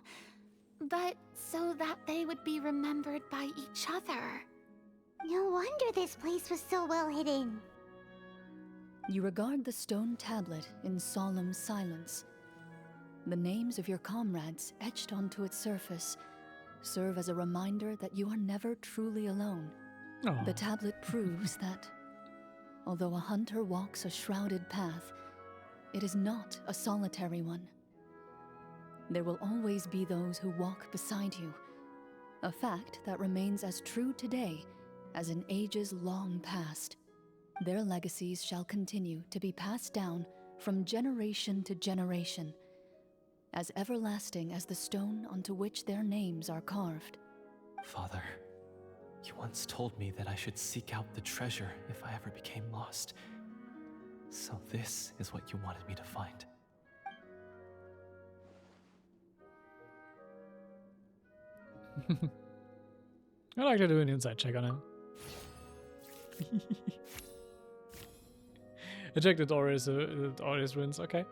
but so that they would be remembered by each other. No wonder this place was so well hidden. You regard the stone tablet in solemn silence. The names of your comrades etched onto its surface serve as a reminder that you are never truly alone. Oh. The tablet proves that, although a hunter walks a shrouded path, it is not a solitary one. There will always be those who walk beside you, a fact that remains as true today as in ages long past. Their legacies shall continue to be passed down from generation to generation, as everlasting as the stone onto which their names are carved. Father, you once told me that I should seek out the treasure if I ever became lost. So this is what you wanted me to find. I'd like to do an inside check on him. I checked the Doris runes, okay.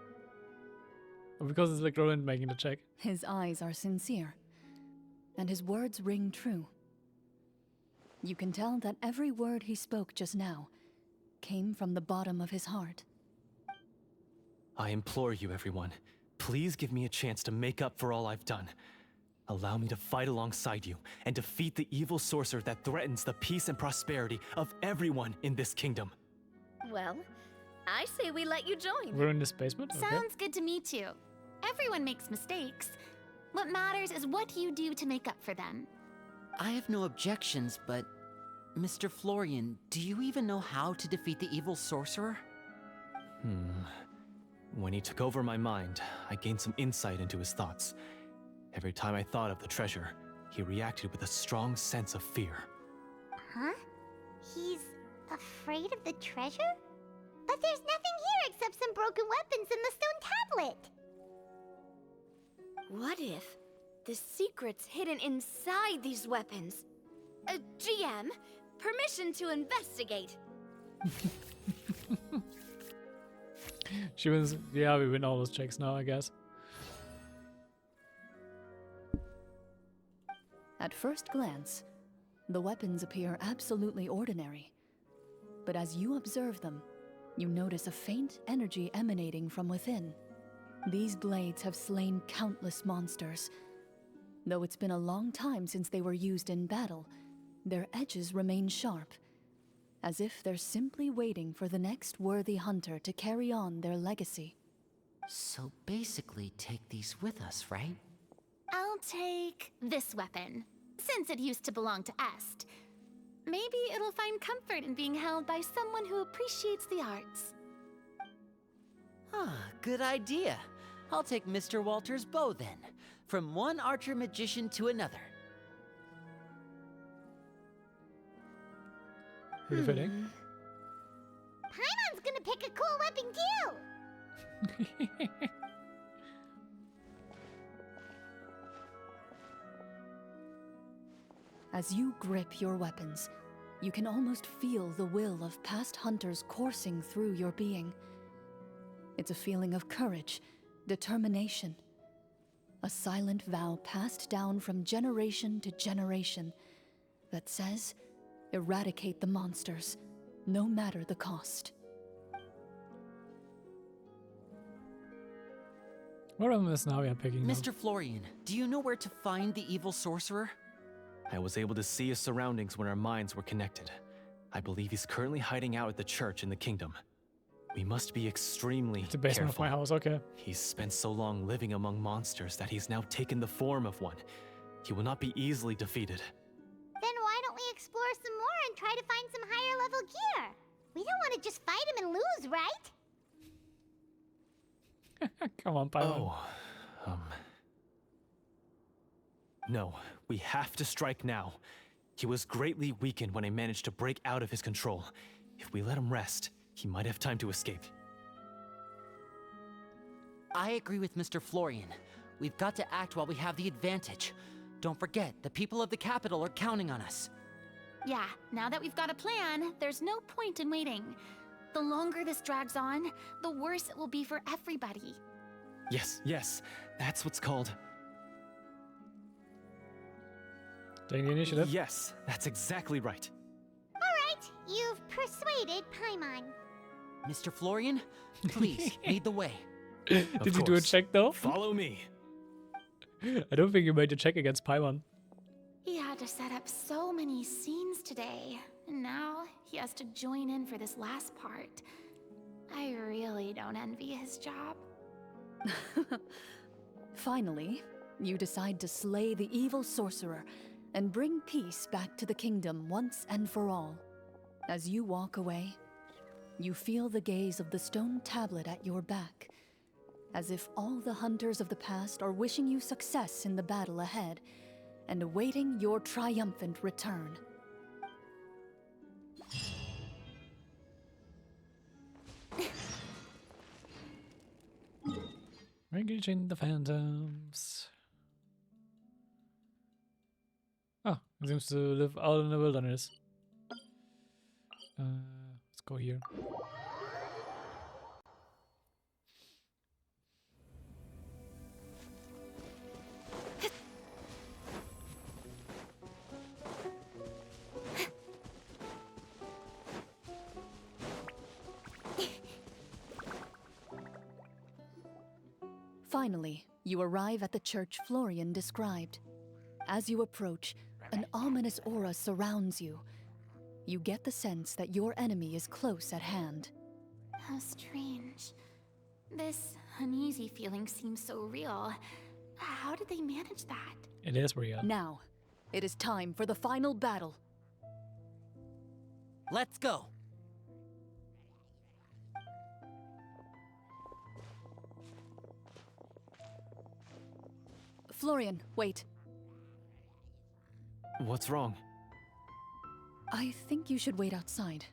Because it's like Clorinde making the check. His eyes are sincere, and his words ring true. You can tell that every word he spoke just now came from the bottom of his heart. I implore you, everyone, please give me a chance to make up for all I've done. Allow me to fight alongside you and defeat the evil sorcerer that threatens the peace and prosperity of everyone in this kingdom. Well, I say we let you join. We're in this basement? Okay. Sounds good to me too. Everyone makes mistakes. What matters is what you do to make up for them. I have no objections, but Mr. Florian, do you even know how to defeat the evil sorcerer? When he took over my mind, I gained some insight into his thoughts. Every time I thought of the treasure, he reacted with a strong sense of fear. Huh? He's afraid of the treasure? But there's nothing here except some broken weapons and the stone tablet. What if the secret's hidden inside these weapons? GM, permission to investigate. She wins. Yeah, we win all those checks now, I guess. At first glance, the weapons appear absolutely ordinary. But as you observe them, you notice a faint energy emanating from within. These blades have slain countless monsters. Though it's been a long time since they were used in battle, their edges remain sharp, as if they're simply waiting for the next worthy hunter to carry on their legacy. So basically take these with us, right? I'll take this weapon, since it used to belong to Est. Maybe it'll find comfort in being held by someone who appreciates the arts. Good idea. I'll take Mr. Walter's bow then. From one archer magician to another. Pretty fitting. Paimon's gonna pick a cool weapon too! As you grip your weapons, you can almost feel the will of past hunters coursing through your being. It's a feeling of courage, determination. A silent vow passed down from generation to generation that says, eradicate the monsters, no matter the cost. What am I now picking up? Mr. Florian, do you know where to find the evil sorcerer? I was able to see his surroundings when our minds were connected. I believe he's currently hiding out at the church in the kingdom. We must be extremely It's the basement careful. of my house, okay. He's spent so long living among monsters that he's now taken the form of one. He will not be easily defeated. Then why don't we explore some more and try to find some higher level gear? We don't want to just fight him and lose, right? Come on, Paimon. No, we have to strike now. He was greatly weakened when I managed to break out of his control. If we let him rest, he might have time to escape. I agree with Mr. Florian. We've got to act while we have the advantage. Don't forget, the people of the capital are counting on us. Yeah, now that we've got a plan, there's no point in waiting. The longer this drags on, the worse it will be for everybody. Yes, that's what's called... Taking the initiative? Yes, that's exactly right. Alright, you've persuaded Paimon. Mr. Florian, please, lead the way. Did you do a check though? Follow me. I don't think you made a check against Paimon. He had to set up so many scenes today, and now he has to join in for this last part. I really don't envy his job. Finally, you decide to slay the evil sorcerer and bring peace back to the kingdom once and for all. As you walk away, you feel the gaze of the stone tablet at your back, as if all the hunters of the past are wishing you success in the battle ahead and awaiting your triumphant return. Engaging the phantoms. Oh, it seems to live out in the wilderness. Let's go here. Finally, you arrive at the church Florian described. As you approach, an ominous aura surrounds you. You get the sense that your enemy is close at hand. How strange. This uneasy feeling seems so real. How did they manage that? It is real. Now, it is time for the final battle. Let's go. Florian, wait. What's wrong? I think you should wait outside.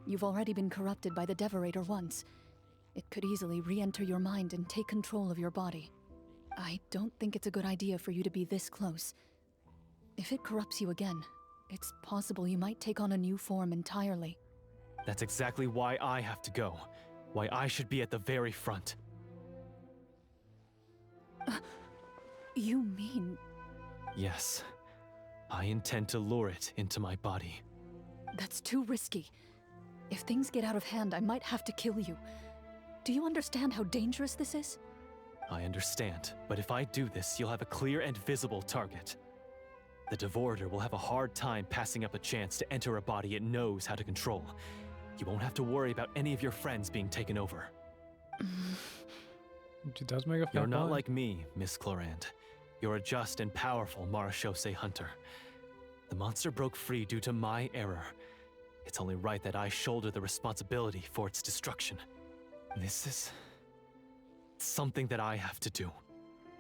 You've already been corrupted by the Devorator once. It could easily re-enter your mind and take control of your body. I don't think it's a good idea for you to be this close. If it corrupts you again, it's possible you might take on a new form entirely. That's exactly why I have to go. Why I should be at the very front. You mean... Yes. I intend to lure it into my body. That's too risky. If things get out of hand, I might have to kill you. Do you understand how dangerous this is? I understand, but if I do this, you'll have a clear and visible target. The Devorator will have a hard time passing up a chance to enter a body it knows how to control. You won't have to worry about any of your friends being taken over. She does make a fair You're not point. like me, Miss Clorinde. You're a just and powerful Marechaussee hunter. The monster broke free due to my error. It's only right that I shoulder the responsibility for its destruction. This is something that I have to do.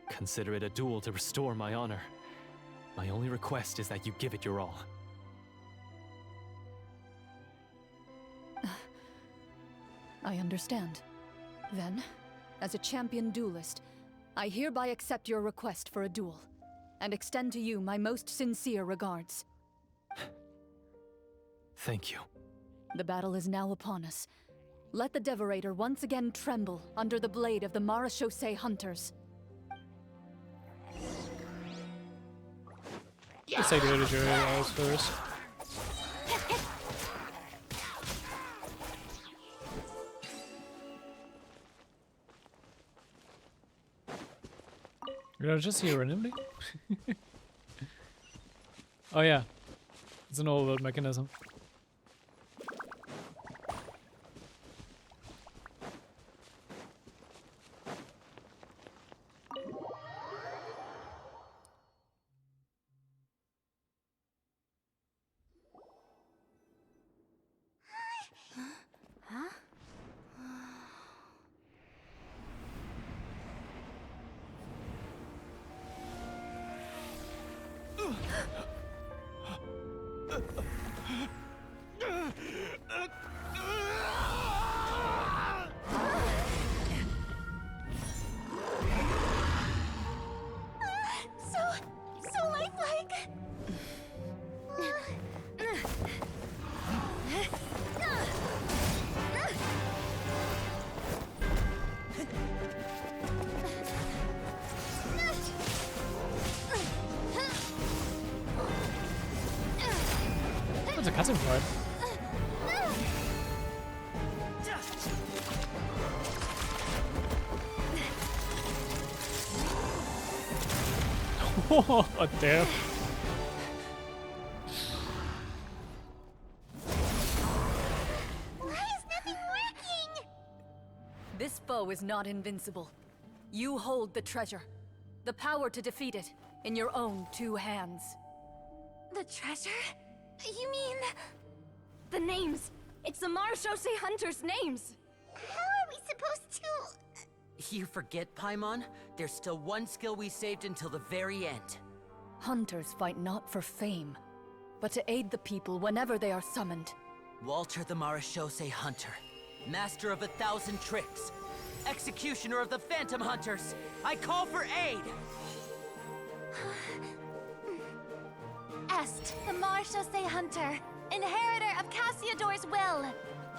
Consider it a duel to restore my honor. My only request is that you give it your all. I understand. Then, as a champion duelist, I hereby accept your request for a duel, and extend to you my most sincere regards. Thank you. The battle is now upon us. Let the Devorator once again tremble under the blade of the Marechaussee hunters. Let's take the other arrows first. Did I just see randomly? Oh yeah, it's an overworld mechanism. So lifelike. That's a cutscene part. Oh, damn. Why is nothing working? This foe is not invincible. You hold the treasure, the power to defeat it, in your own 2 hands. The treasure? You mean... The names! It's the Marechaussee hunters' names! How are we supposed to... You forget, Paimon? There's still one skill we saved until the very end. Hunters fight not for fame, but to aid the people whenever they are summoned. Walter the Marechaussee Hunter, master of 1,000 tricks, executioner of the Phantom Hunters, I call for aid! Est, the Marechaussee hunter, inheritor of Cassiodor's will,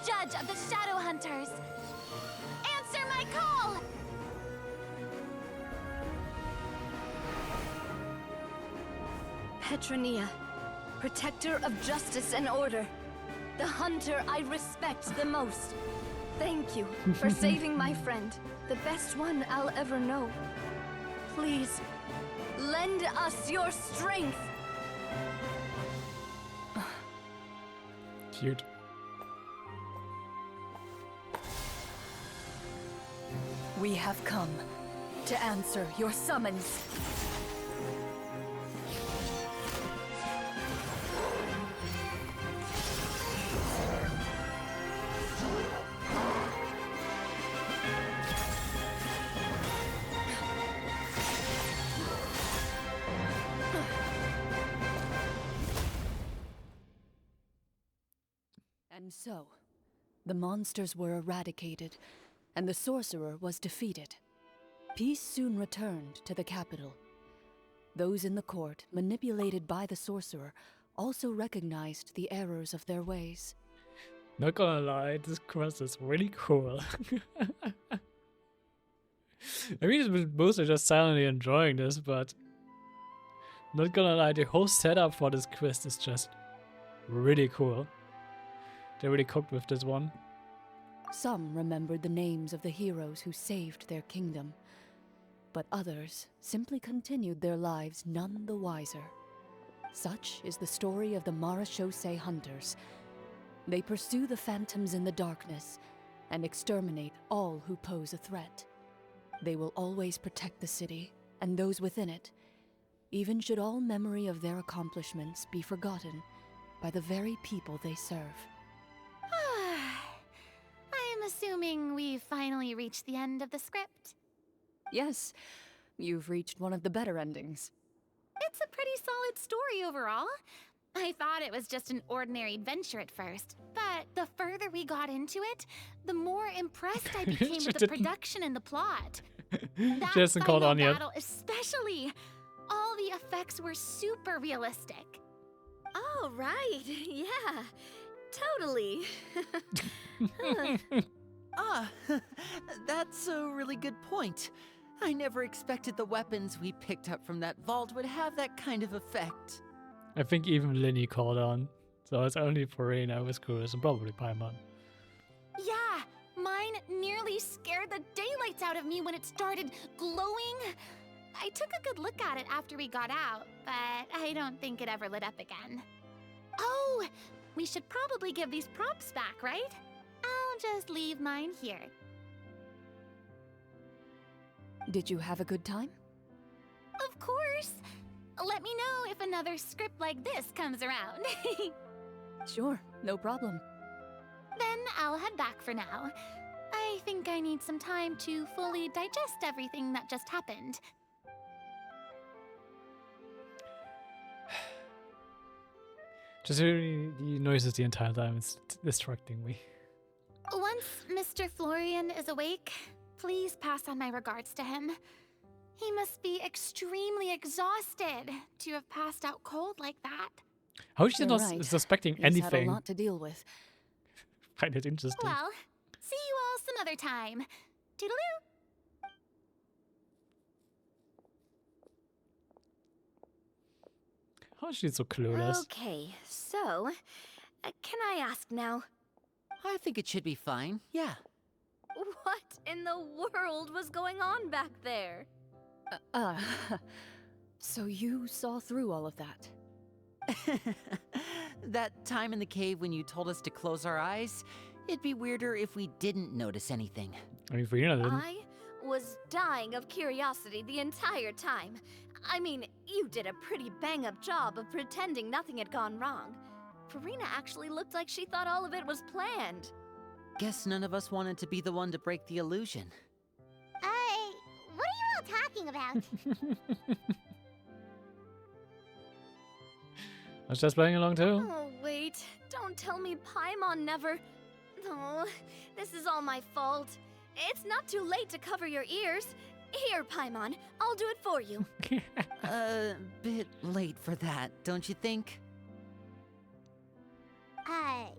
judge of the Shadow Hunters. Answer my call! Petronia, protector of justice and order, the hunter I respect the most. Thank you for saving my friend, the best one I'll ever know. Please, lend us your strength. Cute. We have come to answer your summons. And so, the monsters were eradicated, and the sorcerer was defeated. Peace soon returned to the capital. Those in the court, manipulated by the sorcerer, also recognized the errors of their ways. Not gonna lie, this quest is really cool. I mean, it's mostly just silently enjoying this, but not gonna lie, the whole setup for this quest is just really cool. They really cooked with this one. Some remembered the names of the heroes who saved their kingdom, but others simply continued their lives none the wiser. Such is the story of the Marechaussee hunters. They pursue the phantoms in the darkness and exterminate all who pose a threat. They will always protect the city and those within it, even should all memory of their accomplishments be forgotten by the very people they serve. I am assuming we've finally reached the end of the script. Yes, you've reached one of the better endings. It's a pretty solid story overall. I thought it was just an ordinary adventure at first, but the further we got into it, the more impressed I became with the production and the plot. That final battle especially. All the effects were super realistic. Oh, right. Yeah, totally. That's a really good point. I never expected the weapons we picked up from that vault would have that kind of effect. I think even Linny called on, so it's only Furina with Curious and probably Paimon. Yeah, mine nearly scared the daylights out of me when it started glowing. I took a good look at it after we got out, but I don't think it ever lit up again. Oh, we should probably give these props back, right? I'll just leave mine here. Did you have a good time? Of course. Let me know if another script like this comes around. Sure, no problem. Then I'll head back for now. I think I need some time to fully digest everything that just happened. Just hearing the noises the entire time is distracting me. Once Mr. Florian is awake, please pass on my regards to him. He must be extremely exhausted to have passed out cold like that. How is she not suspecting anything? He's had a lot to deal with. Find it interesting. Well, see you all some other time. Toodaloo! How is she so clueless? Okay, so, can I ask now? I think it should be fine, yeah. What in the world was going on back there? So you saw through all of that? That time in the cave when you told us to close our eyes, it'd be weirder if we didn't notice anything. I mean, Furina didn't. I was dying of curiosity the entire time. I mean, you did a pretty bang-up job of pretending nothing had gone wrong. Furina actually looked like she thought all of it was planned. Guess none of us wanted to be the one to break the illusion. What are you all talking about? I was just playing along too. Oh, wait. Don't tell me Paimon never... Oh, this is all my fault. It's not too late to cover your ears. Here, Paimon, I'll do it for you. Bit late for that, don't you think?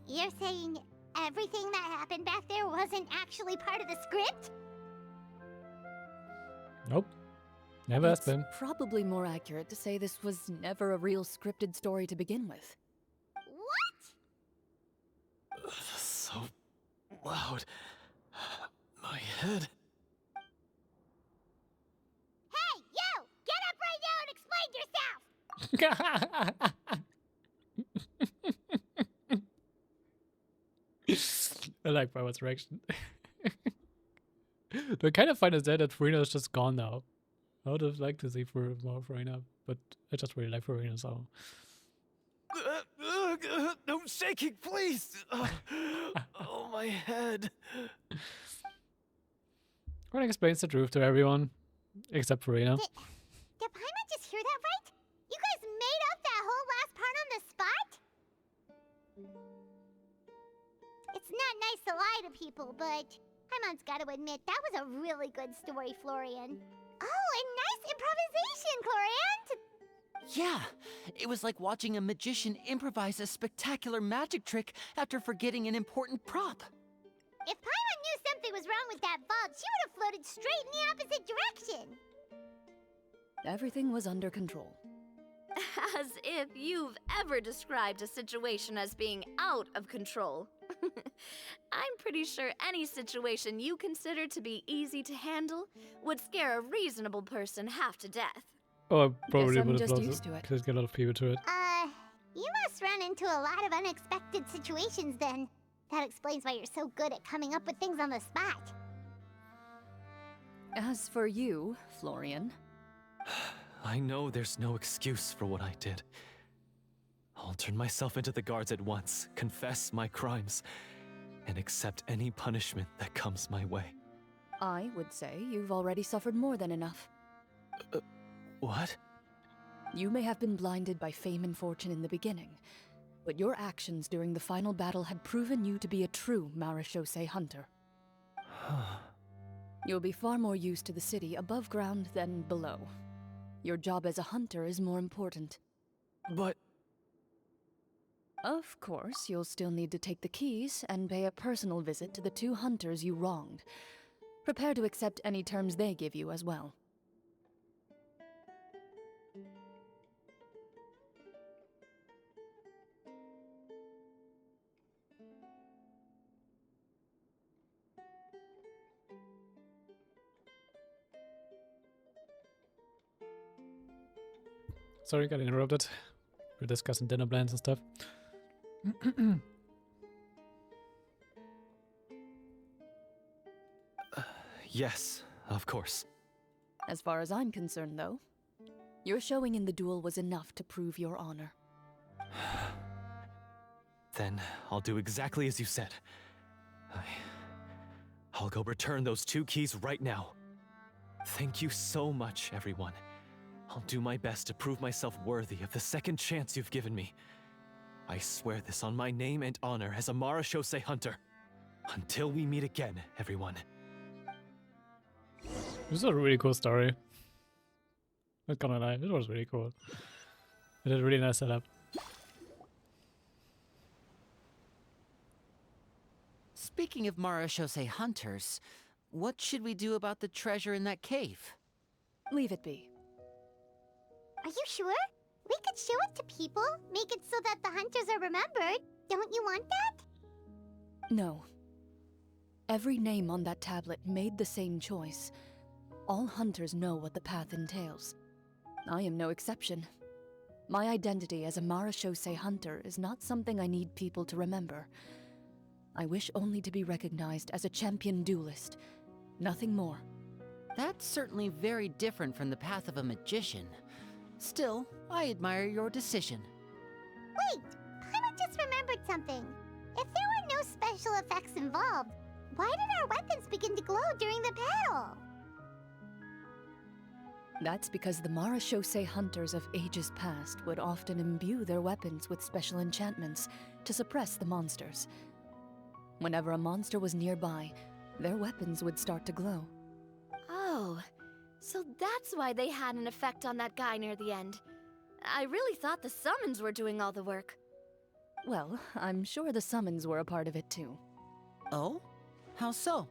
You're saying everything that happened back there wasn't actually part of the script? Nope. Never has been. Probably more accurate to say this was never a real scripted story to begin with. What? So loud. My head. Hey, you! Get up right now and explain yourself! I like Paimon's reaction. I kind of find it sad that Furina is just gone now. I would have liked to see more Furina, but I just really like Furina, so. No shaking, please! Oh, my head. What explains the truth to everyone, except Furina. Did Paimon just hear that right? You guys made up that whole last part on the spot? It's not nice to lie to people, but Paimon's got to admit, that was a really good story, Florian. Oh, and nice improvisation, Clorinde! Yeah, it was like watching a magician improvise a spectacular magic trick after forgetting an important prop. If Paimon knew something was wrong with that vault, she would have floated straight in the opposite direction. Everything was under control. As if you've ever described a situation as being out of control. I'm pretty sure any situation you consider to be easy to handle would scare a reasonable person half to death. Oh, I probably would have just used to it. Because get a lot of people to it. You must run into a lot of unexpected situations then. That explains why you're so good at coming up with things on the spot. As for you, Florian... I know there's no excuse for what I did. I'll turn myself into the guards at once, confess my crimes, and accept any punishment that comes my way. I would say you've already suffered more than enough. What? You may have been blinded by fame and fortune in the beginning, but your actions during the final battle had proven you to be a true Marechaussee hunter. You'll be far more used to the city above ground than below. Your job as a hunter is more important. But... Of course, you'll still need to take the keys and pay a personal visit to the 2 hunters you wronged. Prepare to accept any terms they give you as well. Sorry, got interrupted. We're discussing dinner plans and stuff. Yes, of course. As far as I'm concerned, though, your showing in the duel was enough to prove your honor. Then I'll do exactly as you said. I'll go return those 2 keys right now. Thank you so much, everyone. I'll do my best to prove myself worthy of the second chance you've given me. I swear this on my name and honor as a Marechaussee hunter. Until we meet again, everyone. This is a really cool story. Not gonna lie, it was really cool. It had a really nice setup. Speaking of Marechaussee hunters, what should we do about the treasure in that cave? Leave it be. Are you sure? We could show it to people, make it so that the hunters are remembered. Don't you want that? No. Every name on that tablet made the same choice. All hunters know what the path entails. I am no exception. My identity as a Marechaussee hunter is not something I need people to remember. I wish only to be recognized as a champion duelist. Nothing more. That's certainly very different from the path of a magician. Still, I admire your decision. Wait! Paimon just remembered something. If there were no special effects involved, why did our weapons begin to glow during the battle? That's because the Marechaussee hunters of ages past would often imbue their weapons with special enchantments to suppress the monsters. Whenever a monster was nearby, their weapons would start to glow. Oh, so that's why they had an effect on that guy near the end. I really thought the summons were doing all the work. Well, I'm sure the summons were a part of it too. Oh? How so?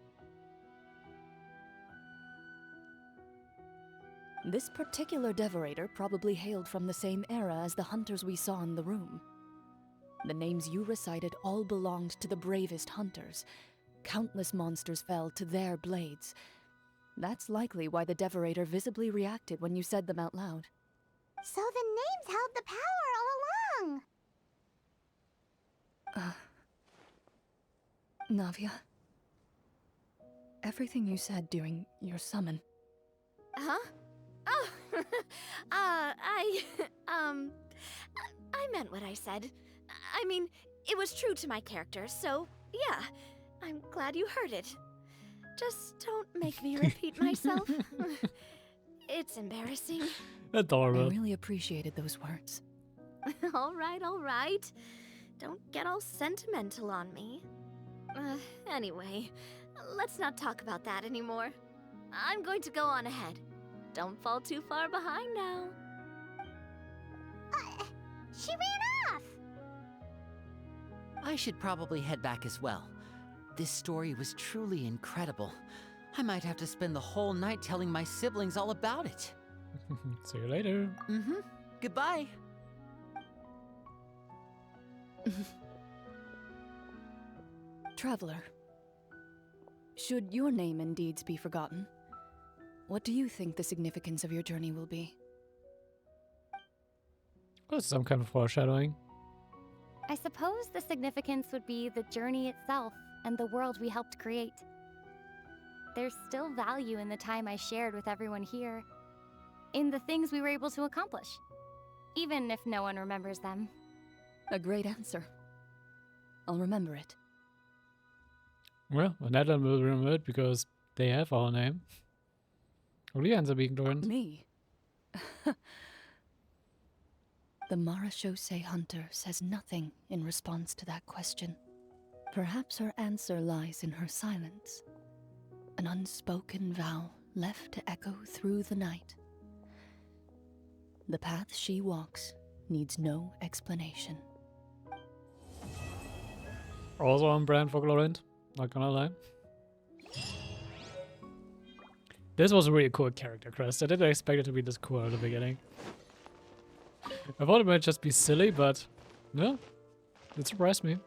This particular devorator probably hailed from the same era as the hunters we saw in the room. The names you recited all belonged to the bravest hunters. Countless monsters fell to their blades. That's likely why the devorator visibly reacted when you said them out loud. So the names held the power all along! Navia. Everything you said during your summon. Huh? Oh, I meant what I said. I mean, it was true to my character, so yeah, I'm glad you heard it. Just don't make me repeat myself. It's embarrassing. Adorable. I really appreciated those words. All right. Don't get all sentimental on me. Anyway, let's not talk about that anymore. I'm going to go on ahead. Don't fall too far behind now. She ran off! I should probably head back as well. This story was truly incredible. I might have to spend the whole night telling my siblings all about it. See you later. Goodbye. Traveler, should your name and deeds be forgotten, what do you think the significance of your journey will be? Well, some kind of foreshadowing. I suppose the significance would be the journey itself and the world we helped create. There's still value in the time I shared with everyone here, in the things we were able to accomplish, even if no one remembers them. A great answer. I'll remember it. Well, Netherlands will remember it because they have our name. Will you answer being Clorinde? Me? The Marachose hunter says nothing in response to that question. Perhaps her answer lies in her silence. An unspoken vow left to echo through the night. The path she walks needs no explanation. Also on brand for Clorinde, not gonna lie. This was a really cool character crest. I didn't expect it to be this cool at the beginning. I thought it might just be silly, but no, it surprised me.